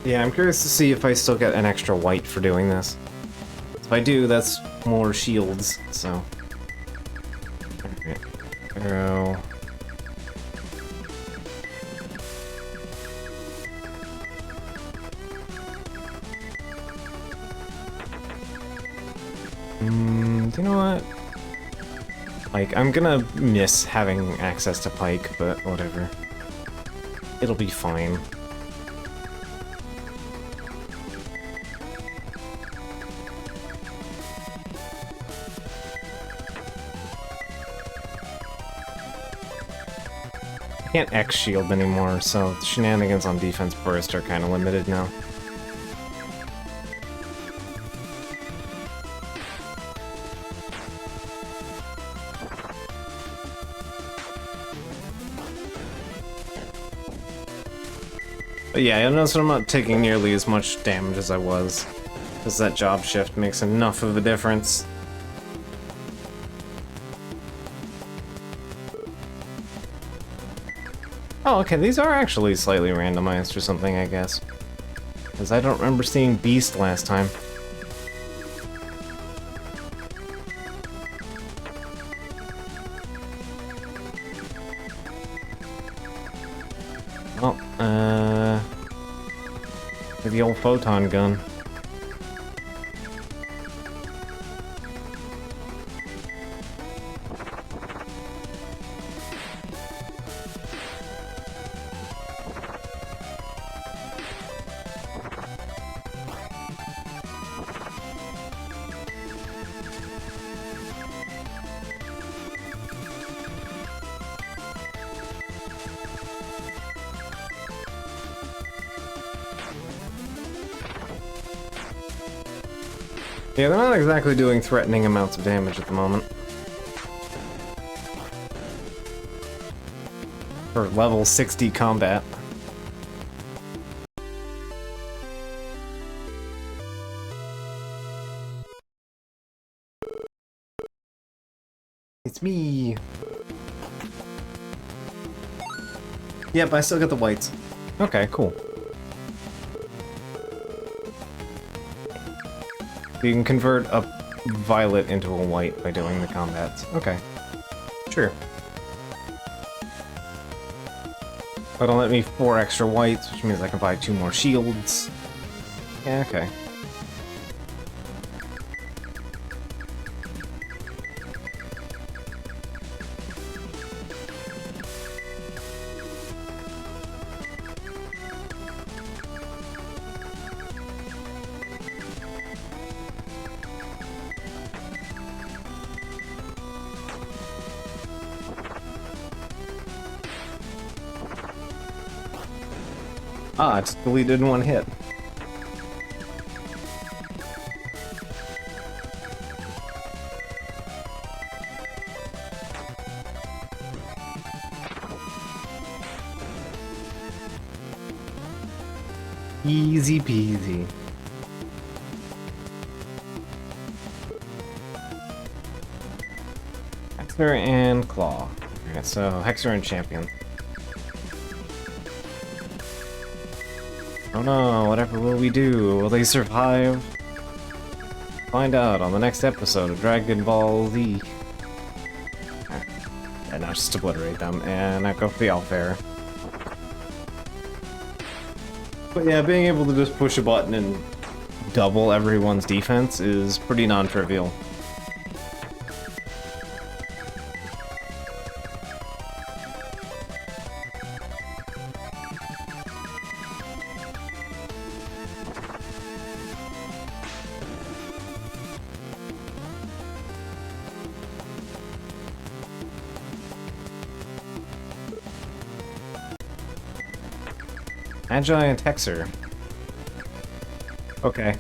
Yeah, I'm curious to see if I still get an extra white for doing this. If I do, that's more shields, so... Okay. Arrow... You know what? Like, I'm gonna miss having access to Pike, but whatever. It'll be fine. Can't X shield anymore, so shenanigans on defense burst are kind of limited now. But yeah, you'll notice I'm not taking nearly as much damage as I was, because that job shift makes enough of a difference. Oh, okay, these are actually slightly randomized or something, I guess. Because I don't remember seeing Beast last time. Oh, the old photon gun. Yeah, they're not exactly doing threatening amounts of damage at the moment. For level 60 combat. It's me! Yep, I still got the whites. Okay, cool. You can convert a violet into a white by doing the combats. Okay. Sure. That'll let me 4 extra whites, which means I can buy 2 more shields. Yeah, okay. Ah, it's deleted in one hit. Easy peasy. Hexer and Claw. Alright, so Hexer and Champion. Oh no, whatever will we do? Will they survive? Find out on the next episode of Dragon Ball Z. And now just obliterate them, and I go for the Alfair. But yeah, being able to just push a button and double everyone's defense is pretty non-trivial. Magi and Hexer. Okay.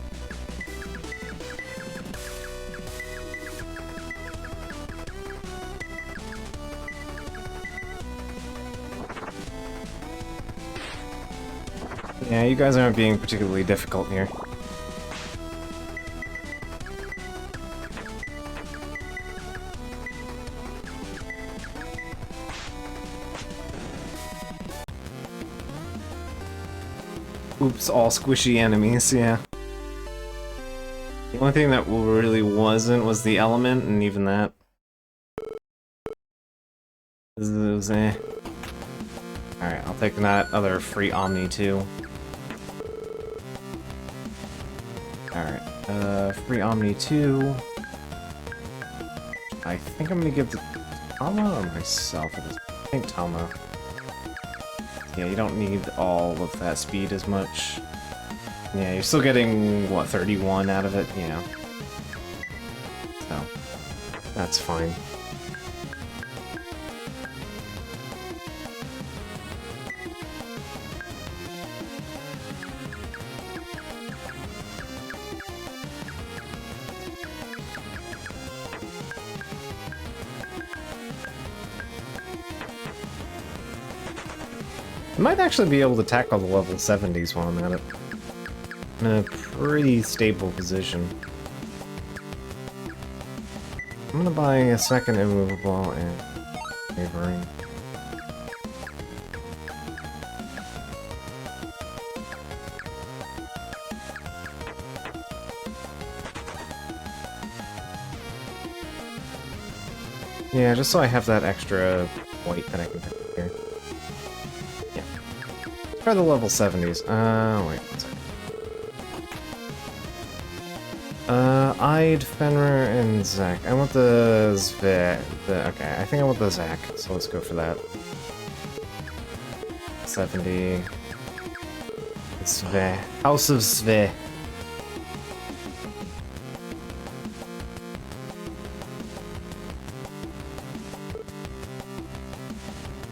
Yeah, you guys aren't being particularly difficult here. Oops, all squishy enemies, yeah. The only thing that really wasn't was the element, and even that was eh. Alright, I'll take that other free Omni too. Alright, free Omni 2. I think I'm gonna give to Tama or myself at this point. I think Tama. Yeah, you don't need all of that speed as much. Yeah, you're still getting, what, 31 out of it? Yeah. So, that's fine. I might actually be able to tackle the level 70s while I'm at it. I'm in a pretty stable position. I'm gonna buy a second immovable and wavering. Yeah, just so I have that extra white that I can pick here. Yeah. Try the level 70s. Wait one second. Ide, Fenrir, and Zack. I want the Sve. Okay, I think I want the Zack, so let's go for that. 70. Sve. House of Sve.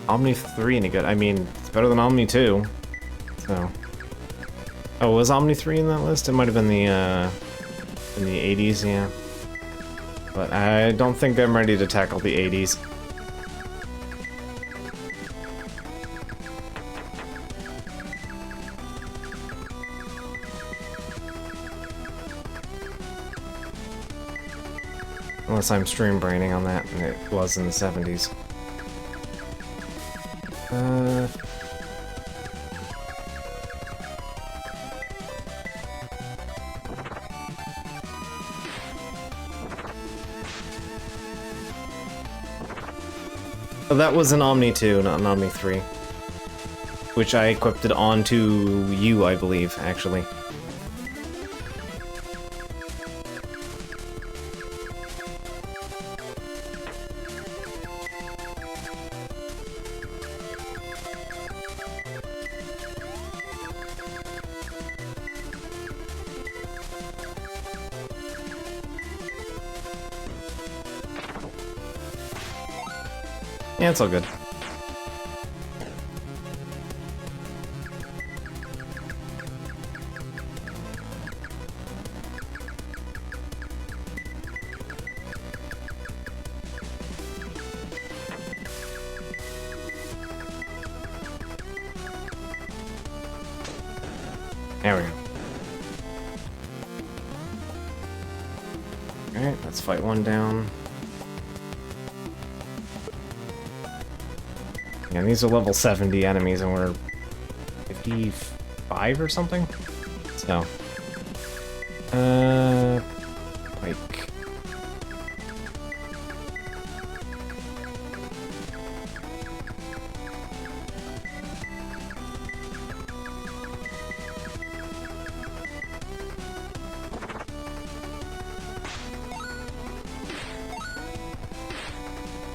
Omni 3 any good? I mean, it's better than Omni 2. So. Oh, was Omni 3 in that list? It might have been the, in the 80s, yeah. But I don't think I'm ready to tackle the 80s. Unless I'm stream braining on that, and it was in the 70s. Oh, that was an Omni 2, not an Omni 3. Which I equipped it onto you, I believe, actually. Yeah, it's all good. There we go. Alright, let's fight one down. Yeah, these are level 70 enemies and we're 55 or something? So. Like.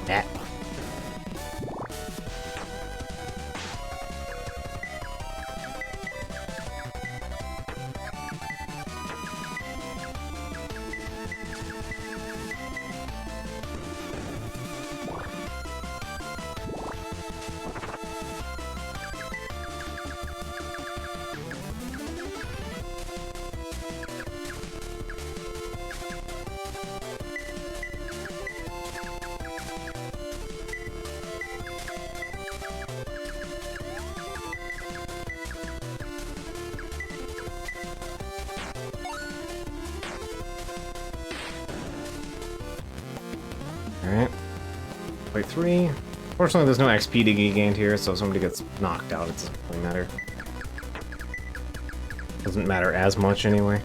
That. Alright. Play 3. Fortunately, there's no XP to be gained here, so if somebody gets knocked out, it doesn't really matter. Doesn't matter as much, anyway.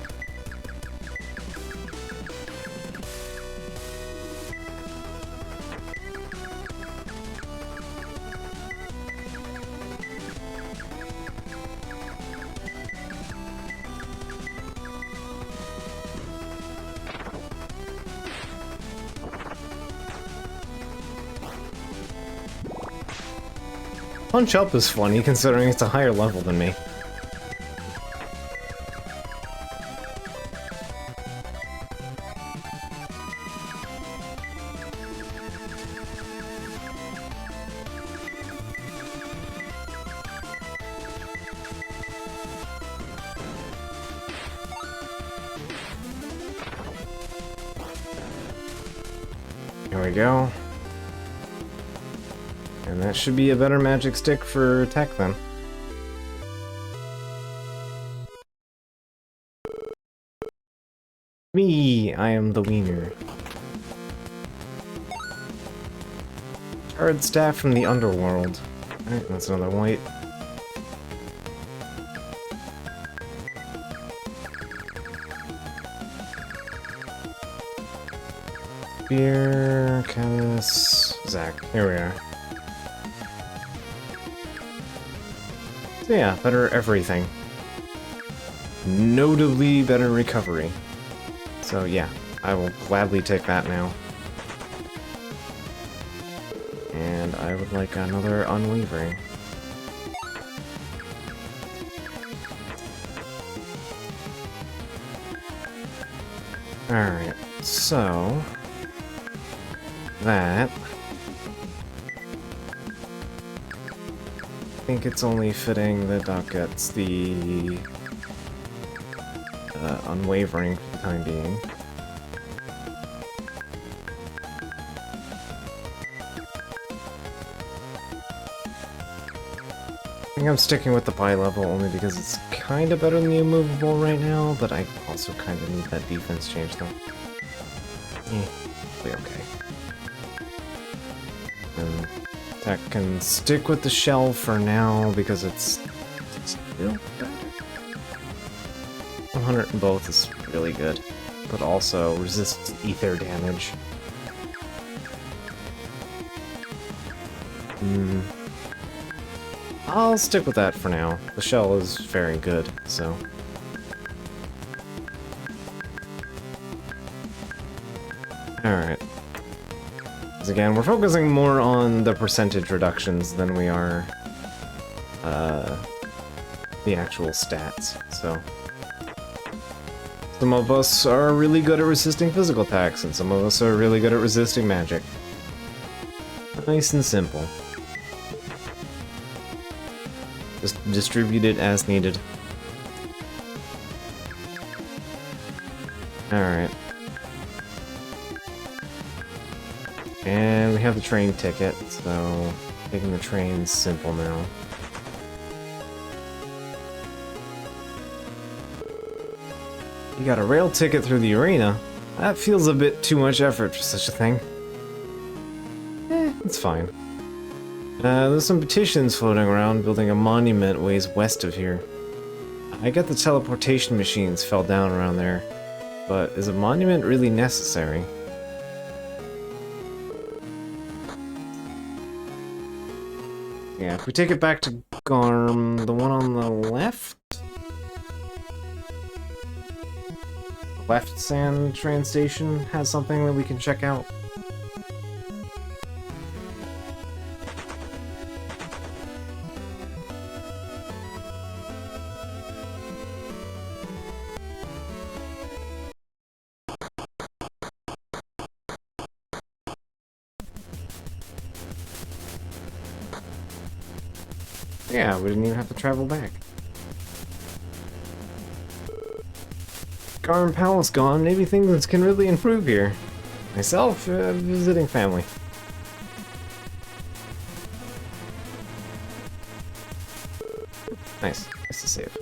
Punch Up is funny, considering it's a higher level than me. Here we go. And that should be a better magic stick for tech then. Me, I am the wiener. Charred staff from the underworld. Alright, that's another white. Beer, Camus, Zach. Here we are. So yeah, better everything. Notably better recovery. So yeah, I will gladly take that now. And I would like another unwavering. Alright, so... that... I think it's only fitting that Doc gets the... unwavering for the time being. I think I'm sticking with the bi-level only because it's kind of better than the immovable right now, but I also kind of need that defense change though. Be okay. And Tech can stick with the shell for now because it's still better. 100 in both is really good, but also resists ether damage. I'll stick with that for now. The shell is very good, so... Alright. Because again, we're focusing more on the percentage reductions than we are the actual stats, so... Some of us are really good at resisting physical attacks, and some of us are really good at resisting magic. Nice and simple. Just distribute it as needed. Alright. And we have the train ticket, so taking the train's simple now. You got a rail ticket through the arena? That feels a bit too much effort for such a thing. It's fine. There's some petitions floating around building a monument ways west of here. I get the teleportation machines fell down around there, but is a monument really necessary? Yeah, if we take it back to Garm, the one on the left? Left Sand train station has something that we can check out. Yeah, we didn't even have to travel back. Garm Palace gone, maybe things can really improve here. Myself, visiting family. Nice. Nice to save.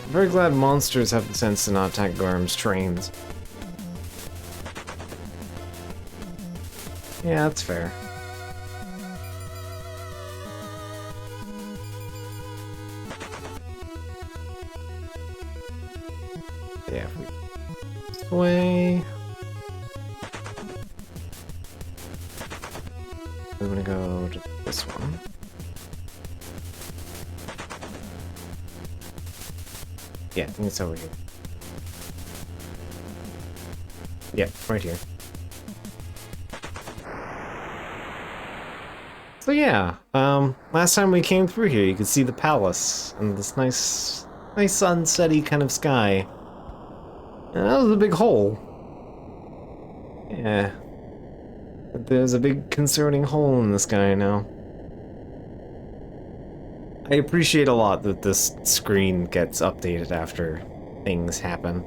I'm very glad monsters have the sense to not attack Garm's trains. Yeah, that's fair. Yeah, if we this way. I'm gonna go to this one. Yeah, I think it's over here. Yeah, right here. So yeah, last time we came through here, you could see the palace and this nice sunsetty kind of sky. And that was a big hole. Yeah. There's a big concerning hole in the sky now. I appreciate a lot that this screen gets updated after things happen.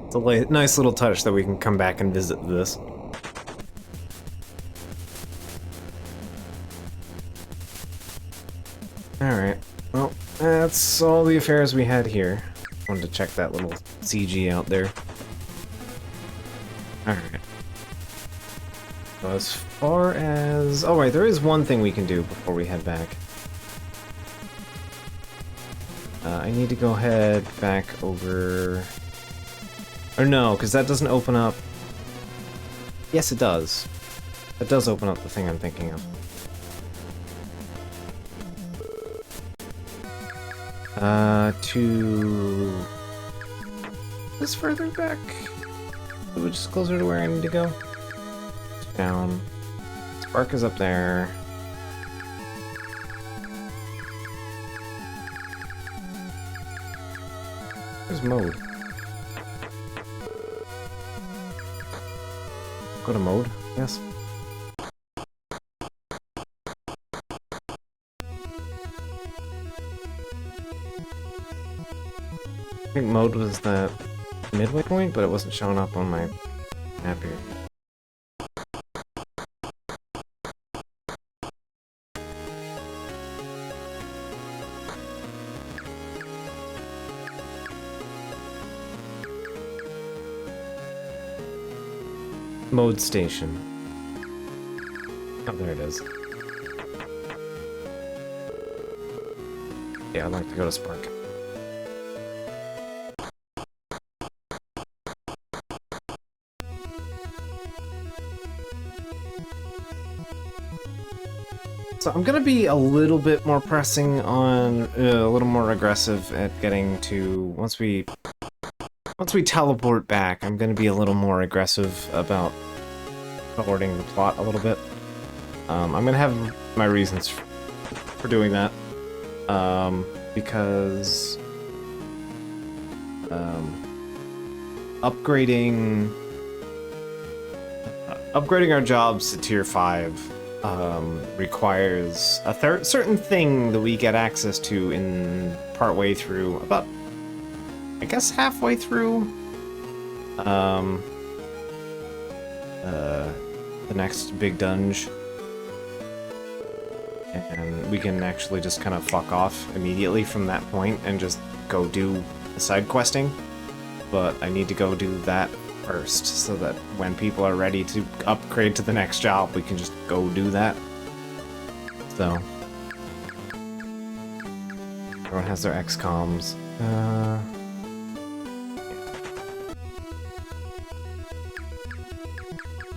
It's a nice little touch that we can come back and visit this. Alright, well, that's all the affairs we had here. Wanted to check that little CG out there. Alright. So as far as... Oh, right, there is one thing we can do before we head back. I need to go head back over... Or no, because that doesn't open up... Yes, it does. It does open up the thing I'm thinking of. To... This further back? Which is closer to where I need to go? Down. Spark is up there. Where's mode? Go to mode, yes. I think mode was the midway point, but it wasn't showing up on my map here. Mode station. Oh, there it is. Yeah, I'd like to go to Spark. So I'm gonna be a little bit more pressing on, a little more aggressive at getting to, once we teleport back, I'm gonna be a little more aggressive about forwarding the plot a little bit. I'm gonna have my reasons for doing that, because upgrading our jobs to tier 5 requires a certain thing that we get access to in partway through, about, I guess, halfway through the next big dungeon. And we can actually just kind of fuck off immediately from that point and just go do the side questing. But I need to go do that first, so that when people are ready to upgrade to the next job, we can just go do that. So everyone has their XComs.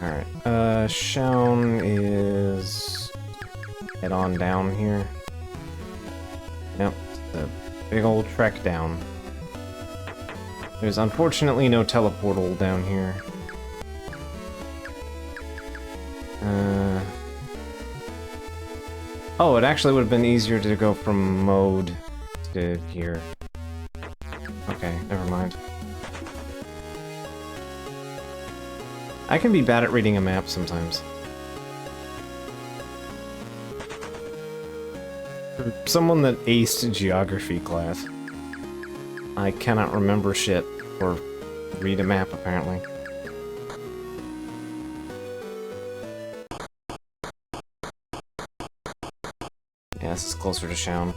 Alright, Shaun is head on down here. Yep, the big old trek down. There's unfortunately no teleportal down here. Oh, it actually would have been easier to go from mode to here. Okay, never mind. I can be bad at reading a map sometimes. For someone that aced geography class, I cannot remember shit or read a map, apparently. Yeah, this is closer to Shaun.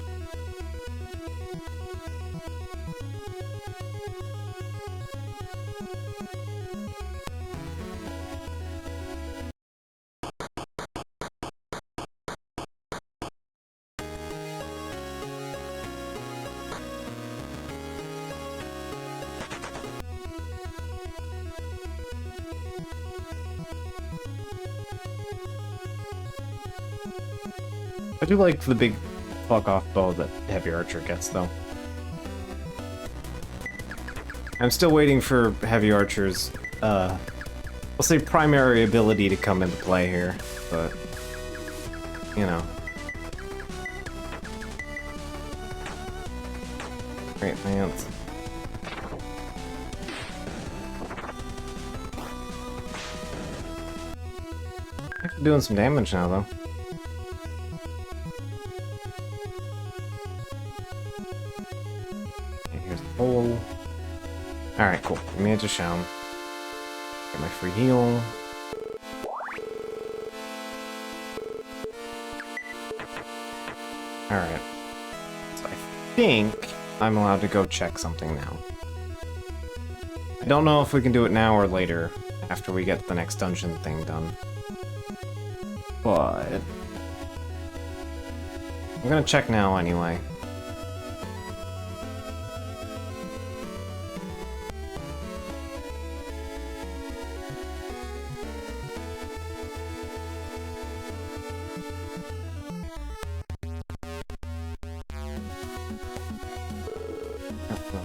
I do like the big fuck-off bow that Heavy Archer gets, though. I'm still waiting for Heavy Archer's, I'll say primary ability to come into play here, but, you know. Great Lance. Doing some damage now, though. Hole. Alright, cool. We made it to Shaun. Get my free heal. Alright. think I'm allowed to go check something now. I don't know if we can do it now or later, after we get the next dungeon thing done. But I'm gonna check now anyway.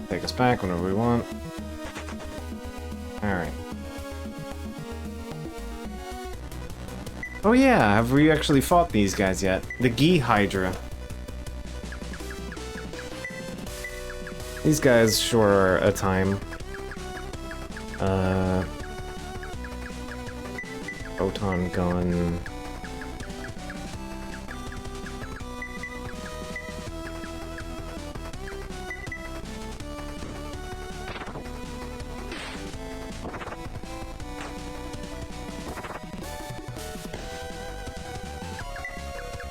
Take us back whenever we want. Alright. Oh yeah, have we actually fought these guys yet? The Gi Hydra. These guys sure are a time. Photon gun.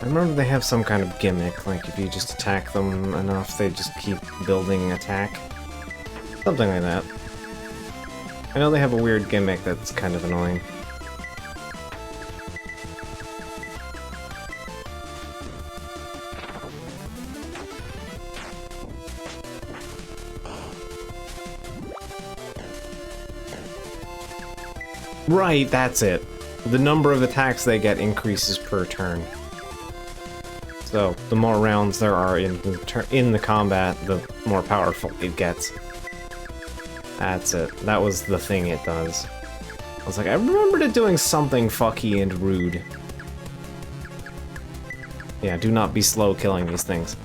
I remember they have some kind of gimmick, like if you just attack them enough, they just keep building attack. Something like that. I know they have a weird gimmick that's kind of annoying. Right, that's it. The number of attacks they get increases per turn. So, the more rounds there are in the combat, the more powerful it gets. That's it. That was the thing it does. I was like, I remembered it doing something fucky and rude. Yeah, do not be slow killing these things.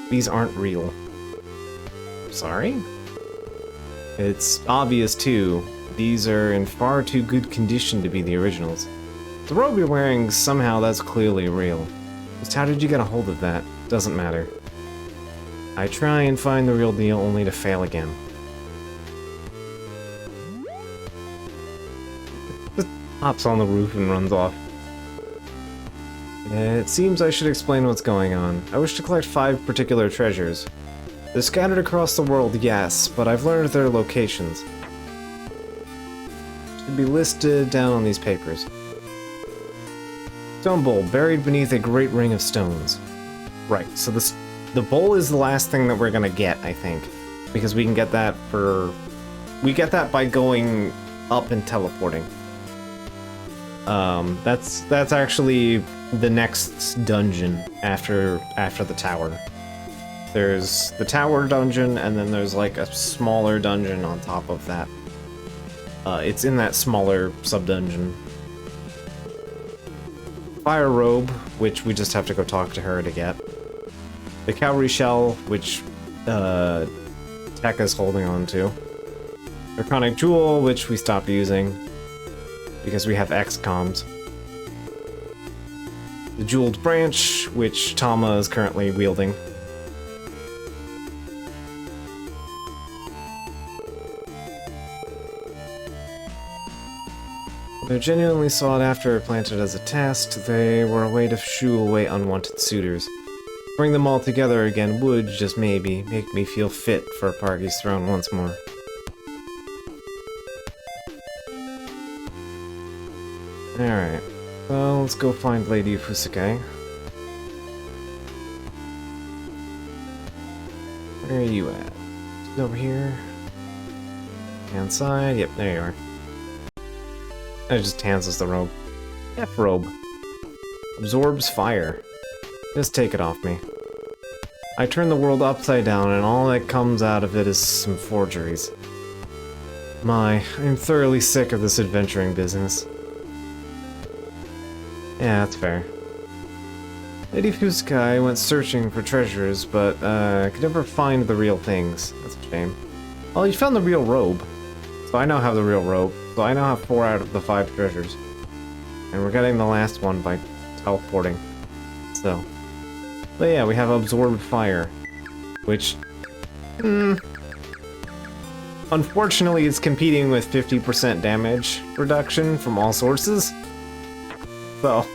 These aren't real. Sorry? It's obvious too. These are in far too good condition to be the originals. The robe you're wearing, somehow that's clearly real. Just how did you get a hold of that? Doesn't matter. I try and find the real deal only to fail again. Just hops on the roof and runs off. It seems I should explain what's going on. I wish to collect 5 particular treasures. They're scattered across the world, yes, but I've learned their locations. Should be listed down on these papers. Stone bowl, buried beneath a great ring of stones. Right, so the bowl is the last thing that we're gonna get, I think. Because we can get that for... We get that by going up and teleporting. That's actually the next dungeon after the tower. There's the tower dungeon, and then there's like a smaller dungeon on top of that. It's in that smaller sub-dungeon. Fire robe, which we just have to go talk to her to get. The cowrie shell, which Tekka's holding on to. Draconic jewel, which we stopped using because we have XComs. The jeweled branch, which Tama is currently wielding. They're genuinely sought after, planted as a test. They were a way to shoo away unwanted suitors. Bring them all together again would, just maybe, make me feel fit for Pargy's throne once more. Alright, well, let's go find Lady Fusuke. Where are you at? She's over here. Hand side, yep, there you are. It just hands us the robe. F robe. Absorbs fire. Just take it off me. I turn the world upside down and all that comes out of it is some forgeries. My, I'm thoroughly sick of this adventuring business. Yeah, that's fair. Lady Fusuke went searching for treasures, but could never find the real things. That's a shame. Well, you found the real robe. So I now have the real robe. So I now have 4 out of the 5 treasures. And we're getting the last one by teleporting. So. But yeah, we have absorbed fire. Which... Unfortunately, it's competing with 50% damage reduction from all sources. So...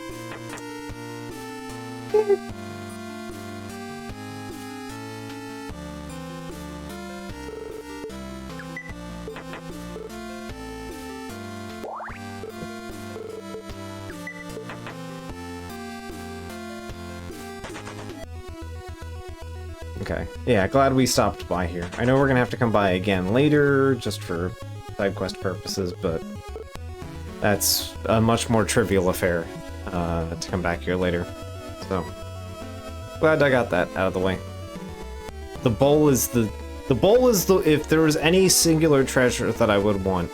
Okay. Yeah, glad we stopped by here. I know we're gonna have to come by again later, just for side quest purposes, but that's a much more trivial affair to come back here later. So, glad I got that out of the way. The bowl is the if there was any singular treasure that I would want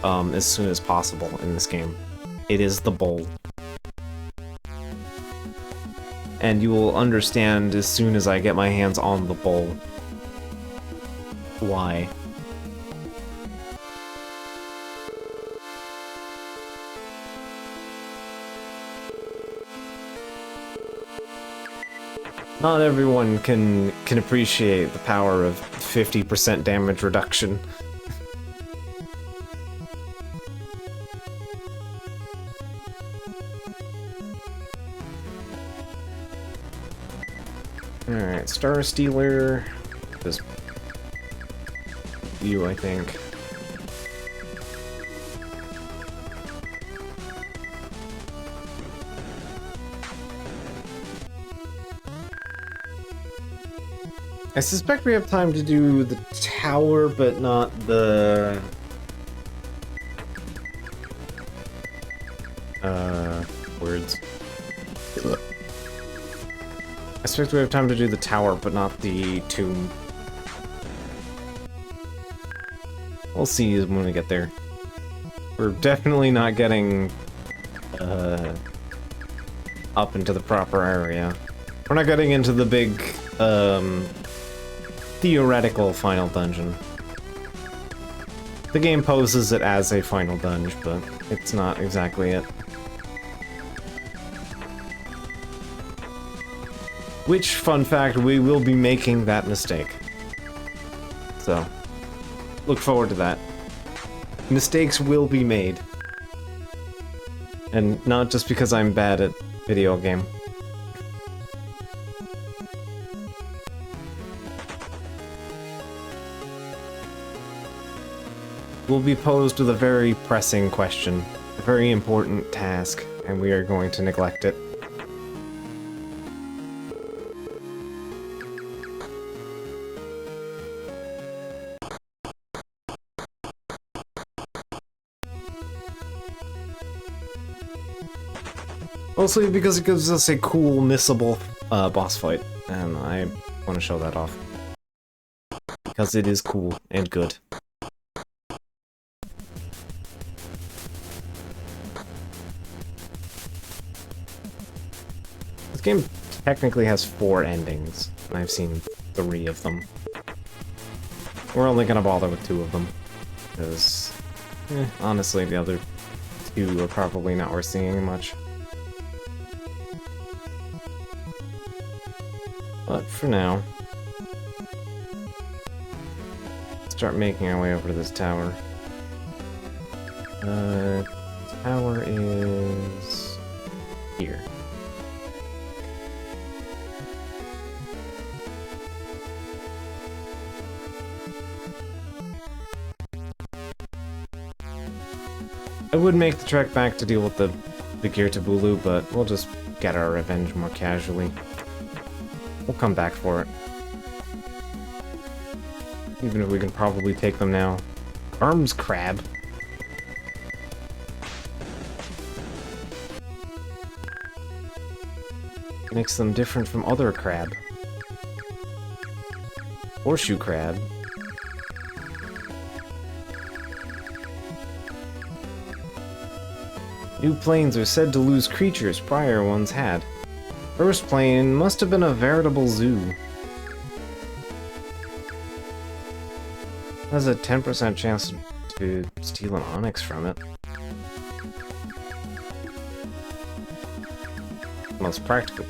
as soon as possible in this game, it is the bowl. And you will understand as soon as I get my hands on the bowl why. Not everyone can appreciate the power of 50% damage reduction. Alright, Star Stealer. This you, I think. I suspect we have time to do the tower, but not the... words. I suspect we have time to do the tower, but not the tomb. We'll see when we get there. We're definitely not getting up into the proper area. We're not getting into the big theoretical final dungeon. The game poses it as a final dungeon, but it's not exactly it. Which, fun fact, we will be making that mistake. So, look forward to that. Mistakes will be made. And not just because I'm bad at video game. We'll be posed with a very pressing question, a very important task, and we are going to neglect it. Mostly because it gives us a cool, missable boss fight, and I want to show that off. Because it is cool and good. This game technically has 4 endings, and I've seen 3 of them. We're only gonna bother with 2 of them, because, honestly, the other 2 are probably not worth seeing much. But for now, start making our way over to this tower. Tower is here. I would make the trek back to deal with the Gear-to-Bulu, but we'll just get our revenge more casually. We'll come back for it. Even if we can probably take them now. Arms crab. Makes them different from other crab. Horseshoe crab. New planes are said to lose creatures prior ones had. First plane must have been a veritable zoo. Has a 10% chance to steal an onyx from it. Most practical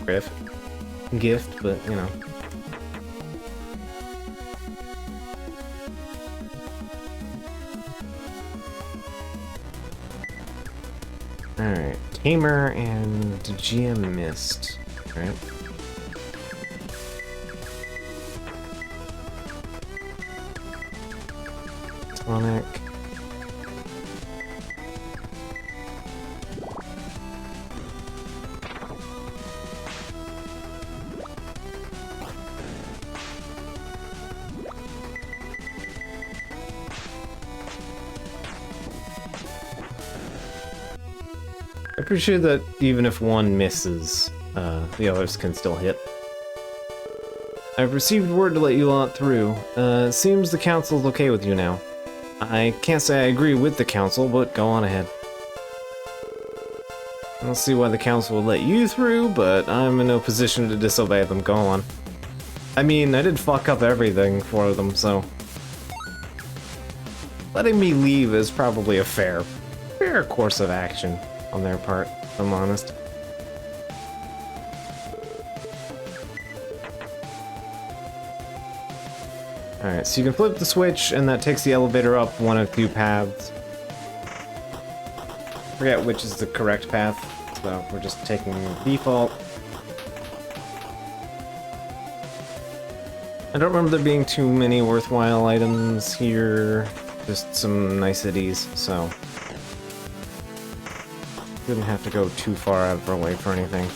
gift, but you know. Alright, Tamer and GM Mist. Alright. Tonic. I appreciate that even if one misses, the others can still hit. I've received word to let you lot through. Seems the council's okay with you now. I can't say I agree with the council, but go on ahead. I don't see why the council would let you through, but I'm in no position to disobey them. Go on. I mean, I did fuck up everything for them, so... letting me leave is probably a fair course of action on their part, if I'm honest. Alright, so you can flip the switch, and that takes the elevator up one of two paths. I forget which is the correct path, so we're just taking the default. I don't remember there being too many worthwhile items here, just some niceties, so... didn't have to go too far out of our way for anything.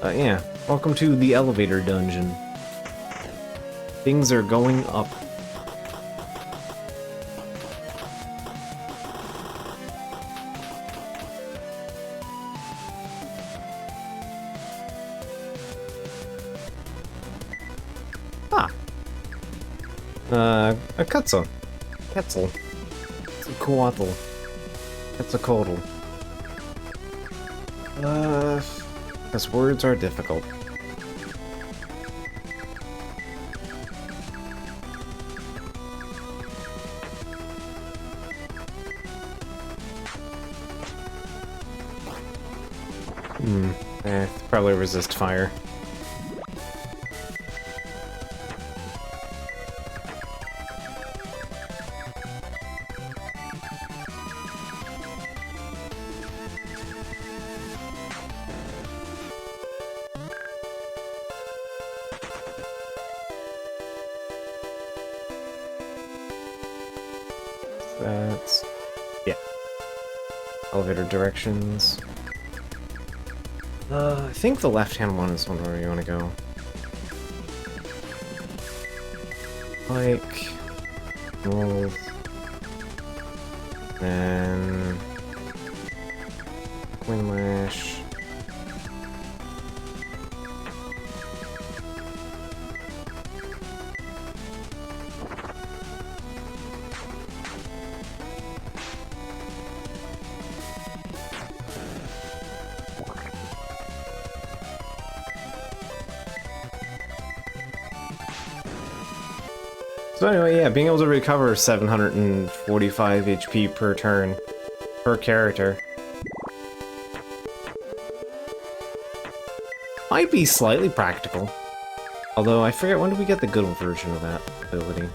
Yeah, welcome to the elevator dungeon. Things are going up. Ah! A Quetzal. Quetzalcoatl. Quetzalcoatl. Because words are difficult. Probably resist fire. That's... yeah. Elevator directions. I think the left-hand one is one where you want to go. Like... move... then... Windlash... So anyway, yeah, being able to recover 745 HP per turn, per character. Might be slightly practical. Although, I forget, when did we get the good version of that ability?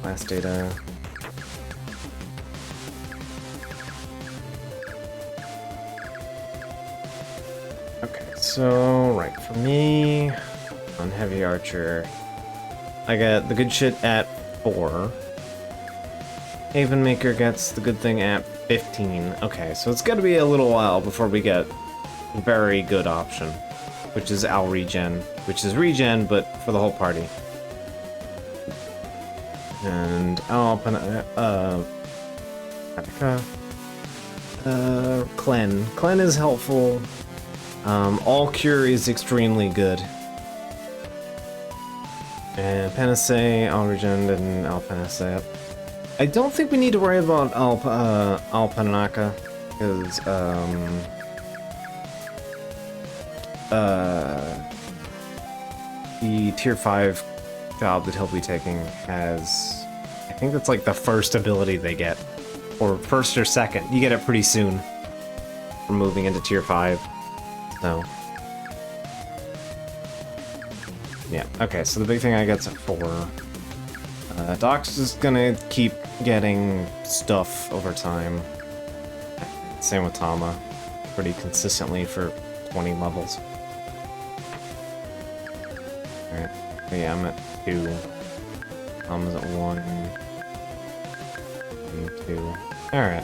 Last data... okay, so, right, for me... on Heavy Archer, I got the good shit at 4. Haven Maker gets the good thing at 15. Okay, so it's gotta be a little while before we get a very good option, which is Al Regen, which is regen, but for the whole party. And Clen. Clen is helpful. All Cure is extremely good. And Panacea, Alregen, and Alpanacea. I don't think we need to worry about Alpanaka, because, the tier 5 job that he'll be taking has... I think that's like the first ability they get. Or first or second. You get it pretty soon. From moving into tier 5. So... Yeah, okay, so the big thing I get's at 4. Doc's is gonna keep getting stuff over time. Same with Tama. Pretty consistently for 20 levels. Alright, yeah, I'm at 2. Tama's at 1. And 2. Alright.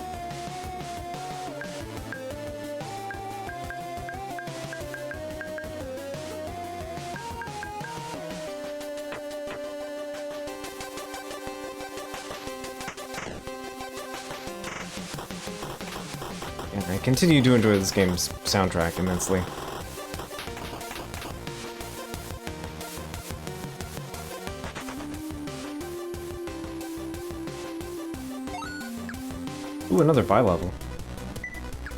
And I continue to enjoy this game's soundtrack immensely. Ooh, another bi-level.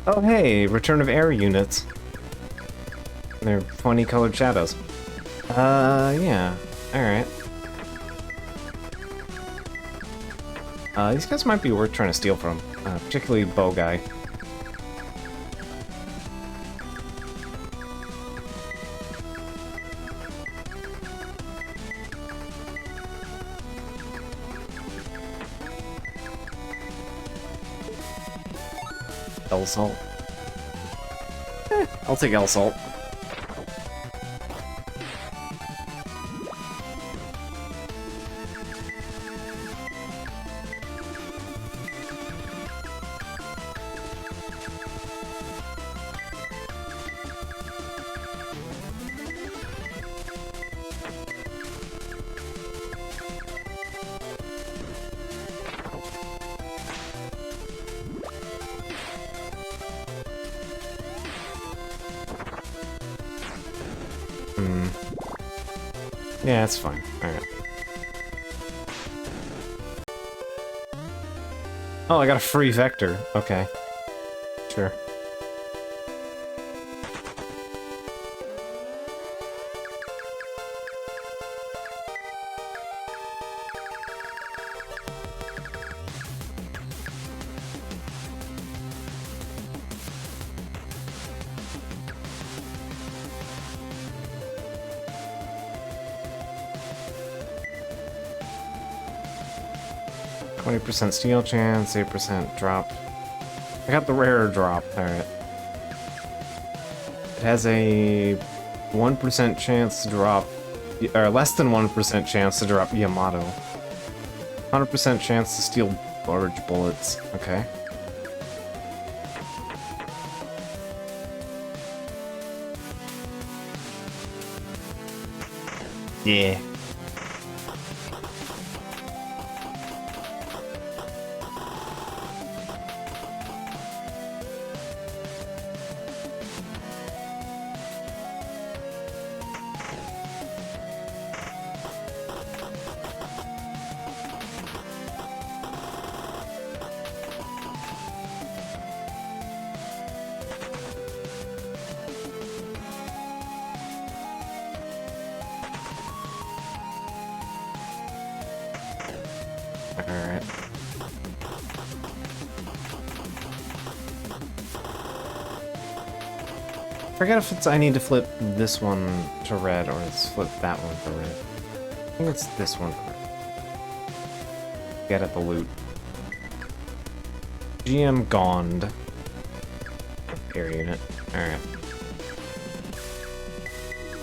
Oh hey, Return of Air units. They're funny colored shadows. Yeah. Alright. These guys might be worth trying to steal from. Particularly Bow Guy. L-Salt. I'll take L-Salt. Yeah, that's fine. Alright. Oh, I got a free vector. Okay. Sure. %, steal chance, 8% drop. I got the rarer drop, alright. It has a 1% chance to drop, or less than 1% chance to drop Yamato. 100% chance to steal large bullets, okay. Yeah. Alright. Forget if it's I need to flip this one to red or it's flip that one to red. I think it's this one. Get at the loot. GM Gond. Air unit. Alright.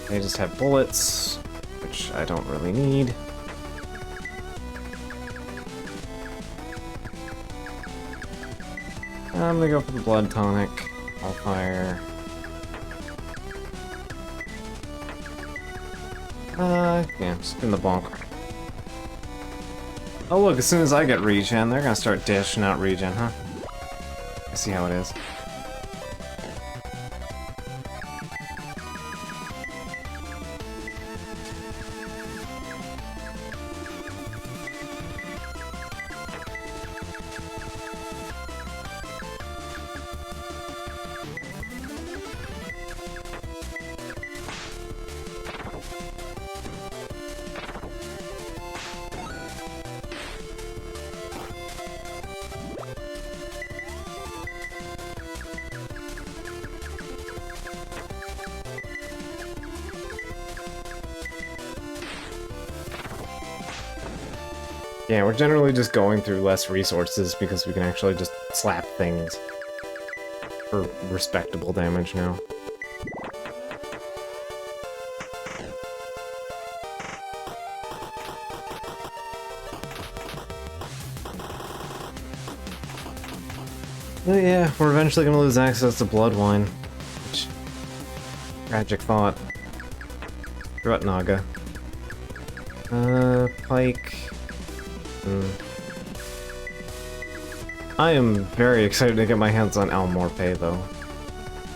They just have bullets, which I don't really need. I'm gonna go for the blood tonic. I'll fire. Yeah, just in the bonk. Oh look, as soon as I get regen, they're gonna start dishing out regen, huh? I see how it is. Yeah, we're generally just going through less resources because we can actually just slap things for respectable damage now. But yeah, we're eventually gonna lose access to blood wine. Which, tragic thought. Rutnaga. Pike. I am very excited to get my hands on Al Morphe, though.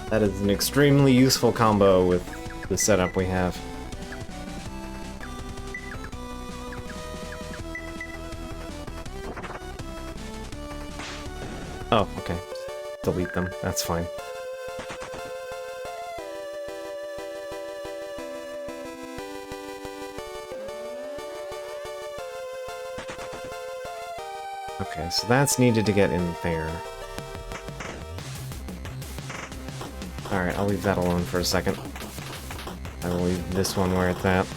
That is an extremely useful combo with the setup we have. Oh, okay. Delete them. That's fine. Okay, so that's needed to get in there. Alright, I'll leave that alone for a second. I will leave this one where it's at.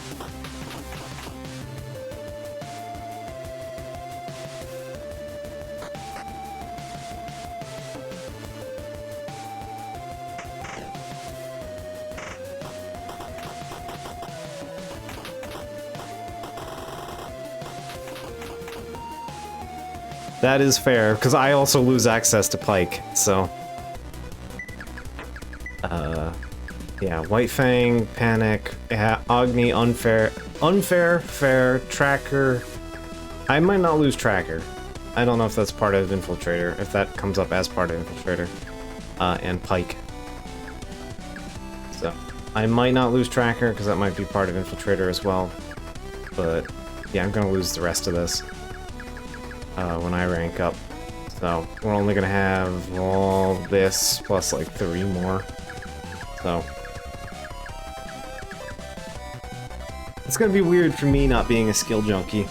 That is fair, because I also lose access to Pike, so... yeah, White Fang, Panic, Agni, Unfair, Fair, Tracker... I might not lose Tracker. I don't know if that's part of Infiltrator, if that comes up as part of Infiltrator. And Pike. So, I might not lose Tracker, because that might be part of Infiltrator as well. But, yeah, I'm gonna lose the rest of this. When I rank up. So, we're only gonna have all this, plus like 3 more. So... it's gonna be weird for me not being a skill junkie.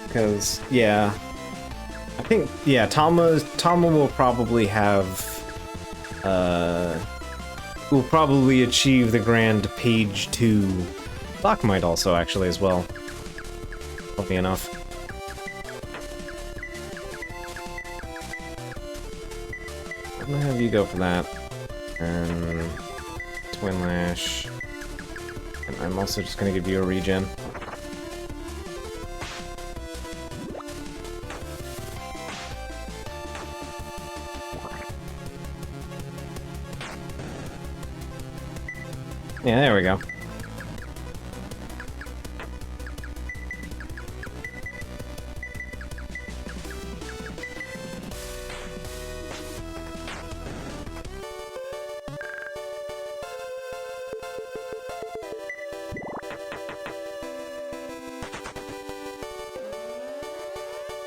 Because, yeah... I think, yeah, Tama will probably have... will probably achieve the grand page 2. Bach might also, actually, as well. Funny enough. I'm gonna have you go for that. And Twin Lash. And I'm also just gonna give you a regen. Yeah, there we go.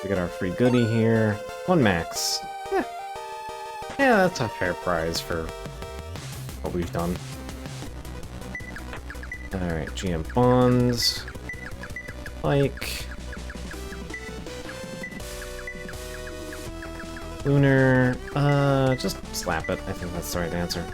We get our free goodie here. 1 max. Yeah. Yeah, that's a fair prize for what we've done. Alright, GM Bonds. Pike. Lunar. Just slap it. I think that's the right answer.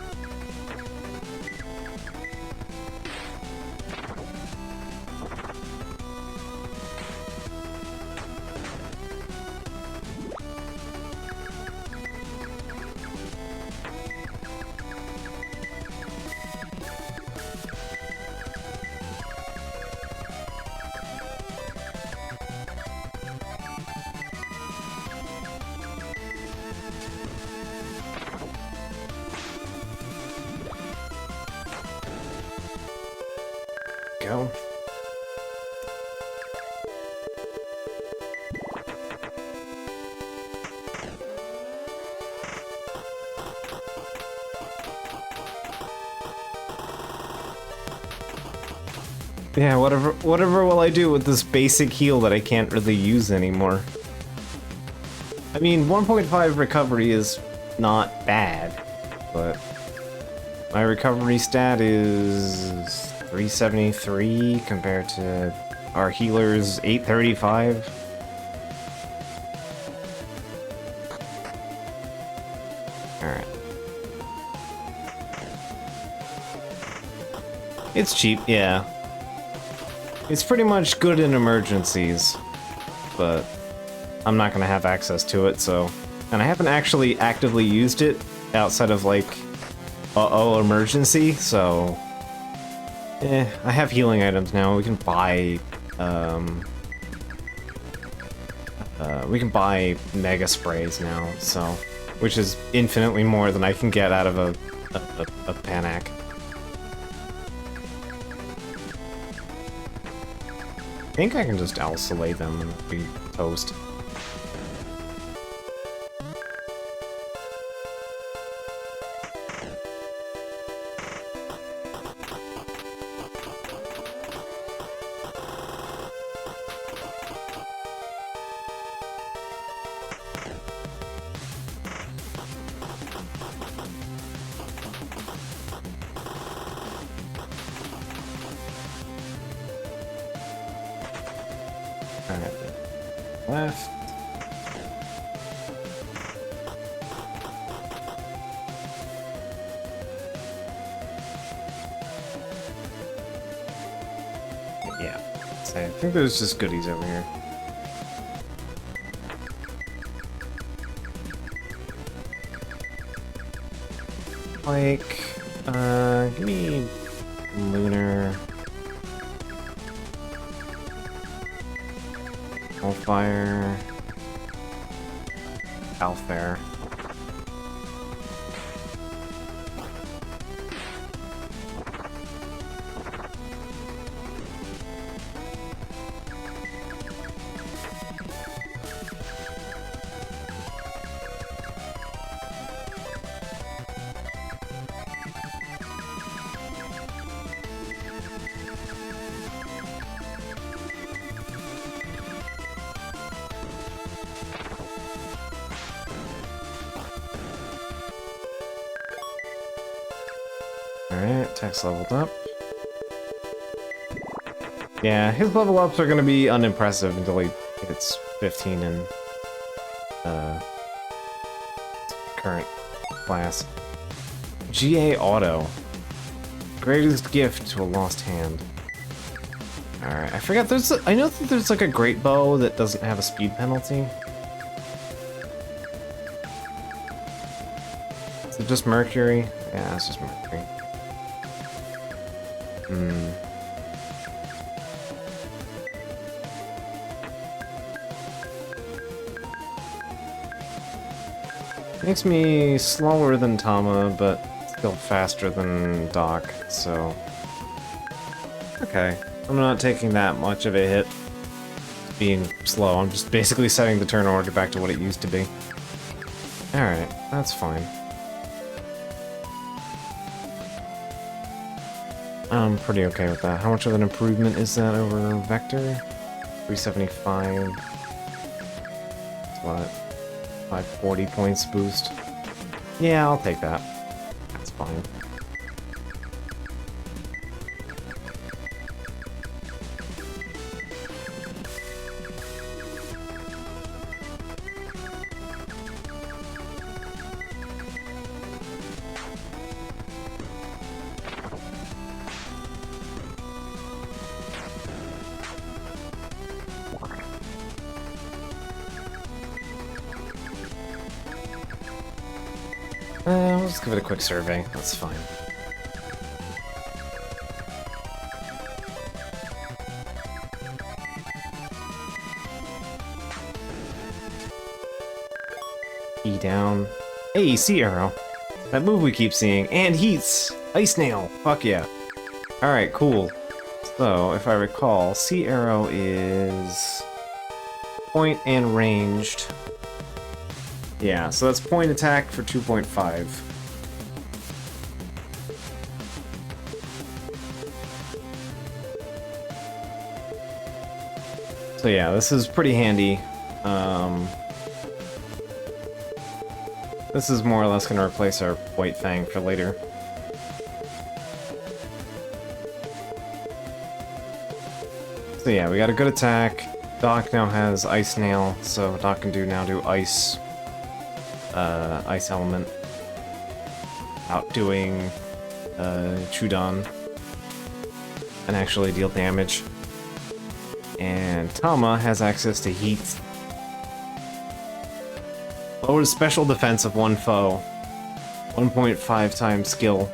Go. Yeah, whatever will I do with this basic heal that I can't really use anymore? I mean, 1.5 recovery is not bad, but my recovery stat is 373 compared to our healer's 835. Alright. It's cheap, yeah. It's pretty much good in emergencies. but I'm not gonna have access to it, so... And I haven't actually actively used it outside of, like, emergency, so... I have healing items now. We can buy, mega sprays now, so... Which is infinitely more than I can get out of a Panac. I think I can just Alsolate them and be toast. Alright, left. Yeah, so I think there's just goodies over here. Like, give me Lunar. Hellfire. Alfair. Alright, Tex leveled up. Yeah, his level ups are gonna be unimpressive until he hits 15 in current class. GA Auto. Greatest gift to a lost hand. Alright, I forgot I know that there's like a great bow that doesn't have a speed penalty. Is it just Mercury? Yeah, it's just Mercury. Makes me slower than Tama, but still faster than Doc, so... Okay, I'm not taking that much of a hit being slow. I'm just basically setting the turn order back to what it used to be. Alright, that's fine. I'm pretty okay with that. How much of an improvement is that over Vector? 375. What? 540 points boost. Yeah, I'll take that. That's fine. We'll just give it a quick survey. That's fine. E down. Hey, Sea Arrow. That move we keep seeing. And heats! Ice Nail! Fuck yeah. Alright, cool. So, if I recall, Sea Arrow is... point and ranged. Yeah, so that's point attack for 2.5. So yeah, this is pretty handy. This is more or less going to replace our White Fang for later. So yeah, we got a good attack. Doc now has Ice Nail, so Doc can now do Ice Element, outdoing Chudan, and actually deal damage. And Tama has access to heat. Lowers special defense of one foe. 1.5 times skill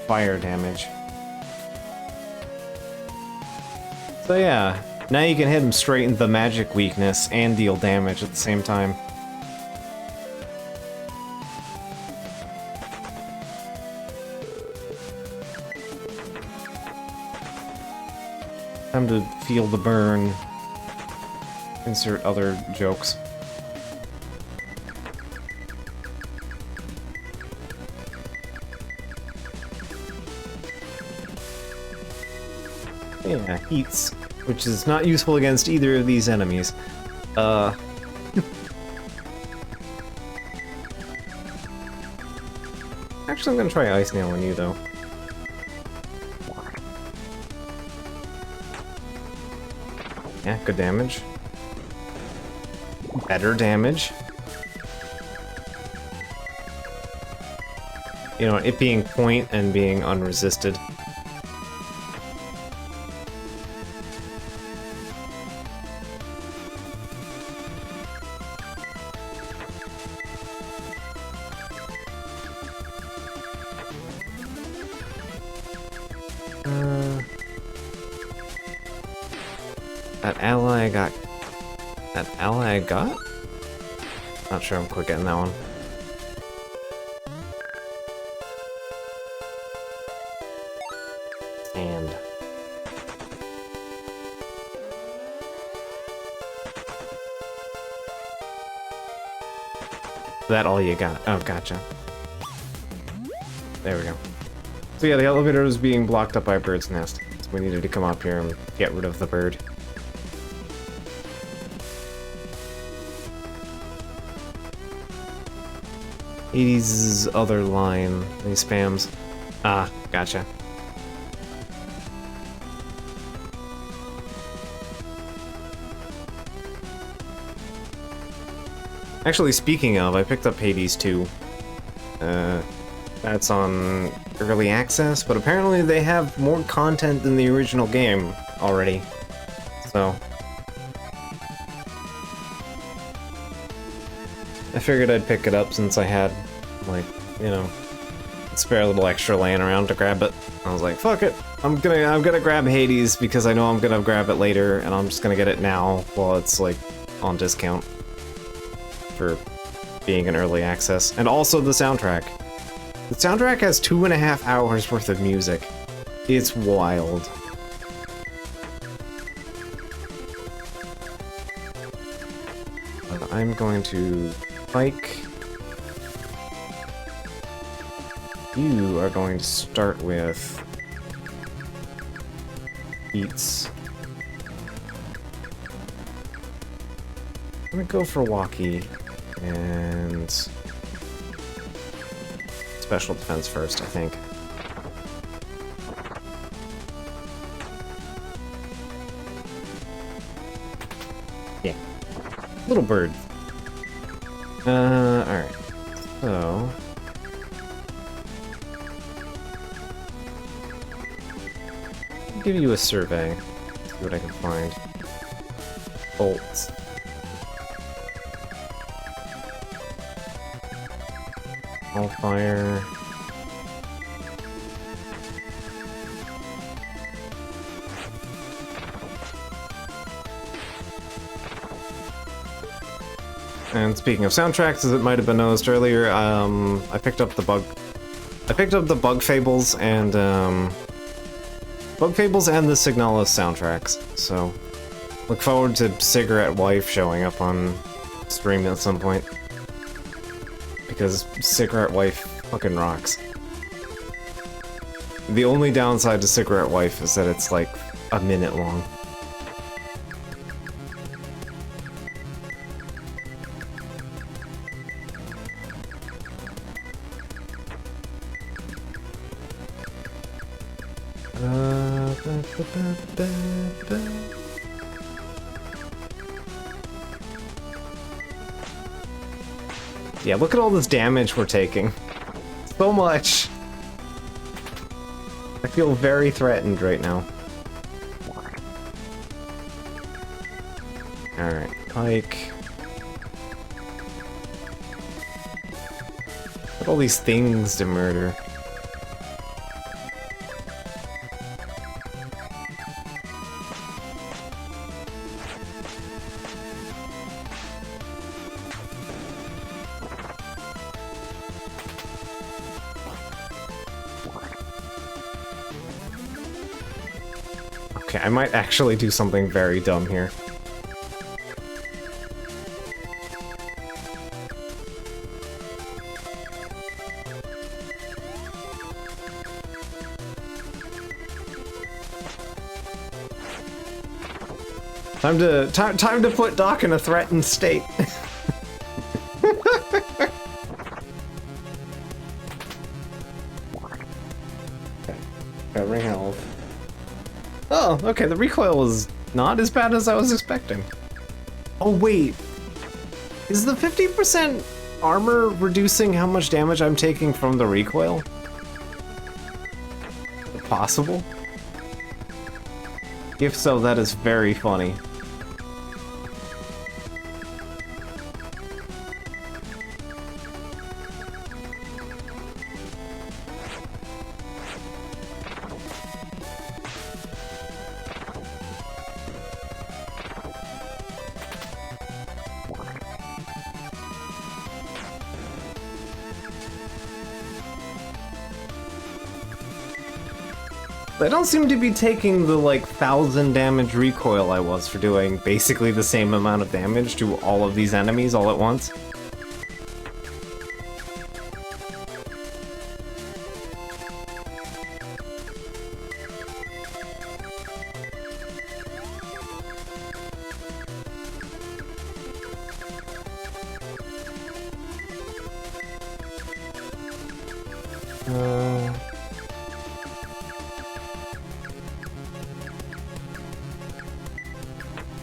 fire damage. So yeah, now you can hit him straight into the magic weakness and deal damage at the same time. Time to feel the burn. Insert other jokes. Yeah, heats, which is not useful against either of these enemies. Actually, I'm gonna try Ice Nail on you, though. Yeah, good damage. Better damage. You know, it being point and being unresisted. That ally I got? Not sure I'm quick getting that one. And that all you got? Oh, gotcha. There we go. So yeah, the elevator was being blocked up by a bird's nest. So we needed to come up here and get rid of the bird. Hades' other line, he spams. Ah, gotcha. Actually, speaking of, I picked up Hades 2. That's on early access, but apparently they have more content than the original game already. So I figured I'd pick it up since I had, like, you know, a spare little extra laying around to grab it. I was like, fuck it. I'm gonna grab Hades because I know I'm gonna grab it later, and I'm just gonna get it now while it's like on discount for being an early access. And also the soundtrack. The soundtrack has 2.5 hours worth of music. It's wild. I'm going to Pike. You are going to start with Beats. I'm gonna go for Walkie and special defense first, I think. Yeah. Little bird. Alright. So I'll give you a survey. See what I can find. Bolts. All fire. And speaking of soundtracks, as it might have been noticed earlier, I picked up the Bug Fables and the Signalis soundtracks. So look forward to Cigarette Wife showing up on stream at some point. Because Cigarette Wife fucking rocks. The only downside to Cigarette Wife is that it's like a minute long. Yeah, look at all this damage we're taking. So much. I feel very threatened right now. Alright, Pike. Look at all these things to murder. Okay, I might actually do something very dumb here. Time to put Doc in a threatened state. Got ring health. Oh, okay, the recoil was not as bad as I was expecting. Oh wait, is the 50% armor reducing how much damage I'm taking from the recoil? Possible? If so, that is very funny. I don't seem to be taking the, like, 1,000 damage recoil I was for doing basically the same amount of damage to all of these enemies all at once.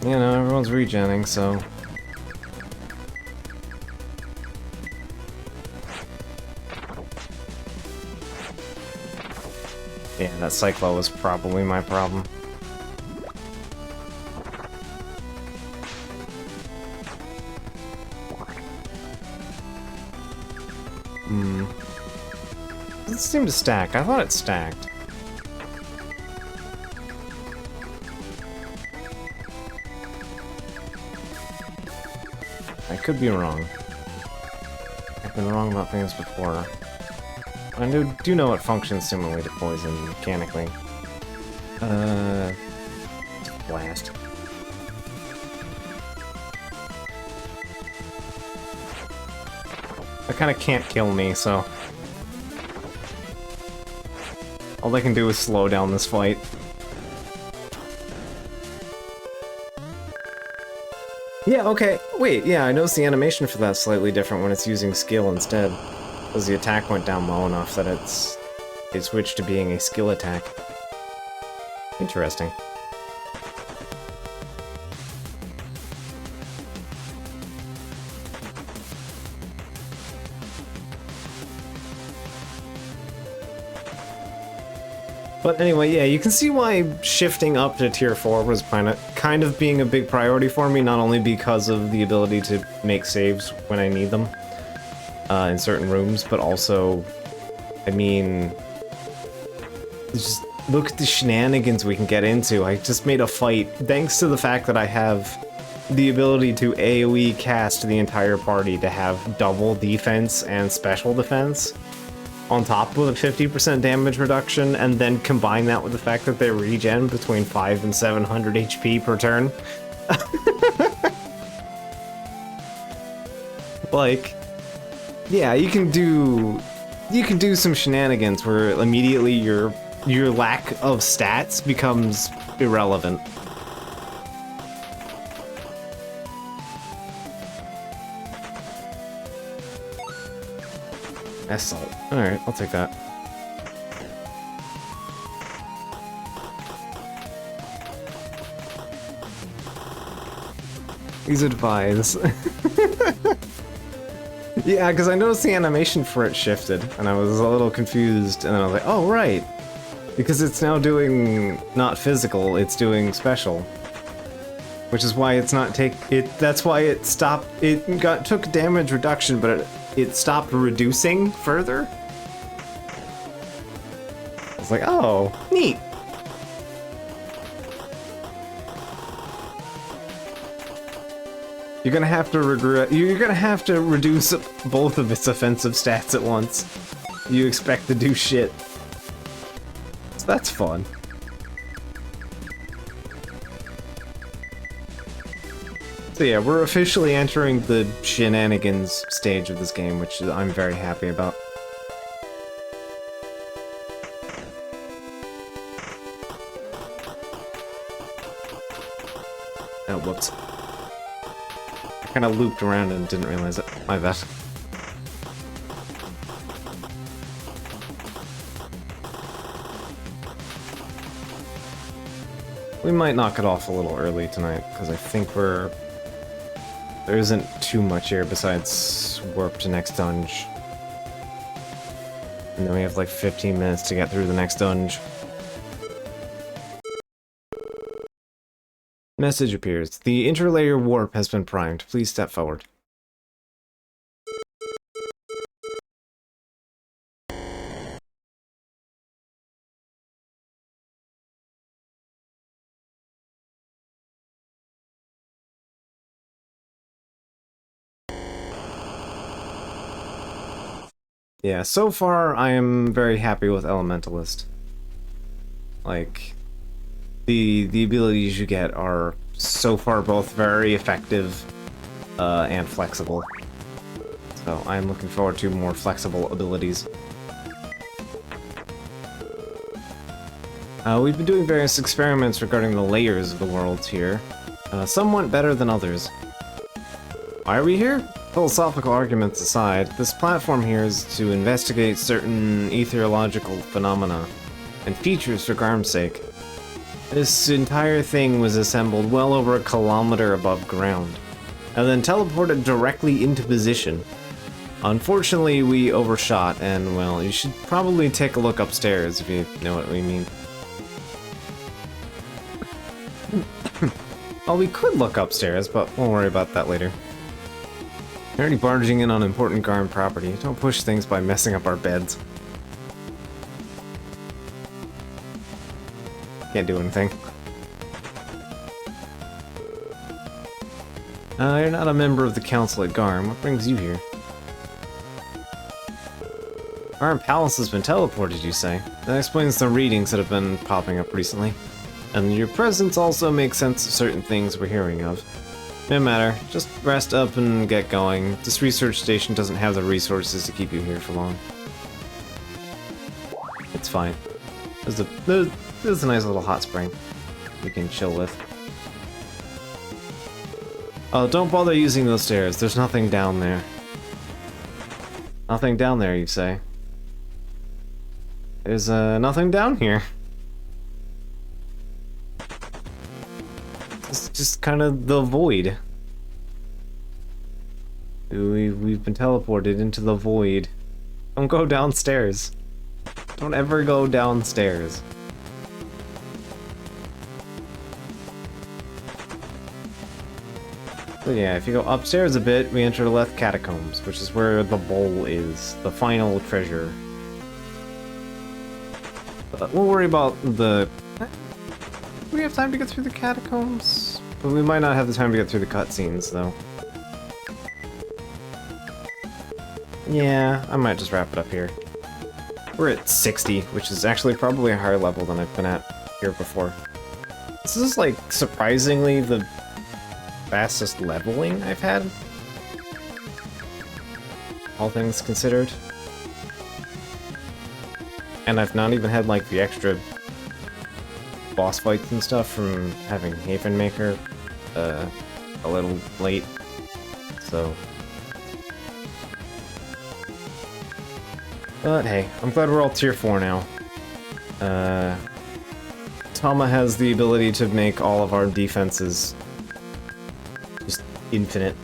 You know, everyone's regenning, so... Yeah, that Cyclo was probably my problem. Doesn't seem to stack. I thought it stacked. I could be wrong. I've been wrong about things before. I do know it functions similarly to poison mechanically. Blast. That kinda can't kill me, so... all they can do is slow down this fight. Yeah, okay. Wait, yeah, I noticed the animation for that's slightly different when it's using skill instead. Because the attack went down low enough that it switched to being a skill attack. Interesting. But anyway, yeah, you can see why shifting up to tier 4 was kind of being a big priority for me, not only because of the ability to make saves when I need them in certain rooms, but also, I mean, just look at the shenanigans we can get into. I just made a fight, thanks to the fact that I have the ability to AoE cast the entire party to have double defense and special defense, on top of a 50% damage reduction, and then combine that with the fact that they regen between 500 and 700 HP per turn. Like, yeah, you can do some shenanigans where immediately your lack of stats becomes irrelevant. Assault. Alright, I'll take that. Please advise. Yeah, because I noticed the animation for it shifted, and I was a little confused, and then I was like, oh, right! Because it's now doing not physical, it's doing special. which is why it's not that's why it stopped. Took damage reduction, but it stopped reducing further. I was like, oh, neat. You're gonna have to You're gonna have to reduce both of its offensive stats at once. You expect to do shit. So that's fun. So yeah, we're officially entering the shenanigans stage of this game, which I'm very happy about. Oh, whoops. I kind of looped around and didn't realize it. My bad. We might knock it off a little early tonight, because I think there isn't too much here besides warp to next dungeon. And then we have like 15 minutes to get through the next dungeon. Message appears. The interlayer warp has been primed. Please step forward. Yeah, so far I am very happy with Elementalist. Like, the abilities you get are so far both very effective and flexible. So I'm looking forward to more flexible abilities. We've been doing various experiments regarding the layers of the worlds here. Some went better than others. Why are we here? Philosophical arguments aside, this platform here is to investigate certain ethereological phenomena and features for Garm's sake. This entire thing was assembled well over a kilometer above ground, and then teleported directly into position. Unfortunately, we overshot, and well, you should probably take a look upstairs if you know what we mean. Well, we could look upstairs, but we'll worry about that later. You're already barging in on important Garm property. Don't push things by messing up our beds. Can't do anything. You're not a member of the council at Garm. What brings you here? Garm Palace has been teleported, you say? That explains the readings that have been popping up recently. And your presence also makes sense of certain things we're hearing of. No matter, just rest up and get going. This research station doesn't have the resources to keep you here for long. It's fine. There's a nice little hot spring we can chill with. Oh, don't bother using those stairs. There's nothing down there. Nothing down there, you say? There's nothing down here. It's just kind of the void. We've been teleported into the void. Don't go downstairs. Don't ever go downstairs. So yeah, if you go upstairs a bit, we enter Leth Catacombs, which is where the bowl is, the final treasure. But we'll worry about the... Do we have time to get through the catacombs? But we might not have the time to get through the cutscenes, though. Yeah, I might just wrap it up here. We're at 60, which is actually probably a higher level than I've been at here before. This is, like, surprisingly the fastest leveling I've had. All things considered. And I've not even had, like, the extra boss fights and stuff from having Haven Maker a little late. So... But hey, I'm glad we're all tier 4 now. Tama has the ability to make all of our defenses just infinite.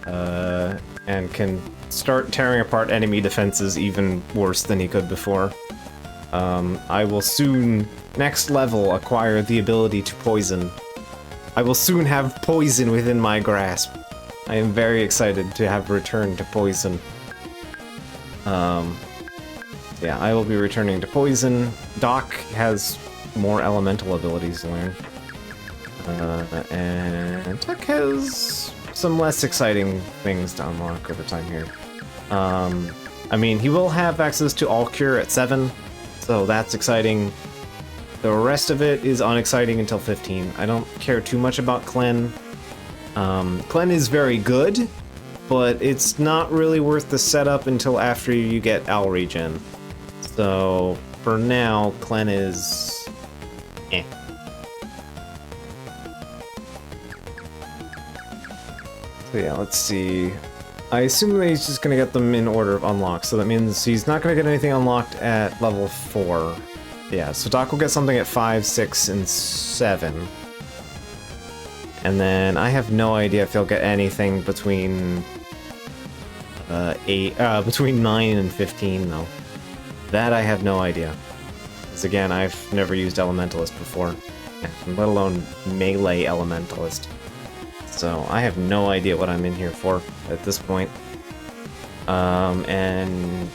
And can start tearing apart enemy defenses even worse than he could before. I will soon, next level, acquire the ability to poison. I will soon have poison within my grasp. I am very excited to have returned to poison. Yeah, I will be returning to poison. Doc has more elemental abilities to learn. And Tuck has some less exciting things to unlock over time here. I mean, he will have access to All Cure at 7, so that's exciting. The rest of it is unexciting until 15. I don't care too much about Clen. Clen is very good, but it's not really worth the setup until after you get Al Regen. So, for now, Clen is... eh. So yeah, let's see. I assume that he's just gonna get them in order of unlock, so that means he's not gonna get anything unlocked at level 4. Yeah, so Doc will get something at 5, 6, and 7. And then I have no idea if he'll get anything between between 9 and 15 though. That I have no idea. Because again, I've never used Elementalist before, let alone Melee Elementalist. So I have no idea what I'm in here for at this point. And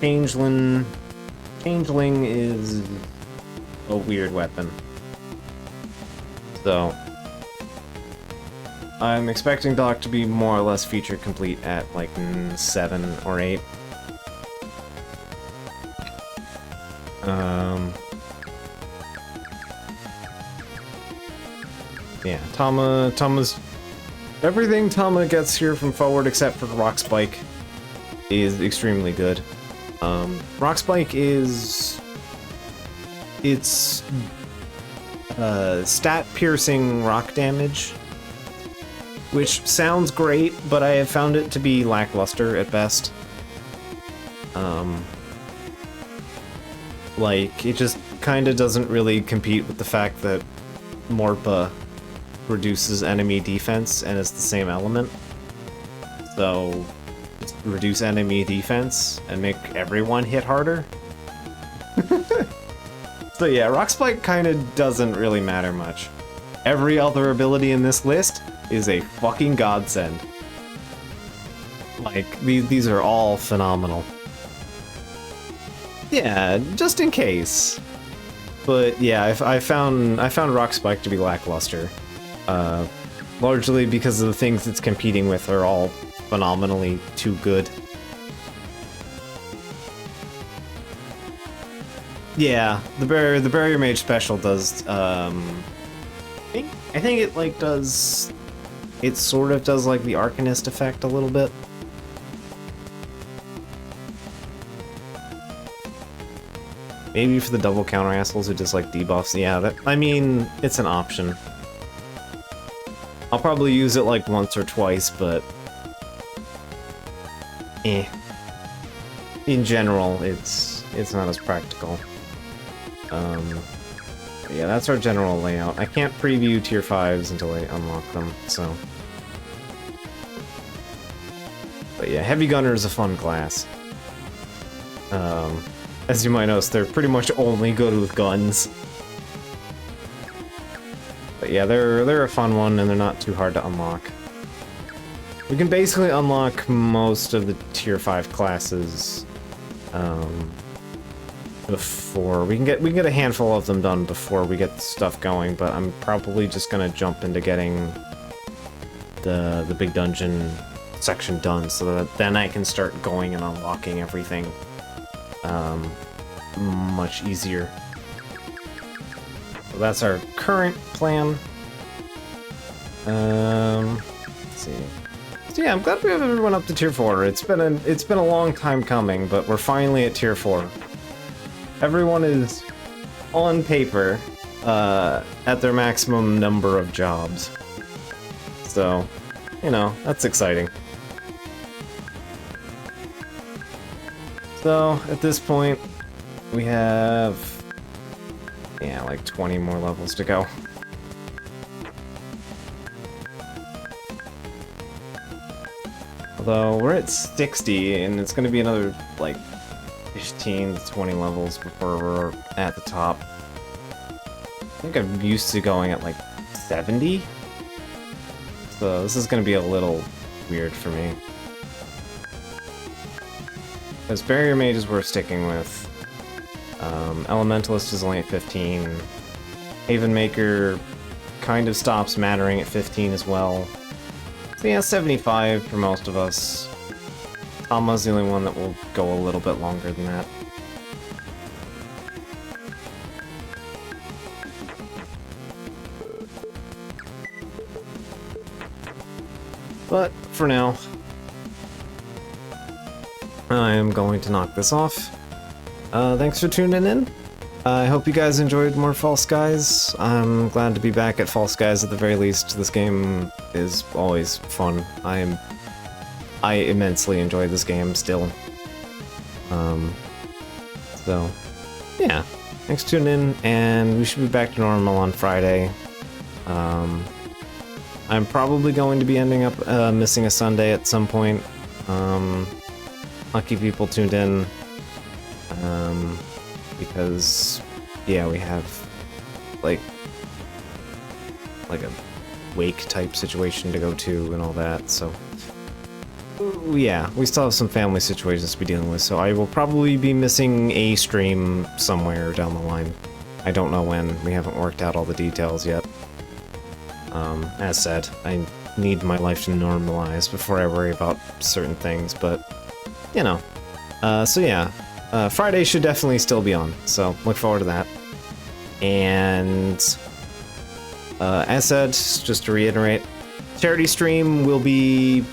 Changeling is a weird weapon. So I'm expecting Doc to be more or less feature complete at like 7 or 8. Yeah, Tama's... everything Tama gets here from forward except for Rock Spike is extremely good. Rock Spike is... it's... stat-piercing rock damage, which sounds great, but I have found it to be lackluster at best. Like, it just kinda doesn't really compete with the fact that Morpa reduces enemy defense and it's the same element. So, just reduce enemy defense and make everyone hit harder. So yeah, Rock Spike kinda doesn't really matter much. Every other ability in this list is a fucking godsend. Like, these are all phenomenal. Yeah, just in case. But yeah, I found Rock Spike to be lackluster. Largely because of the things it's competing with are all phenomenally too good. Yeah, the Barrier Mage special does, I think it like does, it sort of does like the Arcanist effect a little bit. Maybe for the double counter assholes who just like debuffs, yeah, that, I mean, it's an option. I'll probably use it like once or twice, but... eh. In general, it's not as practical. Yeah, that's our general layout. I can't preview tier 5s until I unlock them, so... But yeah, Heavy Gunner is a fun class. As you might notice, they're pretty much only good with guns. But yeah, they're a fun one, and they're not too hard to unlock. We can basically unlock most of the tier 5 classes before we can get a handful of them done before we get stuff going. But I'm probably just gonna jump into getting the big dungeon section done, so that then I can start going and unlocking everything much easier. So that's our current plan. Let's see. So yeah, I'm glad we have everyone up to tier 4. It's been a long time coming, but we're finally at tier 4. Everyone is on paper at their maximum number of jobs. So, you know, that's exciting. So, at this point, we have, yeah, like 20 more levels to go. Although, we're at 60, and it's gonna be another, like, 15 to 20 levels before we're at the top. I think I'm used to going at, like, 70. So this is going to be a little weird for me. Because Barrier Mage is worth sticking with. Elementalist is only at 15. Haven Maker kind of stops mattering at 15 as well. So yeah, 75 for most of us. Tama's the only one that will go a little bit longer than that. But for now, I am going to knock this off. Thanks for tuning in. I hope you guys enjoyed more Fall Skies. I'm glad to be back at Fall Skies at the very least. This game is always fun. I immensely enjoy this game still. So, yeah. Thanks for tuning in, and we should be back to normal on Friday. I'm probably going to be ending up missing a Sunday at some point. I'll keep people tuned in. Because, yeah, we have, like a wake type situation to go to and all that, so yeah, we still have some family situations to be dealing with, so I will probably be missing a stream somewhere down the line. I don't know when. We haven't worked out all the details yet. As said, I need my life to normalize before I worry about certain things, but, you know. So yeah, Friday should definitely still be on, so look forward to that. And as said, just to reiterate, charity stream will be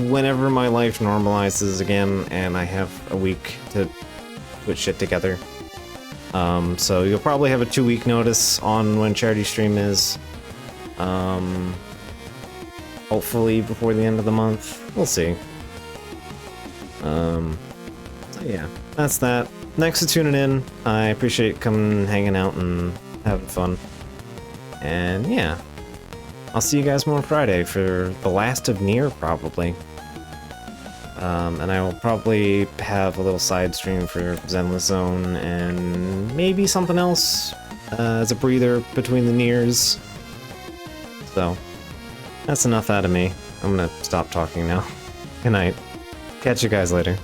whenever my life normalizes again and I have a week to put shit together. So you'll probably have a 2-week notice on when charity stream is. Hopefully before the end of the month. We'll see. So yeah, that's that. Thanks for tuning in. I appreciate coming and hanging out and having fun. And yeah, I'll see you guys more Friday for the last of Nier, probably. And I will probably have a little side stream for Zenless Zone and maybe something else as a breather between the Niers. So, that's enough out of me. I'm gonna stop talking now. Good night. Catch you guys later.